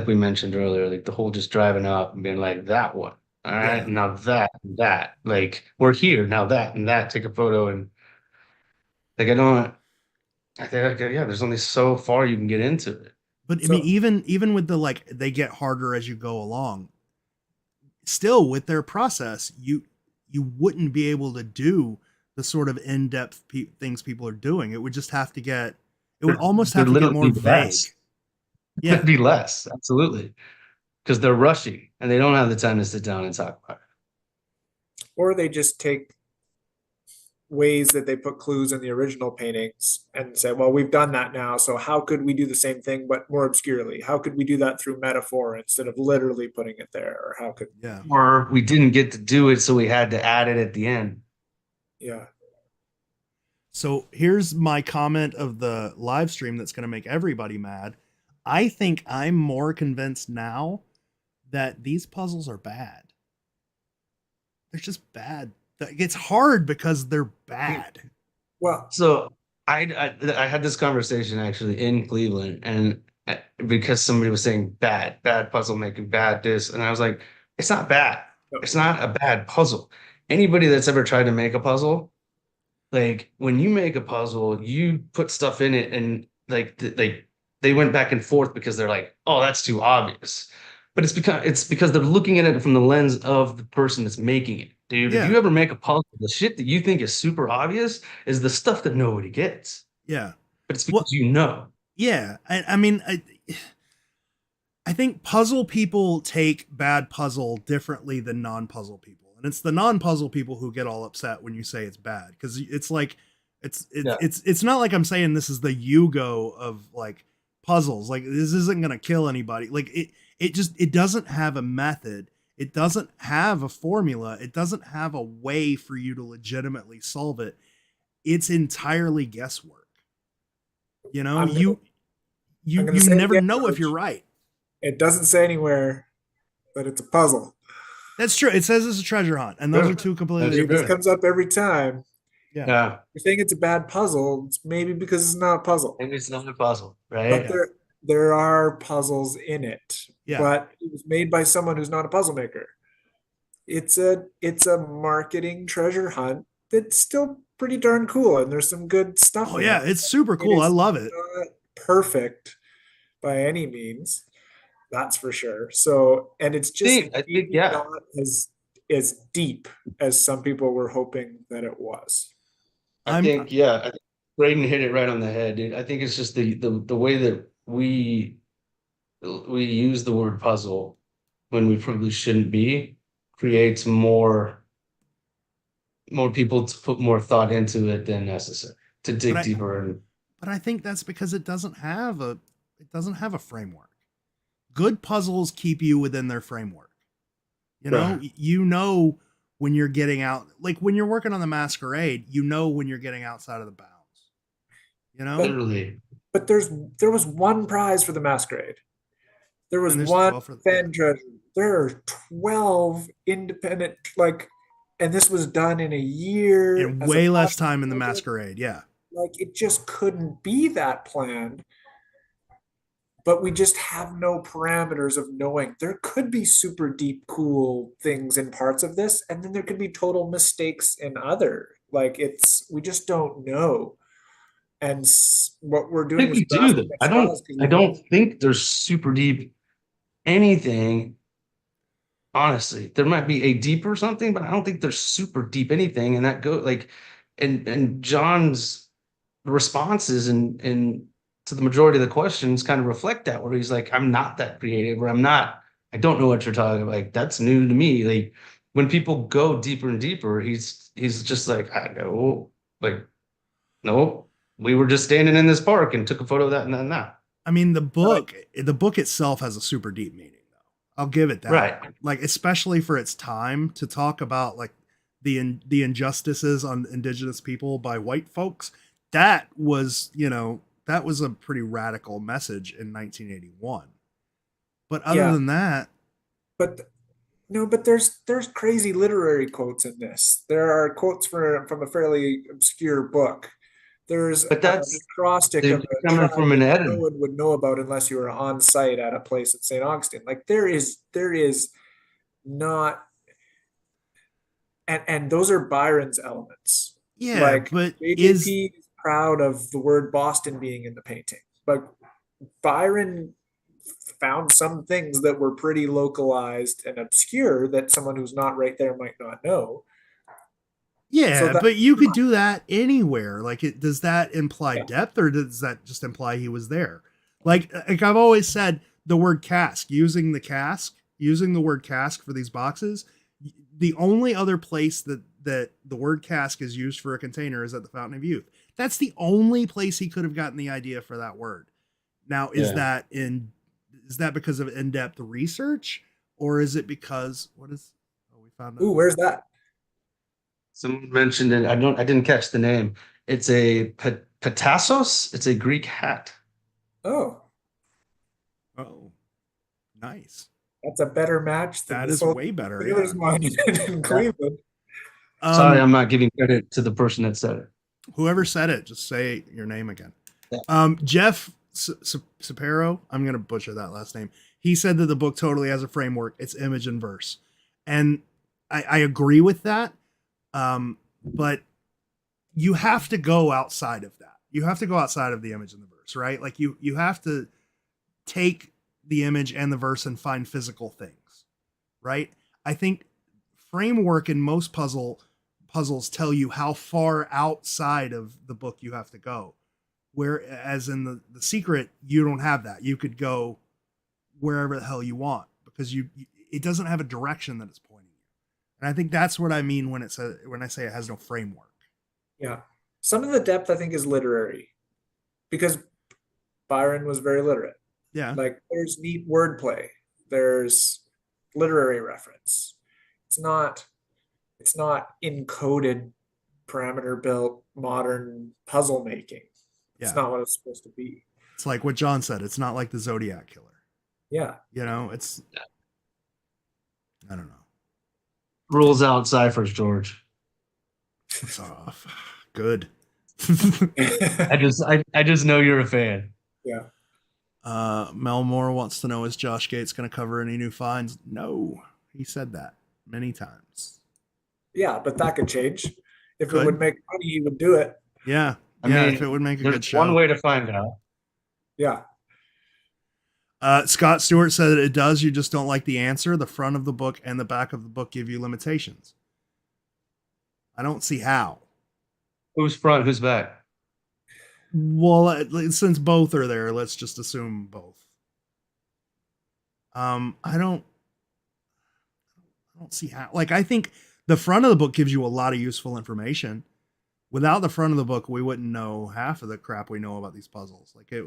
we mentioned earlier, like the whole just driving up and being like, that one. All right, Yeah. now that and that. Like, we're here, now that and that, take a photo. And like I think yeah, there's only so far you can get into it. But I mean, so even with the, like, they get harder as you go along. Still, with their process, you wouldn't be able to do the sort of in-depth things people are doing. It would just have to get. It would almost They're have to get more literally vague. less. Yeah. It'd be less, absolutely. Because they're rushing and they don't have the time to sit down and talk about it. or they just take ways that they put clues in the original paintings and said, well, we've done that now. So how could we do the same thing, but more obscurely? How could we do that through metaphor instead of literally putting it there? Or how could, Yeah. Or we didn't get to do it, so we had to add it at the end. yeah. So here's my comment of the live stream that's going to make everybody mad. I think I'm more convinced now that these puzzles are bad. They're just bad. It's hard because they're bad. Well, So I had this conversation actually in Cleveland, and because somebody was saying bad puzzle making, bad this, and I was like, it's not bad. It's not a bad puzzle. Anybody that's ever tried to make a puzzle, like when you make a puzzle, you put stuff in it, and like they went back and forth because they're like, oh, that's too obvious. But it's because they're looking at it from the lens of the person that's making it. Dude, Yeah. if you ever make a puzzle, the shit that you think is super obvious is the stuff that nobody gets. Yeah. But it's because you know. Yeah. I mean, I think puzzle people take bad puzzle differently than non-puzzle people. And it's the non-puzzle people who get all upset when you say it's bad. Because it's like it's not like I'm saying this is the Yugo of like puzzles. Like this isn't gonna kill anybody. Like it doesn't have a method. It doesn't have a formula. It doesn't have a way for you to legitimately solve it. It's entirely guesswork. You know, you never know if you're right. It doesn't say anywhere that it's a puzzle. That's true. It says it's a treasure hunt, and those are two completely This different. comes up every time. Yeah. You're saying it's a bad puzzle. It's maybe because it's not a puzzle. Maybe it's not a puzzle, right? But there are puzzles in it. Yeah. But it was made by someone who's not a puzzle maker. It's a marketing treasure hunt that's still pretty darn cool, and there's some good stuff. Oh yeah, it's super cool. I love it. Not perfect by any means, that's for sure. So, and it's just I think yeah. not as deep as some people were hoping that it was. I think Graydon hit it right on the head, dude. I think it's just the way that we use the word puzzle when we probably shouldn't be creates more people to put more thought into it than necessary to dig deeper. But I think that's because it doesn't have a framework. Good puzzles keep you within their framework. You know when you're getting out, like when you're working on the Masquerade, you know when you're getting outside of the bounds. Literally. But there was one prize for the Masquerade. There was one fan treasure. There are 12 independent, and this was done in a year. In way less time in the Masquerade, yeah. Like it just couldn't be that planned. But we just have no parameters of knowing. There could be super deep, cool things in parts of this, and then there could be total mistakes in other. We just don't know. And what we're doing is I don't think there's super deep anything. Honestly, there might be a deeper something, but I don't think there's super deep anything. And that and John's responses and to the majority of the questions kind of reflect that, where he's like, I'm not that creative, or I don't know what you're talking about. Like, that's new to me. Like when people go deeper and deeper, he's just like, I know, like, nope. We were just standing in this park and took a photo of that and then that. I mean, the book itself has a super deep meaning, though. I'll give it that. Right. Like, especially for its time, to talk about like the injustices on indigenous people by white folks. That was a pretty radical message in 1981. But other than that, but there's crazy literary quotes in this. There are quotes from a fairly obscure book. There's an acrostic of coming from an editor. No one would know about unless you were on site at a place at St. Augustine. Like there is not, and those are Byron's elements. Yeah, like but JJP is proud of the word Boston being in the painting, but Byron found some things that were pretty localized and obscure that someone who's not right there might not know. Yeah, but you could do that anywhere. Like, does that imply depth, or does that just imply he was there? Like I've always said, the word cask, using the word cask for these boxes, the only other place that the word cask is used for a container is at the Fountain of Youth. That's the only place he could have gotten the idea for that word. Now, is Yeah. that because of in-depth research, or is it because we found out. Ooh, where's that? Someone mentioned it. I didn't catch the name. It's a Petassos. It's a Greek hat. Oh, Oh, nice. that's a better match than That the is Soul way better. Sailors Yeah. Monument in Cleveland. Sorry, I'm not giving credit to the person that said it. Whoever said it, just say your name again. Yeah. Jeff Sapero, I'm going to butcher that last name. He said that the book totally has a framework. It's image and verse. And I agree with that. But you have to go outside of that. You have to go outside of the image and the verse, right? Like you have to take the image and the verse and find physical things, right? I think framework in most puzzles tell you how far outside of the book you have to go. Whereas in the secret, you don't have that. You could go wherever the hell you want because it doesn't have a direction that it's pointing you. And I think that's what I mean when I say it has no framework. Yeah. Some of the depth I think is literary because Byron was very literate. Yeah. Like there's neat wordplay. There's literary reference. It's not encoded, parameter built, modern puzzle making. It's Yeah. not what it's supposed to be. It's like what John said. It's not like the Zodiac Killer. Yeah. It's, I don't know. Rules out ciphers, George. It's off. Good. I just know you're a fan. Yeah. Mel Moore wants to know, is Josh Gates going to cover any new finds? No, he said that many times. Yeah, but that could change. If Could. it would make money, he would do it. Yeah. I mean, if it would make a there's good show. one way to find out. Yeah. Scott Stewart said that it does. You just don't like the answer. The front of the book and the back of the book give you limitations. I don't see how. Who's front? Who's back? Well, since both are there, let's just assume both. I don't see how. Like, I think the front of the book gives you a lot of useful information. Without the front of the book, we wouldn't know half of the crap we know about these puzzles. Like, it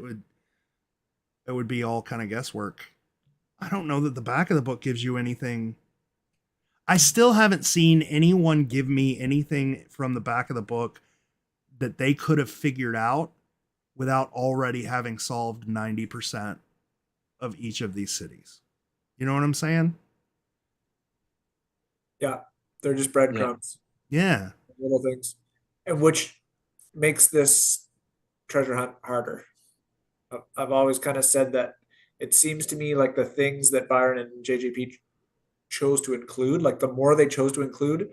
would be all kind of guesswork. I don't know that the back of the book gives you anything. I still haven't seen anyone give me anything from the back of the book that they could have figured out without already having solved 90% of each of these cities. You know what I'm saying? Yeah. They're just breadcrumbs. Yeah. Little things. And which makes this treasure hunt harder. I've always kind of said that it seems to me like the things that Byron and JJP chose to include, like the more they chose to include,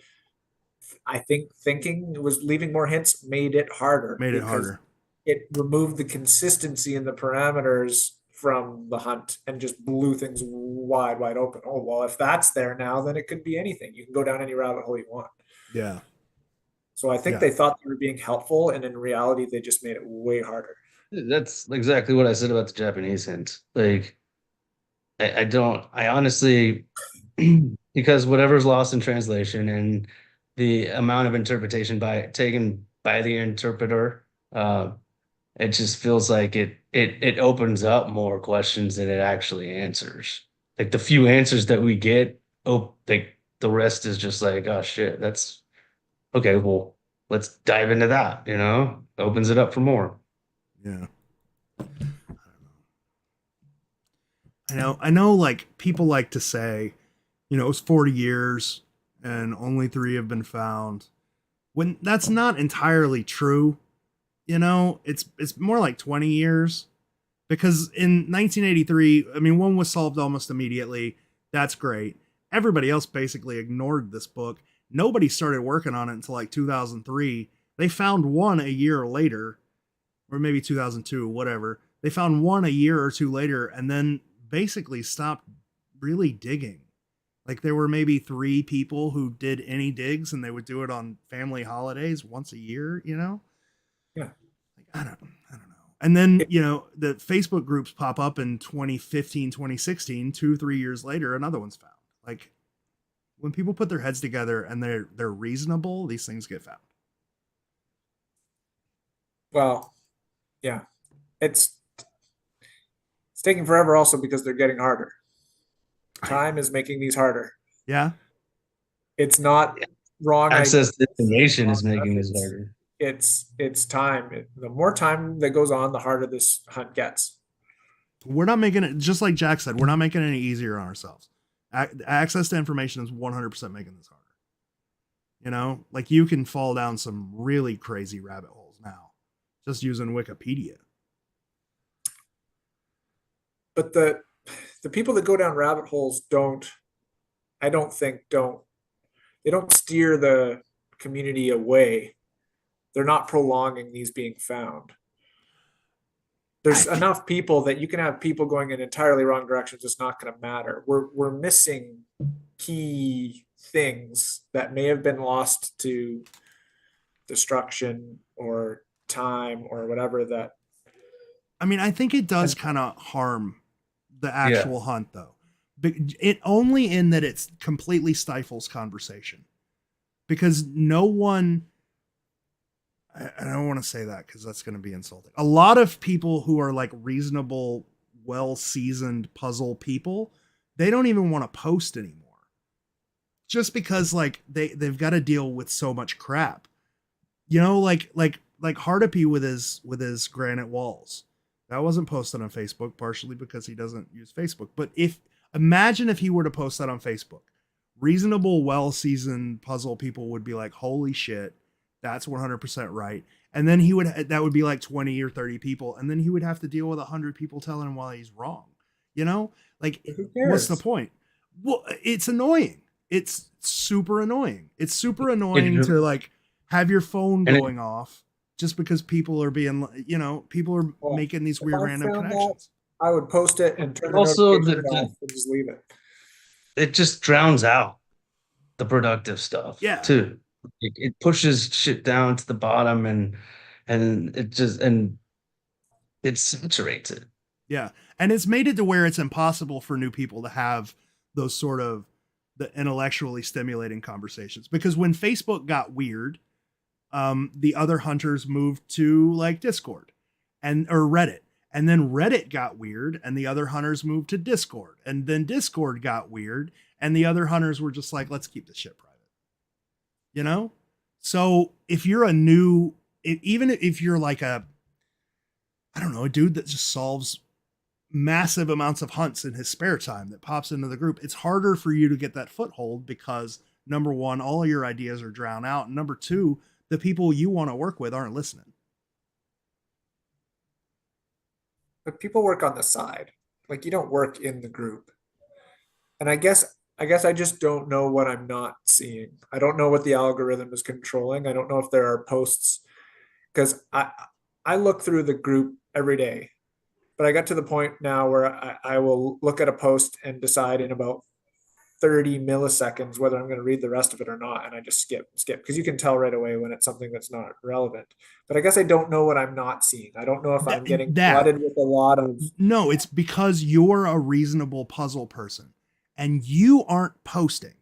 I think thinking it was leaving more hints made it harder. Made it harder. It removed the consistency in the parameters from the hunt and just blew things wide open. Oh, well, if that's there now, then it could be anything. You can go down any rabbit hole you want. Yeah. So I think they thought they were being helpful, and in reality, they just made it way harder. That's exactly what I said about the Japanese hint. Like, I honestly, because whatever's lost in translation and the amount of interpretation taken by the interpreter, it just feels like it opens up more questions than it actually answers. Like the few answers that we get, like the rest is just like, oh shit, that's okay. Well, let's dive into that. Opens it up for more. Yeah. I know like people like to say, it was 40 years and only 3 have been found. When that's not entirely true. It's more like 20 years because in 1983, I mean, one was solved almost immediately. That's great. Everybody else basically ignored this book. Nobody started working on it until like 2003. They found one a year later, or maybe 2002, whatever. They found one a year or 2 later and then basically stopped really digging. Like there were maybe 3 people who did any digs and they would do it on family holidays once a year, Yeah. I don't know. And then, the Facebook groups pop up in 2015, 2016, 2-3 years later, another one's found. Like, when people put their heads together and they're reasonable, these things get found. Well, yeah, it's taking forever also because they're getting harder. Time is making these harder. Yeah. It's not wrong. Access to information is making this harder. It's time. The more time that goes on, the harder this hunt gets. We're not making it, just like Jack said, we're not making it any easier on ourselves. Access to information is 100% making this harder. You know, like you can fall down some really crazy rabbit holes now just using Wikipedia. But the people that go down rabbit holes they don't steer the community away. They're not prolonging these being found. There's enough people that you can have people going in entirely wrong directions. It's not going to matter. We're missing key things that may have been lost to destruction or time or whatever that. I mean, I think it does kind of harm the actual hunt though. It only in that it completely stifles conversation because no one, I don't want to say that because that's going to be insulting. A lot of people who are like reasonable, well-seasoned puzzle people, they don't even want to post anymore. Just because like they've got to deal with so much crap. You know, like Hardapy with his granite walls. That wasn't posted on Facebook, partially because he doesn't use Facebook. But imagine if he were to post that on Facebook. Reasonable, well-seasoned puzzle people would be like, holy shit, that's 100% right. And then that would be like 20 or 30 people. And then he would have to deal with 100 people telling him why he's wrong. You know, like, what's the point? Well, it's annoying. It's super annoying. It's super annoying to like have your phone going off just because people are being, you know, people are making these weird random connections. I would post it and turn also off and just leave it. It just drowns out the productive stuff. Yeah. Too. It pushes shit down to the bottom and it saturates it. Yeah. And it's made it to where it's impossible for new people to have those sort of the intellectually stimulating conversations. Because when Facebook got weird, the other hunters moved to like Discord or Reddit. And then Reddit got weird and the other hunters moved to Discord. And then Discord got weird and the other hunters were just like, let's keep this shit private. You know? So if you're even if you're like a dude that just solves massive amounts of hunts in his spare time that pops into the group, it's harder for you to get that foothold because number one, all of your ideas are drowned out. And number two, the people you want to work with aren't listening. But people work on the side. Like you don't work in the group. And I guess I just don't know what I'm not seeing. I don't know what the algorithm is controlling. I don't know if there are posts because I look through the group every day. But I got to the point now where I will look at a post and decide in about 30 milliseconds whether I'm going to read the rest of it or not. And I just skip because you can tell right away when it's something that's not relevant. But I guess I don't know what I'm not seeing. I don't know if I'm getting flooded with a lot of. No, it's because you're a reasonable puzzle person and you aren't posting.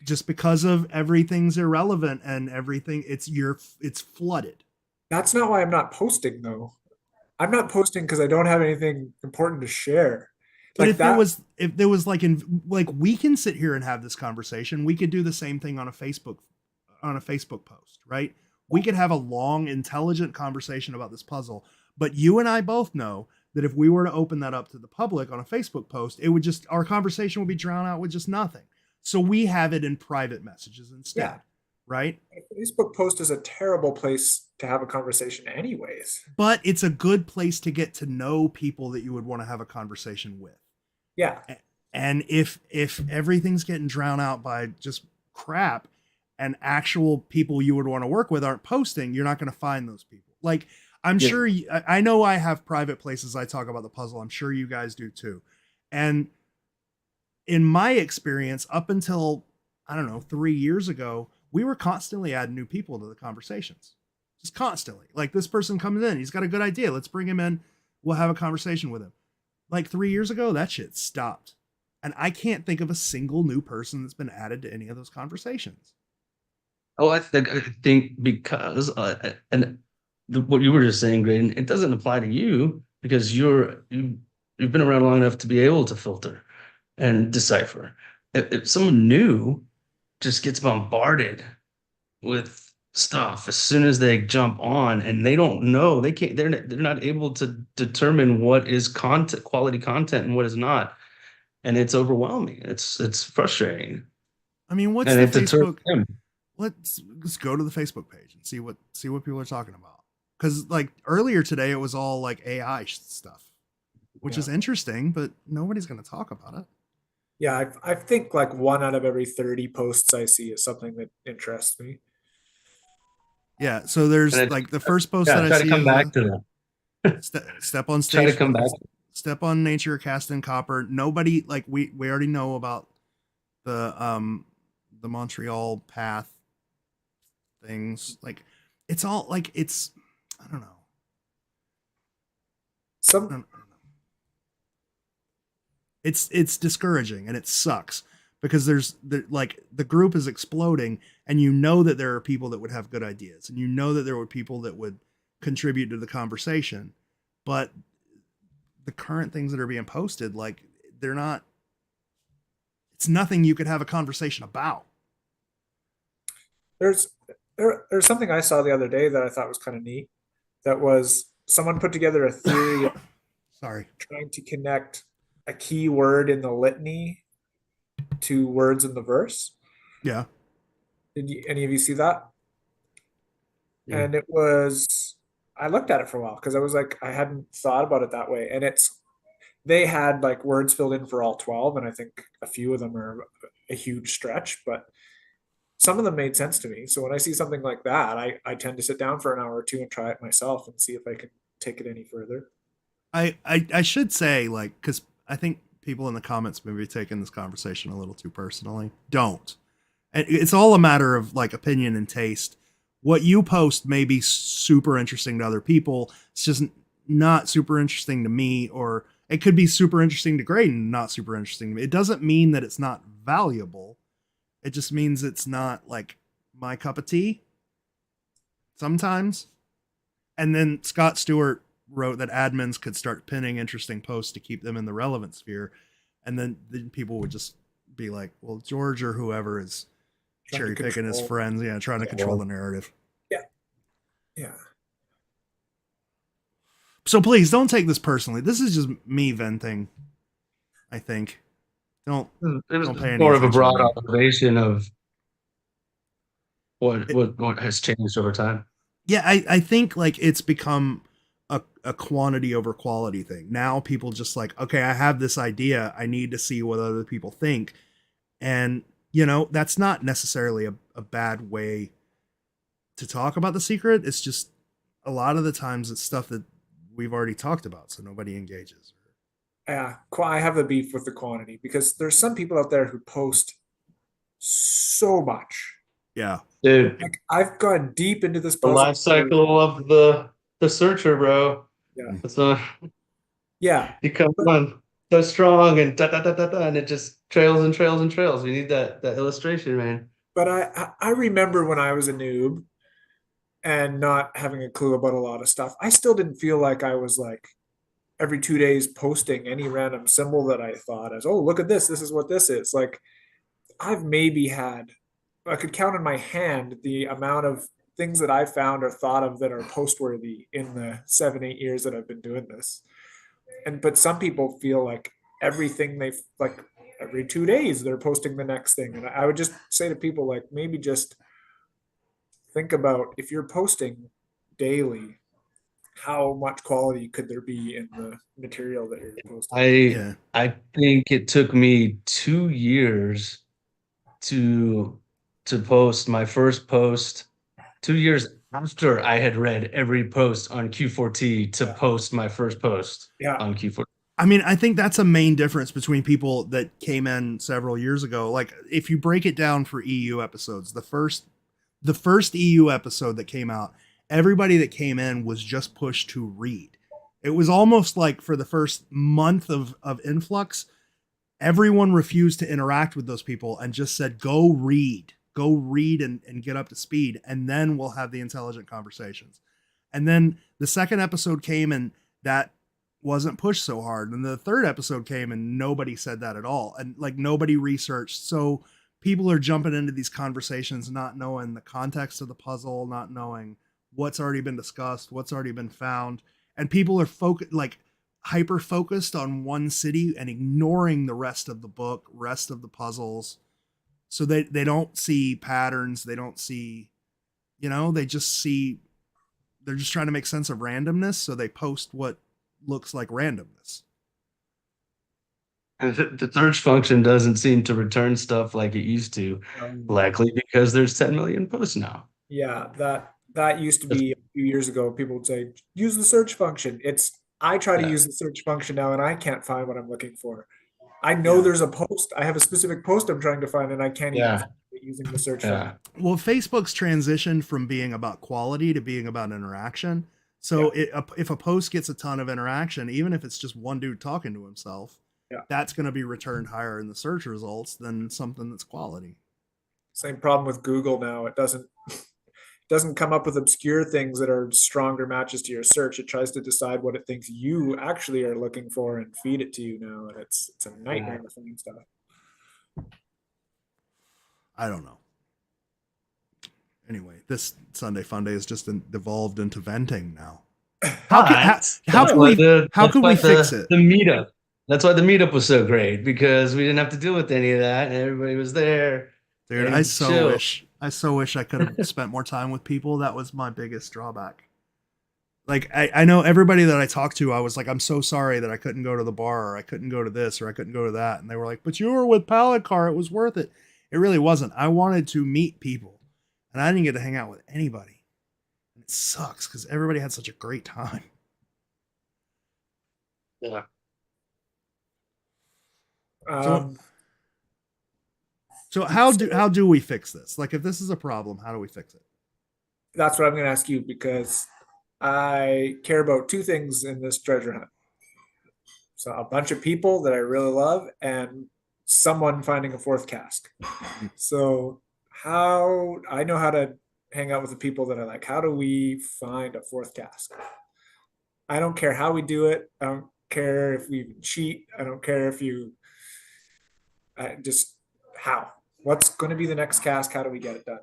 Just because of everything's irrelevant and everything, it's flooded. That's not why I'm not posting though. I'm not posting because I don't have anything important to share. But if there was like we can sit here and have this conversation. We could do the same thing on a Facebook post, right? We could have a long, intelligent conversation about this puzzle. But you and I both know that if we were to open that up to the public on a Facebook post, our conversation would be drowned out with just nothing. So we have it in private messages instead. Yeah. Right? A Facebook post is a terrible place to have a conversation anyways. But it's a good place to get to know people that you would want to have a conversation with. Yeah. And if everything's getting drowned out by just crap and actual people you would want to work with aren't posting, you're not going to find those people. Like, I'm sure I know I have private places I talk about the puzzle. I'm sure you guys do too. And in my experience, up until, 3 years ago, we were constantly adding new people to the conversations. Just constantly. Like, this person comes in, he's got a good idea. Let's bring him in. We'll have a conversation with him. Like 3 years ago, that shit stopped. And I can't think of a single new person that's been added to any of those conversations. Oh, I think because what you were just saying, Graydon, it doesn't apply to you because you've been around long enough to be able to filter and decipher. If someone new just gets bombarded with stuff as soon as they jump on and they don't know, they're not able to determine what is content, quality content, and what is not, and it's overwhelming. It's frustrating, I mean, what's and the it deters Facebook? them. Let's go to the Facebook page and see what people are talking about. Because like earlier today, it was all like AI stuff, which Yeah. is interesting, but nobody's going to talk about it. Yeah, I think like 1 out of every 30 posts I see is something that interests me. Yeah. So there's And like the first post yeah, that I try to see come is back to them. step on Try to stage, come back. step on nature, cast in copper. Nobody like we already know about the Montreal path things. Like it's all like it's I don't know. I Some don't know. It's discouraging and it sucks because like the group is exploding and you know that there are people that would have good ideas and you know that there were people that would contribute to the conversation, but the current things that are being posted, like they're not, it's nothing you could have a conversation about. there's there's something I saw the other day that I thought was kind of neat. That was someone put together a theory of Sorry. trying to connect a key word in the litany to words in the verse. Yeah. Any of you see that? Yeah. And it was, I looked at it for a while because I was like, I hadn't thought about it that way. And they had like words filled in for all 12, and I think a few of them are a huge stretch, but some of them made sense to me. So when I see something like that, I tend to sit down for an hour or two and try it myself and see if I can take it any further. I should say, like, because I think people in the comments may be taking this conversation a little too personally. Don't. And it's all a matter of like opinion and taste. What you post may be super interesting to other people. It's just not super interesting to me, or it could be super interesting to Graydon, not super interesting to me. It doesn't mean that it's not valuable. It just means it's not like my cup of tea sometimes. And then Scott Stewart wrote that admins could start pinning interesting posts to keep them in the relevant sphere. And then people would just be like, well, George or whoever is cherry picking his friends. Yeah, trying to control the narrative. Yeah. Yeah. So please don't take this personally. This is just me venting, I think. Don't It was don't pay any more of a attention to broad me. observation of what has changed over time. Yeah, I think like it's become a quantity over quality thing. Now people just like, okay, I have this idea. I need to see what other people think. And, you know, that's not necessarily a bad way to talk about the secret. It's just a lot of the times it's stuff that we've already talked about, so nobody engages. Yeah. I have a beef with the quantity because there's some people out there who post so much. Yeah. Dude, Like I've gone deep into this the puzzle. life cycle of the searcher, bro. Yeah. It's not Yeah. you come on so strong and da da da da da, and it just trails and trails and trails. We need that illustration, man. But I remember when I was a noob and not having a clue about a lot of stuff, I still didn't feel like I was like every 2 days posting any random symbol that I thought as, oh, look at this. This is what this is. Like I've maybe had, I could count on my hand the amount of things that I found or thought of that are post worthy in the 7, 8 years that I've been doing this. But some people feel like everything they like every 2 days they're posting the next thing. And I would just say to people like maybe just think about if you're posting daily, how much quality could there be in the material that you're posting? Yeah. I think it took me 2 years to post my first post. 2 years after I had read every post on Q4T to post my first post on Q4. I mean, I think that's a main difference between people that came in several years ago. Like if you break it down for EU episodes, the first EU episode that came out, everybody that came in was just pushed to read. It was almost like for the first month of influx, everyone refused to interact with those people and just said, go read and get up to speed. And then we'll have the intelligent conversations. And then the second episode came and that wasn't pushed so hard. And the third episode came and nobody said that at all. And like nobody researched. So people are jumping into these conversations, not knowing the context of the puzzle, not knowing what's already been discussed, what's already been found. And people are hyper focused on one city and ignoring the rest of the book, rest of the puzzles. So they don't see patterns. They don't see, they just see, they're just trying to make sense of randomness. So they post what looks like randomness. And the search function doesn't seem to return stuff like it used to, likely because there's 10 million posts now. Yeah, that used to be a few years ago. People would say, use the search function. I try to use the search function now and I can't find what I'm looking for. I know there's a post. I have a specific post I'm trying to find and I can't even find it using the search function. Well, Facebook's transitioned from being about quality to being about interaction. So if a post gets a ton of interaction, even if it's just one dude talking to himself, that's going to be returned higher in the search results than something that's quality. Same problem with Google now. It doesn't come up with obscure things that are stronger matches to your search. It tries to decide what it thinks you actually are looking for and feed it to you now. And it's a nightmare to find stuff. I don't know. Anyway, this Sunday Funday has just devolved into venting now. How can we fix it? The meetup. That's why the meetup was so great, because we didn't have to deal with any of that and everybody was there. Dude, I so wish I could have spent more time with people. That was my biggest drawback. Like, I know everybody that I talked to, I was like, I'm so sorry that I couldn't go to the bar, or I couldn't go to this, or I couldn't go to that. And they were like, but you were with Palencar. It was worth it. It really wasn't. I wanted to meet people, and I didn't get to hang out with anybody. And it sucks because everybody had such a great time. Yeah. So how do we fix this? Like, if this is a problem, how do we fix it? That's what I'm going to ask you, because I care about two things in this treasure hunt. So a bunch of people that I really love and someone finding a fourth cask. So I know how to hang out with the people that I like. How do we find a fourth cask? I don't care how we do it. I don't care if we cheat. I don't care if how. What's going to be the next cask? How do we get it done?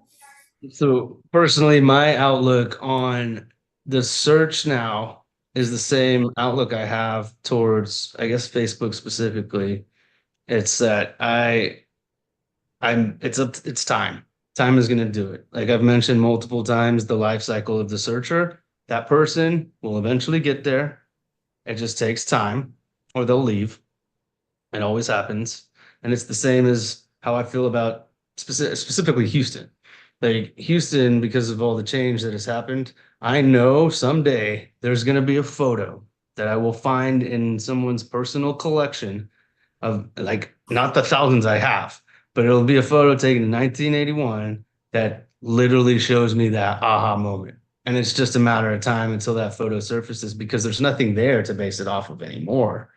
So personally, my outlook on the search now is the same outlook I have towards, I guess, Facebook specifically. It's that it's time. Time is going to do it. Like I've mentioned multiple times, the life cycle of the searcher, that person will eventually get there. It just takes time, or they'll leave. It always happens. And it's the same as how I feel about specifically Houston. Like Houston, because of all the change that has happened, I know someday there's going to be a photo that I will find in someone's personal collection of, like, not the thousands I have, but it'll be a photo taken in 1981 that literally shows me that aha moment. And it's just a matter of time until that photo surfaces, because there's nothing there to base it off of anymore.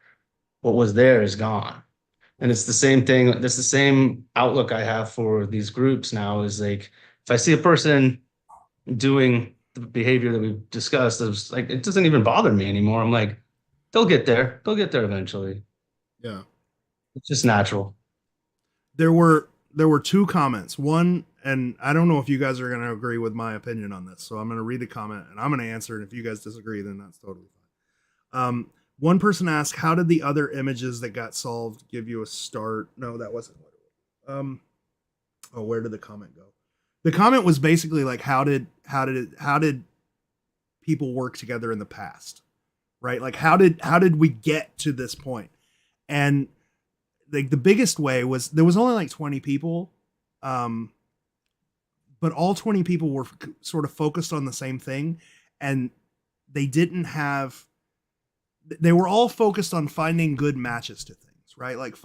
What was there is gone. And it's the same thing. That's the same outlook I have for these groups now, is like, if I see a person doing the behavior that we've discussed, it's like, it doesn't even bother me anymore. I'm like, they'll get there. They'll get there eventually. Yeah. It's just natural. There were two comments. One, and I don't know if you guys are going to agree with my opinion on this, so I'm going to read the comment and I'm going to answer it. If you guys disagree, then that's totally fine. One person asked, how did the other images that got solved give you a start? No, that wasn't what it was. Where did the comment go? The comment was basically like, how did people work together in the past? Right? Like, how did we get to this point? And like the biggest way was, there was only like 20 people. But all 20 people were sort of focused on the same thing, and they were all focused on finding good matches to things, right? Like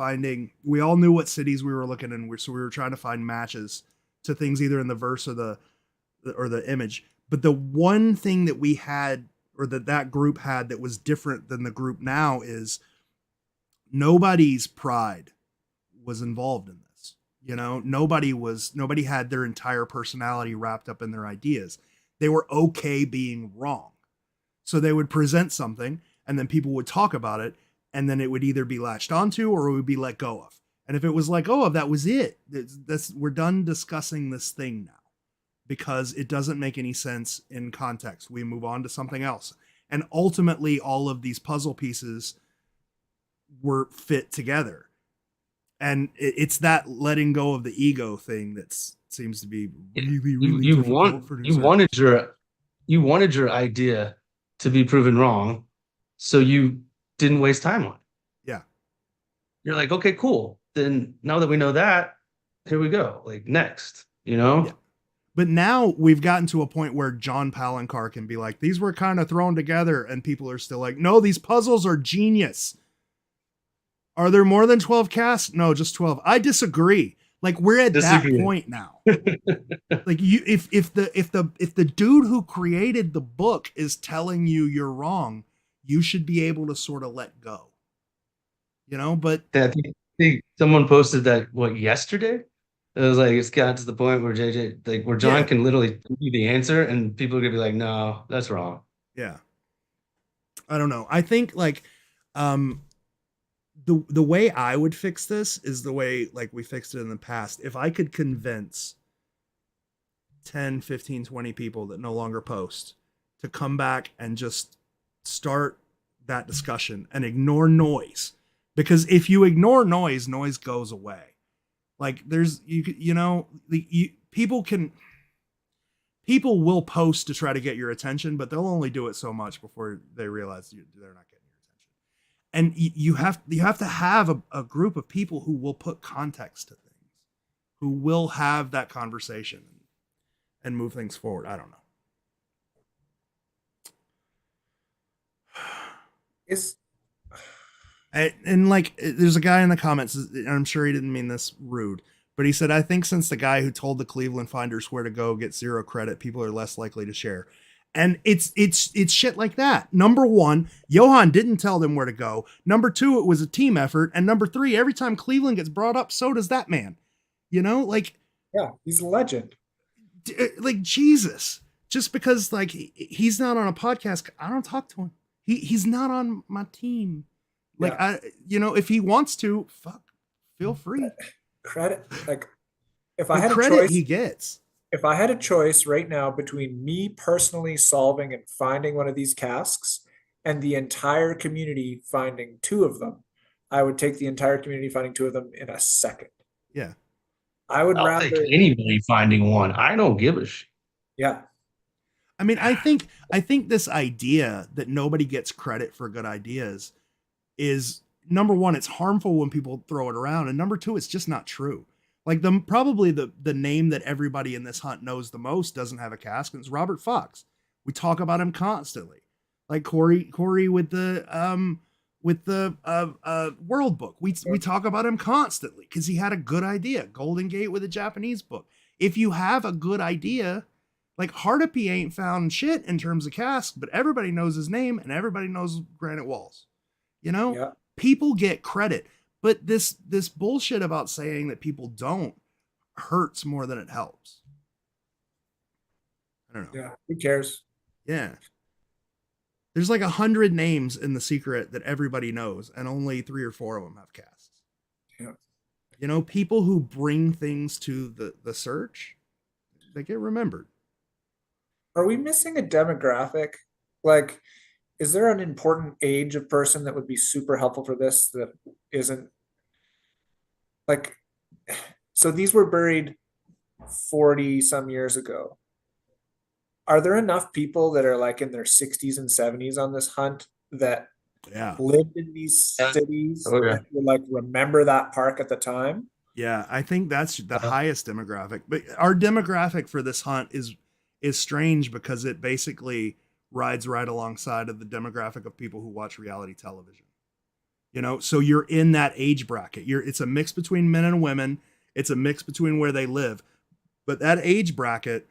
we all knew what cities we were looking in, so we were trying to find matches to things either in the verse or the image. But the one thing that we had, or that group had, that was different than the group now, is nobody's pride was involved in this. You know, nobody had their entire personality wrapped up in their ideas. They were okay being wrong. So they would present something and then people would talk about it, and then it would either be latched onto or it would be let go of. And if it was let go of, that was it. We're done discussing this thing now because it doesn't make any sense in context. We move on to something else. And ultimately, all of these puzzle pieces were fit together. And it's that letting go of the ego thing that seems to be really difficult for you wanted your idea to be proven wrong, so you didn't waste time on it. Yeah. You're like, okay, cool. Then now that we know that, here we go. Like next, you know? Yeah. But now we've gotten to a point where John Palencar can be like, these were kind of thrown together, and people are still like, no, these puzzles are genius. Are there more than 12 casts? No, just 12. I disagree. Like we're at that point now. Like if the dude who created the book is telling you you're wrong, you should be able to sort of let go. You know, but I think someone posted that yesterday. It was like it's got to the point where where John can literally give you the answer, and people are gonna be like, "No, that's wrong." Yeah, I don't know. I think like, the way I would fix this is the way like we fixed it in the past. If I could convince 10, 15, 20 people that no longer post to come back and just start that discussion and ignore noise, because if you ignore noise goes away. Like there's people will post to try to get your attention, but they'll only do it so much before they realize they're not getting your attention. And you have to have a group of people who will put context to things, who will have that conversation and move things forward. I don't know. And like, there's a guy in the comments, and I'm sure he didn't mean this rude, but he said, I think since the guy who told the Cleveland Finders where to go gets zero credit, people are less likely to share. And it's shit like that. Number one, Johan didn't tell them where to go. Number two, it was a team effort. And number three, every time Cleveland gets brought up, so does that man. You know, like, yeah, he's a legend. Like Jesus, just because like he's not on a podcast, I don't talk to him. He's not on my team. Like, yeah. If he wants to, feel free. Credit, like, if I had a credit, choice, he gets. If I had a choice right now between me personally solving and finding one of these casks and the entire community finding two of them, I would take the entire community finding two of them in a second. Yeah. I'll take anybody finding one. I don't give a shit. Yeah. I mean, I think this idea that nobody gets credit for good ideas is, number one, it's harmful when people throw it around, and number two, it's just not true. Like probably the name that everybody in this hunt knows the most doesn't have a cask, and it's Robert Fox. We talk about him constantly. Like Corey with the World Book. We talk about him constantly because he had a good idea. Golden Gate with a Japanese book. If you have a good idea, like Hardapy ain't found shit in terms of cask, but everybody knows his name and everybody knows Granite Walls. You know, yeah. People get credit, but this bullshit about saying that people don't hurts more than it helps. I don't know. Yeah, who cares? Yeah. There's like 100 names in The Secret that everybody knows, and only 3 or 4 of them have casts. Yeah. You know, people who bring things to the search, they get remembered. Are we missing a demographic? Like, is there an important age of person that would be super helpful for this that isn't like, so these were buried 40 some years ago. Are there enough people that are like in their 60s and 70s on this hunt that lived in these cities that would like remember that park at the time? Yeah, I think that's the highest demographic. But our demographic for this hunt is strange because it basically rides right alongside of the demographic of people who watch reality television. You know, so you're in that age bracket. It's a mix between men and women. It's a mix between where they live. But that age bracket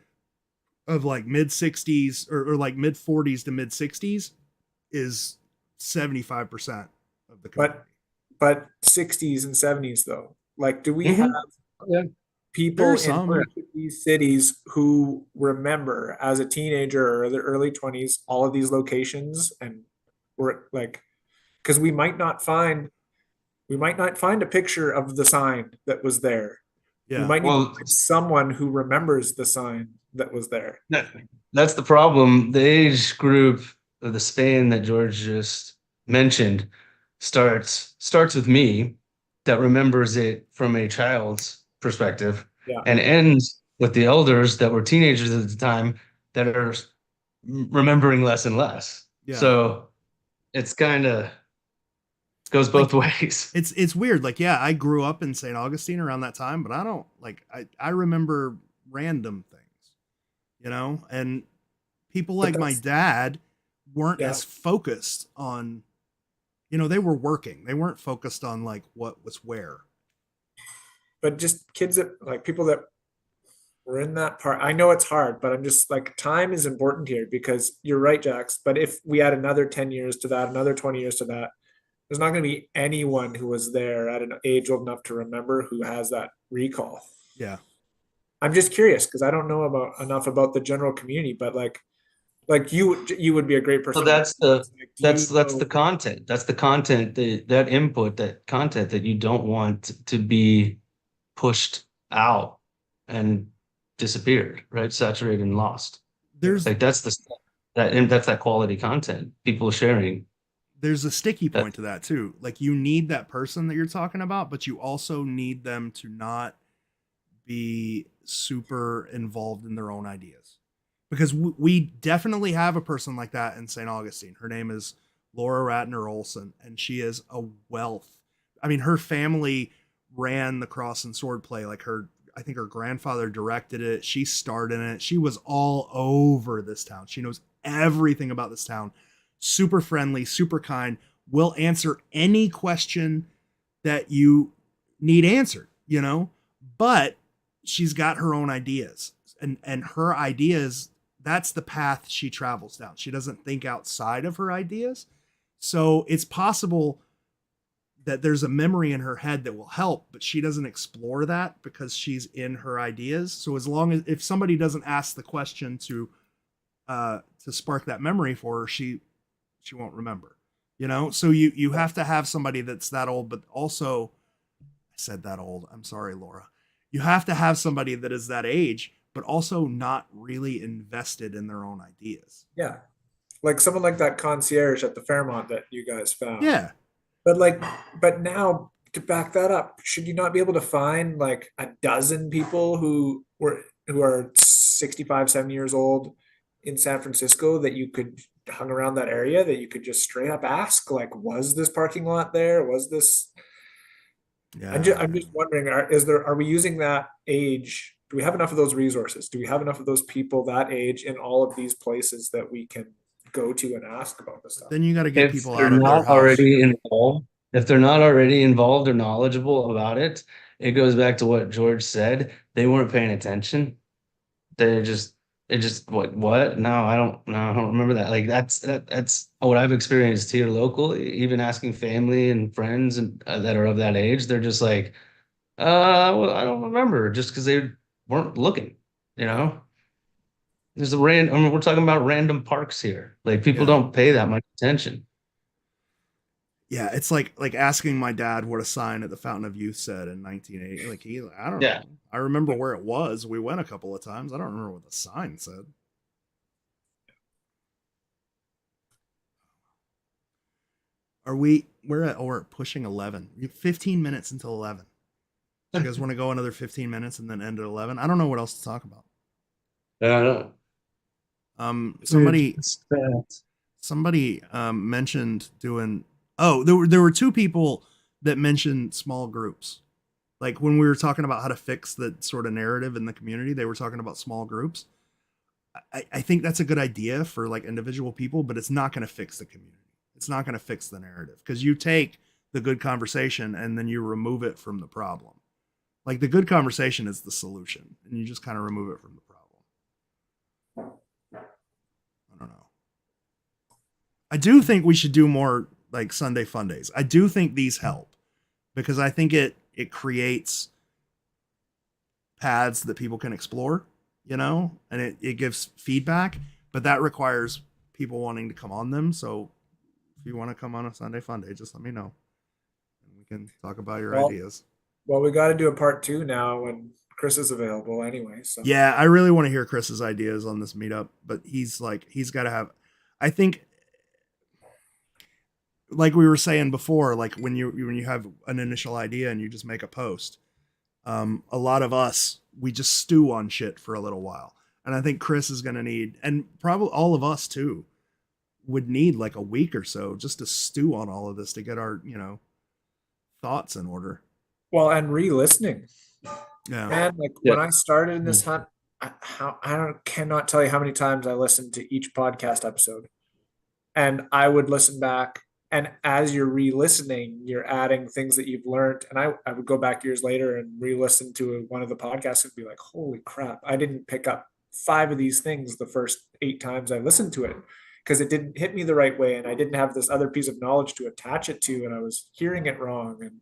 of like mid 60s or like mid 40s to mid 60s is 75% of the community. But 60s and 70s though. Like, do we have Mhm. Yeah. There are people in some. each of these cities who remember as a teenager or the early 20s all of these locations, and we're like, because we might not find a picture of the sign that was there. We Yeah. might need to Well, find someone who remembers the sign that was there. that, that's the problem. The age group, or the span that George just mentioned, starts with me, that remembers it from a child's perspective, Yeah. and ends with the elders that were teenagers at the time that are remembering less and less. Yeah. So it's kind of goes both Like ways. it's weird. Like, yeah, I grew up in St. Augustine around that time, but I don't like I remember random things, you know? And people But like my that's, dad weren't yeah. as focused on, they were working. They weren't focused on like what was where. But just kids that, like, people that were in that part. I know it's hard, but I'm just like, time is important here, because you're right, Jax. But if we add another 10 years to that, another 20 years to that, there's not going to be anyone who was there at an age old enough to remember who has that recall. Yeah. I'm just curious because I don't know about enough about the general community, but like you would be a great So person to that's the ask. Like, do you that's the know? content. That's the content, that input, that content that you don't want to be pushed out and disappeared, right? Saturated and lost. Yeah. There's Like that's the stuff and that's that quality content, people sharing there's a sticky that. point to that too. Like, you need that person that you're talking about, but you also need them to not be super involved in their own ideas. Because we definitely have a person like that in St. Augustine. Her name is Laura Ratner Olson, and she is a wealth. I mean, her family ran the cross and sword play. Like, I think her grandfather directed it. She starred in it. She was all over this town. She knows everything about this town. Super friendly, super kind, will answer any question that you need answered, But she's got her own ideas. And her ideas, that's the path she travels down. She doesn't think outside of her ideas. So it's possible that there's a memory in her head that will help, but she doesn't explore that because she's in her ideas. So as long as, if somebody doesn't ask the question to spark that memory for her, she won't remember. So you have to have somebody that's that old, but also, I said that old. I'm sorry, Laura. You have to have somebody that is that age, but also not really invested in their own ideas. Yeah. Like someone like that concierge at the Fairmont that you guys found. Yeah. But like, but now to back that up, should you not be able to find like a dozen people who are 65, 70 years old in San Francisco that you could hung around that area that you could just straight up ask, like, was this parking lot there? Was this? I'm just Yeah. wondering, are we using that age? Do we have enough of those resources? Do we have enough of those people that age in all of these places that we can go to and ask about this stuff? Then you got to get If people they're out of their not house. already involved, if they're not already involved or knowledgeable about it, it goes back to what George said. They weren't paying attention. They just it just what? No, I don't no, I don't remember that. Like that's what I've experienced here local. Even asking family and friends and that are of that age, they're just like, well, I don't remember, just because they weren't looking. You know, there's a random. I mean, we're talking about random parks here. Like people Yeah. don't pay that much attention. Yeah, it's like asking my dad what a sign at the Fountain of Youth said in 1980. Like, I don't Yeah. know. I remember where it was. We went a couple of times. I don't remember what the sign said. We're pushing 11. 15 minutes until 11. So you guys want to go another 15 minutes and then end at 11? I don't know what else to talk about. Yeah. Somebody It's bad. mentioned doing. Oh, there were two people that mentioned small groups. Like, when we were talking about how to fix the sort of narrative in the community, they were talking about small groups. I think that's a good idea for like individual people, but it's not going to fix the community. It's not going to fix the narrative, because you take the good conversation and then you remove it from the problem. Like, the good conversation is the solution, and you just kind of remove it from the problem. I don't know. I do think we should do more like Sunday fun days. I do think these help, because I think it creates paths that people can explore, you know, and it gives feedback, but that requires people wanting to come on them. So if you want to come on a Sunday Funday, just let me know and we can talk about your Well, ideas. well, we got to do a part 2 now when Chris is available anyway. So Yeah, I really want to hear Chris's ideas on this meetup, but he's got to have, I think, like we were saying before, like when you have an initial idea and you just make a post, a lot of us, we just stew on shit for a little while. And I think Chris is going to need, and probably all of us too, would need like a week or so just to stew on all of this to get our, thoughts in order. well, and re-listening, Yeah. man. Like Yeah. when I started in this hunt, cannot tell you how many times I listened to each podcast episode, and I would listen back. And as you're re-listening, you're adding things that you've learned. And I would go back years later and re-listen to one of the podcasts and be like, holy crap, I didn't pick up 5 of these things the first 8 times I listened to it because it didn't hit me the right way. And I didn't have this other piece of knowledge to attach it to, and I was hearing it wrong. And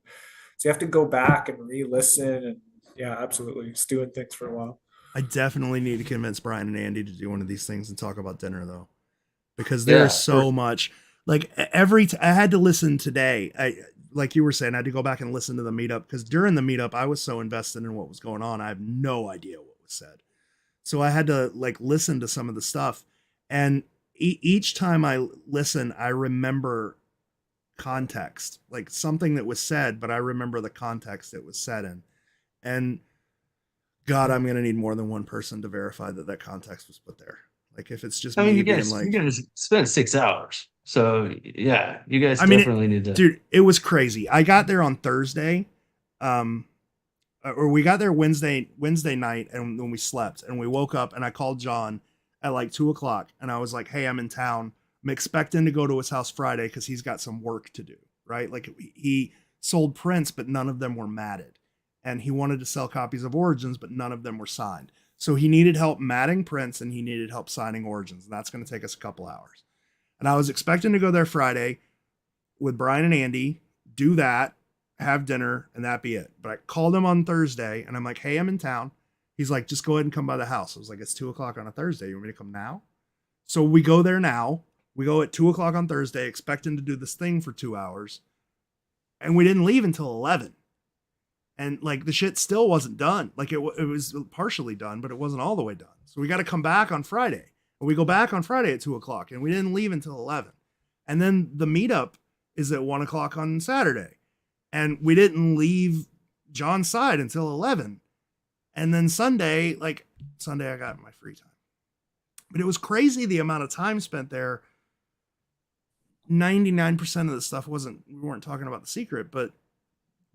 so you have to go back and re-listen. And yeah, absolutely. Stewing things for a while. I definitely need to convince Brian and Andy to do one of these things and talk about dinner though, because there's so much. Like I had to listen today. Like you were saying, I had to go back and listen to the meetup because during the meetup, I was so invested in what was going on. I have no idea what was said. So I had to like listen to some of the stuff. And each time I listen, I remember context, like something that was said, but I remember the context it was said in. And God, I'm going to need more than one person to verify that that context was put there. Like if it's just I mean, me you being guys, like, you guys spent 6 hours. So yeah, you guys I mean, definitely need to. dude, it was crazy. I got there on Thursday, or we got there Wednesday night, and when we slept, and we woke up, and I called John at like 2:00, and I was like, "Hey, I'm in town. I'm expecting to go to his house Friday because he's got some work to do." Right? Like he sold prints, but none of them were matted, and he wanted to sell copies of Origins, but none of them were signed. So he needed help matting prints, and he needed help signing Origins, and that's going to take us a couple hours. And I was expecting to go there Friday with Brian and Andy, do that, have dinner, and that be it. But I called him on Thursday and I'm like, hey, I'm in town. He's like, just go ahead and come by the house. I was like, it's 2:00 on a Thursday. You want me to come now? So we go there now. We go at 2:00 on Thursday, expecting to do this thing for 2 hours. And we didn't leave until 11. And like the shit still wasn't done. Like it was partially done, but it wasn't all the way done. So we got to come back on Friday. And we go back on Friday at 2:00, and we didn't leave until 11. And then the meetup is at 1:00 on Saturday. And we didn't leave John's side until 11. And then Sunday I got my free time. But it was crazy the amount of time spent there. 99% of the stuff we weren't talking about the secret, but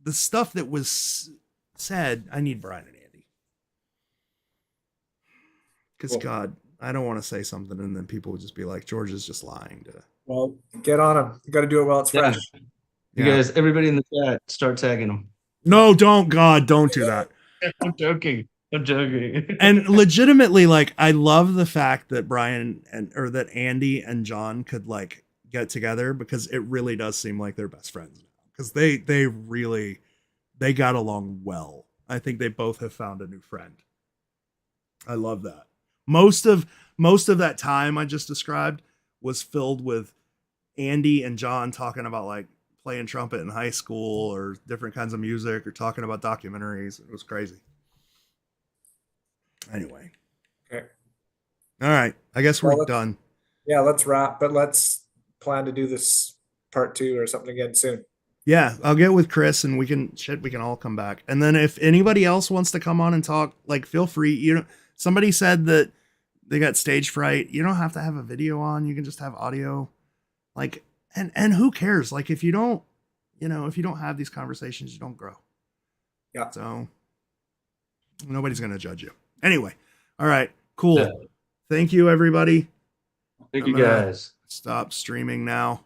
the stuff that was said, I need Brian and Andy. Because cool. God, I don't want to say something and then people would just be like, George is just lying to. Well, get on them. You got to do it while it's fresh. You guys, everybody in the chat, start tagging them. No, don't do that. I'm joking. And legitimately, like, I love the fact that that Andy and John could like get together because it really does seem like they're best friends now. Because they really got along well. I think they both have found a new friend. I love that. Most of that time I just described was filled with Andy and John talking about like playing trumpet in high school or different kinds of music or talking about documentaries. It was crazy. Anyway. Okay. All right. I guess we're done. Yeah, let's wrap, but let's plan to do this part 2 or something again soon. Yeah, I'll get with Chris and we can all come back. And then if anybody else wants to come on and talk, like feel free. Somebody said that they got stage fright. You don't have to have a video on. You can just have audio. Like, and who cares? Like if you don't have these conversations, you don't grow. Yeah. So nobody's going to judge you. Anyway. All right, cool. Yeah. Thank you, everybody. Thank you guys. Stop streaming now.